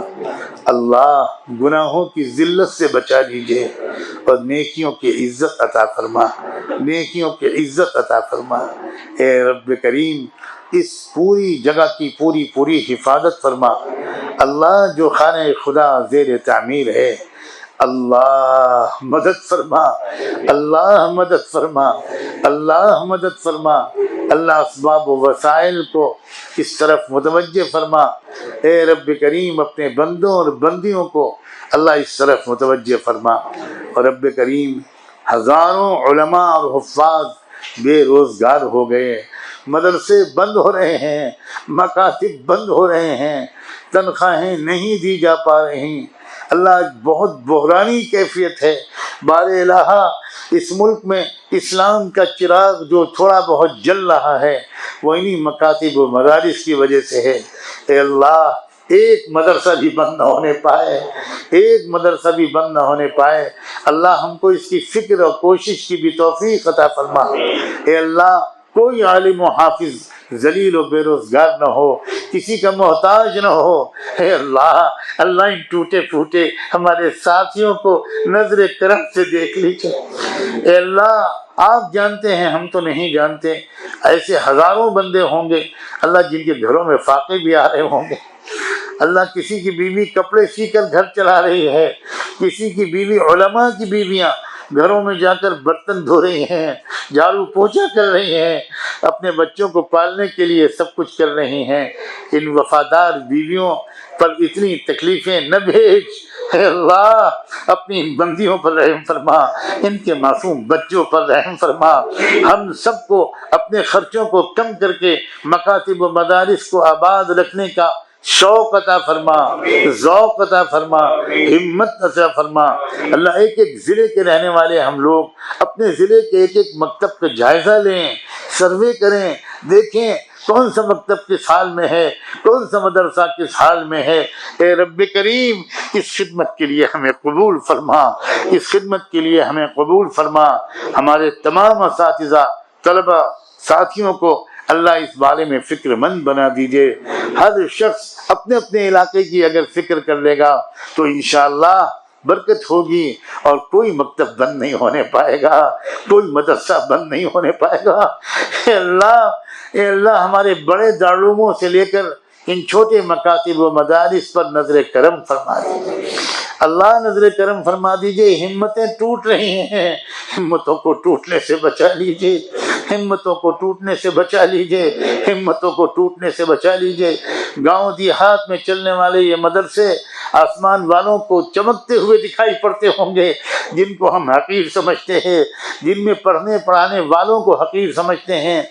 اللہ گناہوں کی ذلت سے بچا لیجئے اور نیکیوں کی عزت عطا فرما، نیکیوں کی عزت عطا فرما۔ اے رب کریم اس پوری جگہ کی پوری حفاظت فرما۔ اللہ جو خانہ خدا زیر تعمیر ہے، اللہ مدد فرما، اللہ مدد فرما، اللہ مدد فرما، اللہ اسباب و وسائل کو اس طرف متوجہ فرما۔ اے رب کریم اپنے بندوں اور بندیوں کو اللہ اس طرف متوجہ فرما۔ اور رب کریم ہزاروں علماء اور حفاظ بے روزگار ہو گئے، مدرسے بند ہو رہے ہیں، مکاتب بند ہو رہے ہیں، تنخواہیں نہیں دی جا پا رہی، اللہ بہت بحرانی کیفیت ہے۔ بار الہ اس ملک میں اسلام کا چراغ جو تھوڑا بہت جل رہا ہے وہ انہی مکاتب و مدارس کی وجہ سے ہے۔ اے اللہ ایک مدرسہ بھی بند نہ ہونے پائے، ایک مدرسہ بھی بند نہ ہونے پائے، اللہ ہم کو اس کی فکر اور کوشش کی بھی توفیق عطا فرما۔ اے اللہ کوئی عالم و حافظ ذلیل و بے روزگار نہ ہو، کسی کا محتاج نہ ہو۔ اے اللہ ان ٹوٹے پھوٹے ہمارے ساتھیوں کو نظر کرم سے دیکھ لیجیے۔ اے اللہ آپ جانتے ہیں، ہم تو نہیں جانتے، ایسے ہزاروں بندے ہوں گے اللہ جن کے گھروں میں فاقے بھی آ رہے ہوں گے۔ اللہ کسی کی بیوی کپڑے سی کر گھر چلا رہی ہے، کسی کی بیوی علماء کی بیویاں گھروں میں جا کر برتن دھو رہی ہیں، جھاڑو پوچھا کر رہی ہیں، اپنے بچوں کو پالنے کے لیے سب کچھ کر رہی ہیں۔ ان وفادار بیویوں پر اتنی تکلیفیں نہ بھیج، اے اللہ اپنی بندیوں پر رحم فرما، ان کے معصوم بچوں پر رحم فرما، ہم سب کو اپنے خرچوں کو کم کر کے مکاتب و مدارس کو آباد رکھنے کا شوق عطا فرما، ذوق عطا فرما، ہمت عطا فرما۔ اللہ ایک ایک ضلع کے رہنے والے ہم لوگ اپنے ضلع کے ایک ایک مکتب کا جائزہ لیں، سروے کریں، دیکھیں کون سا مکتب کس حال میں ہے، کون سا مدرسہ کس حال میں ہے۔ اے رب کریم اس خدمت کے لیے ہمیں قبول فرما، اس خدمت کے لیے ہمیں قبول فرما۔ ہمارے تمام اساتذہ، طلبہ، ساتھیوں کو اللہ اس بارے میں فکر مند بنا دیجئے۔ ہر شخص اپنے اپنے علاقے کی اگر فکر کر لے گا تو انشاءاللہ برکت ہوگی، اور کوئی مکتب بند نہیں ہونے پائے گا، کوئی مدرسہ بند نہیں ہونے پائے گا۔ اے اللہ ہمارے بڑے دارالعلوموں سے لے کر ان چھوٹے مکاتب و مدارس پر نظر کرم فرما دیجیے، اللہ نظر کرم فرما دیجئے۔ ہمتیں ٹوٹ رہی ہیں، ہمتوں کو ٹوٹنے سے بچا لیجئے، ہمتوں کو ٹوٹنے سے بچا لیجئے، ہمتوں کو ٹوٹنے سے بچا لیجئے۔ گاؤں دیہات میں چلنے والے یہ مدرسے آسمان والوں کو چمکتے ہوئے دکھائی پڑتے ہوں گے، جن کو ہم حقیر سمجھتے ہیں، جن میں پڑھنے پڑھانے والوں کو حقیر سمجھتے ہیں۔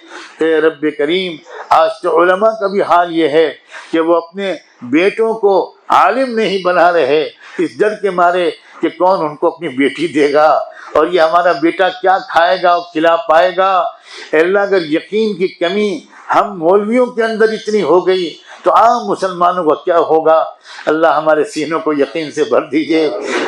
اے رب کریم آج تو علماء کا بھی حال یہ ہے کہ وہ اپنے بیٹوں کو عالم نہیں بنا رہے، اس ڈر کے مارے کہ کون ان کو اپنی بیٹی دے گا، اور یہ ہمارا بیٹا کیا کھائے گا اور کھلا پائے گا۔ اے اللہ اگر یقین کی کمی ہم مولویوں کے اندر اتنی ہو گئی تو عام مسلمانوں کا کیا ہوگا۔ اللہ ہمارے سینوں کو یقین سے بھر دیجئے۔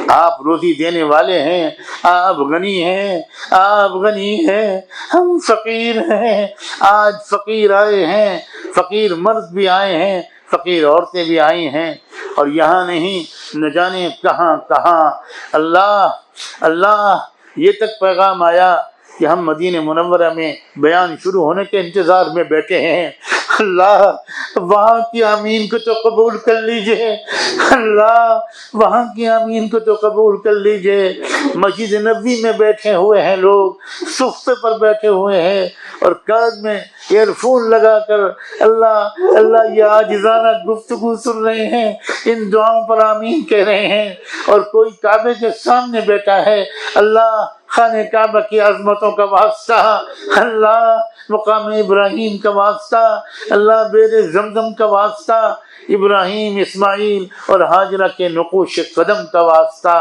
آپ روزی دینے والے ہیں، آپ غنی ہیں، آپ غنی ہیں، ہم فقیر ہیں۔ آج فقیر آئے ہیں، فقیر مرد بھی آئے ہیں، فقیر عورتیں بھی آئی ہیں، اور یہاں نہیں نہ جانے کہاں کہاں۔ اللہ یہ تک پیغام آیا کہ ہم مدینہ منورہ میں بیان شروع ہونے کے انتظار میں بیٹھے ہیں۔ اللہ وہاں کی آمین کو تو قبول کر لیجئے، اللہ وہاں کی آمین کو تو قبول کر لیجئے۔ مسجد نبوی میں بیٹھے ہوئے ہیں لوگ، صفے پر بیٹھے ہوئے ہیں اور کان میں ایئر فون لگا کر اللہ یہ عاجزانہ گفتگو سن رہے ہیں، ان دعاؤں پر آمین کہہ رہے ہیں، اور کوئی کعبے کے سامنے بیٹھا ہے۔ اللہ خانہ کعبہ کی عظمتوں کا واسطہ، اللہ مقام ابراہیم کا واسطہ، اللہ بیر زمزم کا واسطہ، ابراہیم، اسماعیل اور ہاجرہ کے نقوش قدم کا واسطہ،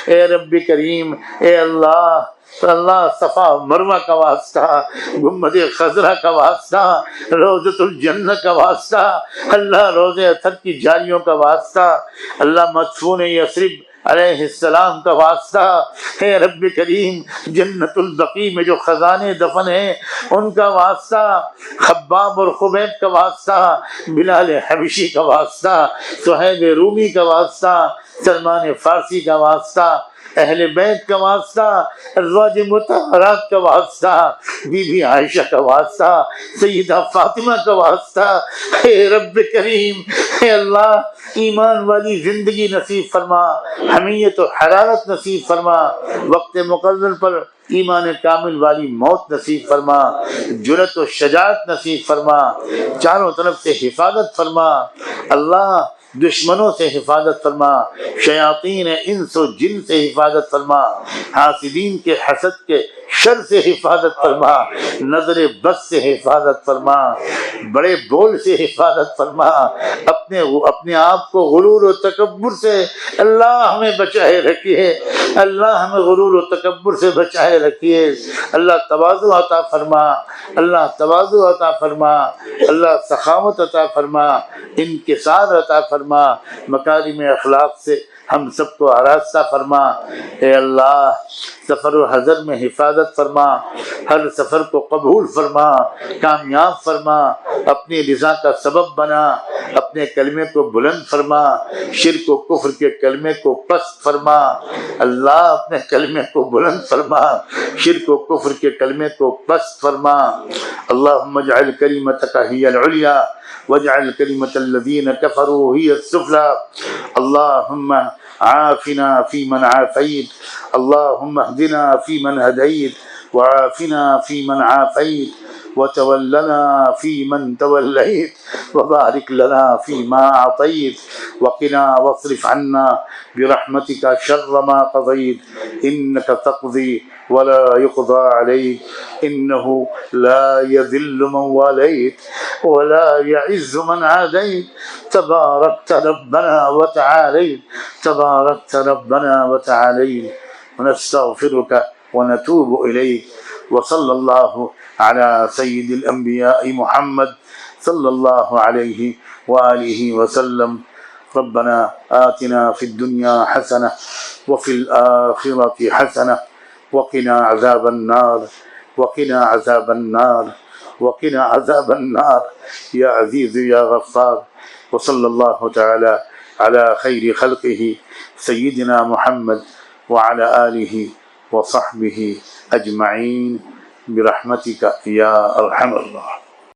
اے رب کریم، اے اللہ صفا مروہ کا واسطہ، گنبد خضرا کا واسطہ، روضۃ الجنہ کا واسطہ، اللہ روضہ اطہر کی جالیوں کا واسطہ، اللہ مدفون یثرب علیہ السلام کا واسطہ، اے رب کریم جنت البقیع میں جو خزانے دفن ہیں ان کا واسطہ، خباب اور خبیب کا واسطہ، بلال حبشی کا واسطہ، صہیب رومی کا واسطہ، سلمان فارسی کا واسطہ، اہل بیت کا واسطہ، ازواج مطہرات کا واسطہ، بی بی عائشہ کا واسطہ، سیدہ فاطمہ کا واسطہ، اے رب کریم، اے اللہ ایمان والی زندگی نصیب فرما، حمیت و حرارت نصیب فرما، وقت مقرر پر ایمان کامل والی موت نصیب فرما، جرأت و شجاعت نصیب فرما، چاروں طرف سے حفاظت فرما، اللہ دشمنوں سے حفاظت فرما، شیاطین انس و جن سے حفاظت فرما، حاسدین کے حسد کے شر سے حفاظت فرما، نظر بد سے حفاظت فرما، بڑے بول سے حفاظت فرما، اپنے آپ کو غرور و تکبر سے اللہ ہمیں بچائے رکھیے، اللہ ہمیں غرور و تکبر سے بچائے رکھیے، اللہ تواضع عطا فرما، اللہ تواضع عطا فرما، اللہ سخاوت عطا فرما، انکسار عطا فرما، مکارم اخلاق سے ہم سب کو آراستہ فرما۔ اے اللہ سفر و حضر میں حفاظت فرما، ہر سفر کو قبول فرما، کامیاب فرما، اپنی رضا کا سبب بنا، اپنے کلمے کو بلند فرما، شرک و کفر کے کلمے کو پست فرما، اللہ اپنے کلمے کو بلند فرما، شرک و کفر کے کلمے کو پست فرما۔ اللہم اجعل کلمتک ہی العلیٰ واجعل کلمة الذین کفروا ہی السفلیٰ۔ اللہم عافنا فیمن عافیت، اللہم اہدنا فیمن ہدیت، وعافنا فیمن عافیت، وتولنا فیمن تولیت، وبارک لنا فیما اعطیت، وقنا واصرف عنا برحمتک شر ما قضیت، انک تقضی ولا يقضى عليك إنه لا يذل من واليت ولا يعز من عاديت، تباركت ربنا وتعاليت، تباركت ربنا وتعاليت، ونستغفرك ونتوب إليك، وصلى الله على سيد الأنبياء محمد صلی اللہ علیہ وآلہ وسلم. ربنا آتنا في الدنيا حسنة وفي الآخرة حسنة وقنا عذاب النار وقنا عذاب النار وقنا عذاب النار يا عزيز يا غفار. وصلى الله تعالى على خير خلقه سيدنا محمد وعلى آله وصحبه أجمعين برحمتك يا أرحم الراحمين.